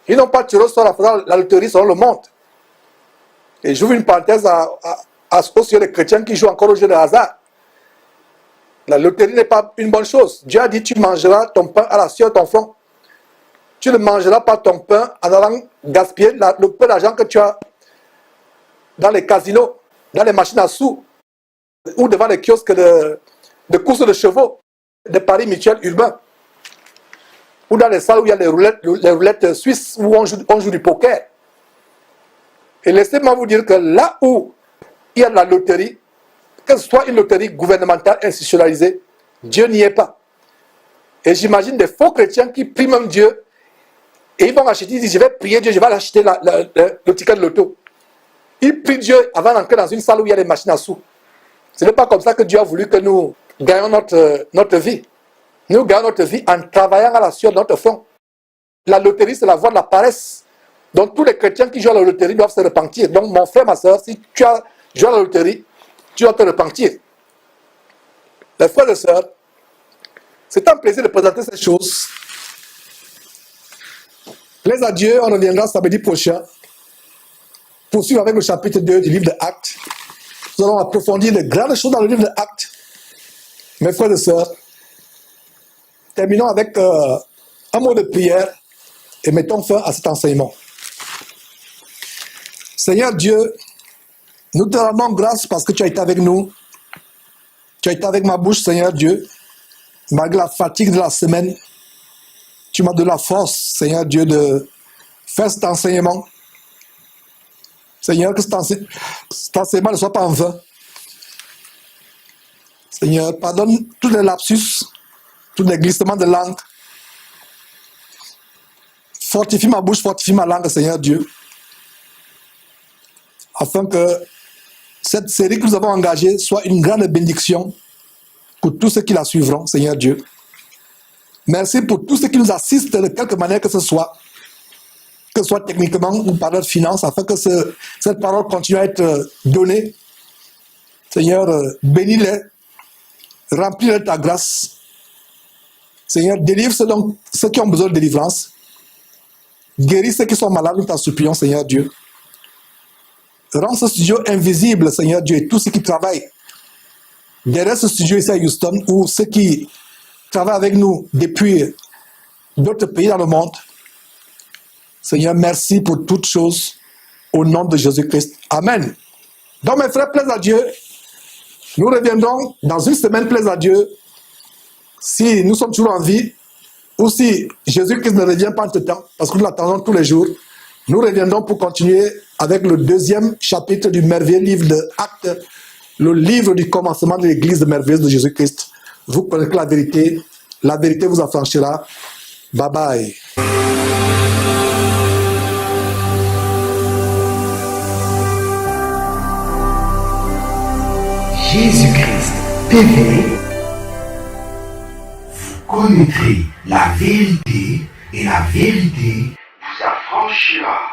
Ils n'ont pas tiré au sort en faisant la loterie selon le monde. Et j'ouvre une parenthèse au sujet des chrétiens qui jouent encore au jeu de hasard. La loterie n'est pas une bonne chose. Dieu a dit, tu mangeras ton pain à la sueur de ton front. Tu ne mangeras pas ton pain en allant gaspiller le peu d'argent que tu as dans les casinos, dans les machines à sous, ou devant les kiosques de courses de chevaux, de paris mutuels urbains, ou dans les salles où il y a les roulettes suisses où on joue du poker. Et laissez-moi vous dire que là où il y a de la loterie, que ce soit une loterie gouvernementale institutionnalisée, Dieu n'y est pas. Et j'imagine des faux chrétiens qui prient même Dieu, et ils vont acheter, ils disent, je vais prier Dieu, je vais acheter le ticket de loto. Ils prient Dieu avant d'entrer dans une salle où il y a des machines à sous. Ce n'est pas comme ça que Dieu a voulu que nous gagnons notre vie. Nous gagnons notre vie en travaillant à la sueur de notre front. La loterie, c'est la voie de la paresse. Donc tous les chrétiens qui jouent à la loterie doivent se repentir. Donc mon frère, ma soeur, si tu as joué à la loterie, tu dois te repentir. Les frères et sœurs, c'est un plaisir de présenter ces choses. Plaise à Dieu, on reviendra samedi prochain. Poursuivre avec le chapitre 2 du livre de Actes. Nous allons approfondir de grandes choses dans le livre de Actes. Mes frères et sœurs, terminons avec un mot de prière et mettons fin à cet enseignement. Seigneur Dieu, nous te rendons grâce parce que tu as été avec nous. Tu as été avec ma bouche, Seigneur Dieu. Malgré la fatigue de la semaine, tu m'as donné la force, Seigneur Dieu, de faire cet enseignement. Seigneur, que cet enseignement ne soit pas en vain. Seigneur, pardonne tous les lapsus, tous les glissements de langue. Fortifie ma bouche, fortifie ma langue, Seigneur Dieu. Afin que cette série que nous avons engagée soit une grande bénédiction pour tous ceux qui la suivront, Seigneur Dieu. Merci pour tous ceux qui nous assistent de quelque manière que ce soit techniquement ou par notre finance, afin que cette parole continue à être donnée. Seigneur, bénis-les, remplis-les de ta grâce. Seigneur, délivre ceux qui ont besoin de délivrance. Guéris ceux qui sont malades, nous t'en supplions, Seigneur Dieu. Rends ce studio invisible, Seigneur Dieu, et tous ceux qui travaillent derrière ce studio ici à Houston, ou ceux qui travaillent avec nous depuis d'autres pays dans le monde. Seigneur, merci pour toutes choses, au nom de Jésus-Christ. Amen. Donc, mes frères, plaise à Dieu. Nous reviendrons dans une semaine, plaise à Dieu, si nous sommes toujours en vie, ou si Jésus-Christ ne revient pas entre-temps, parce que nous l'attendons tous les jours. Nous reviendrons pour continuer avec le deuxième chapitre du merveilleux livre de Actes, le livre du commencement de l'église merveilleuse de Jésus-Christ. Vous connaissez la vérité vous affranchira. Bye bye. Jésus-Christ TV, vous connaîtrez la vérité et la vérité vous affranchira.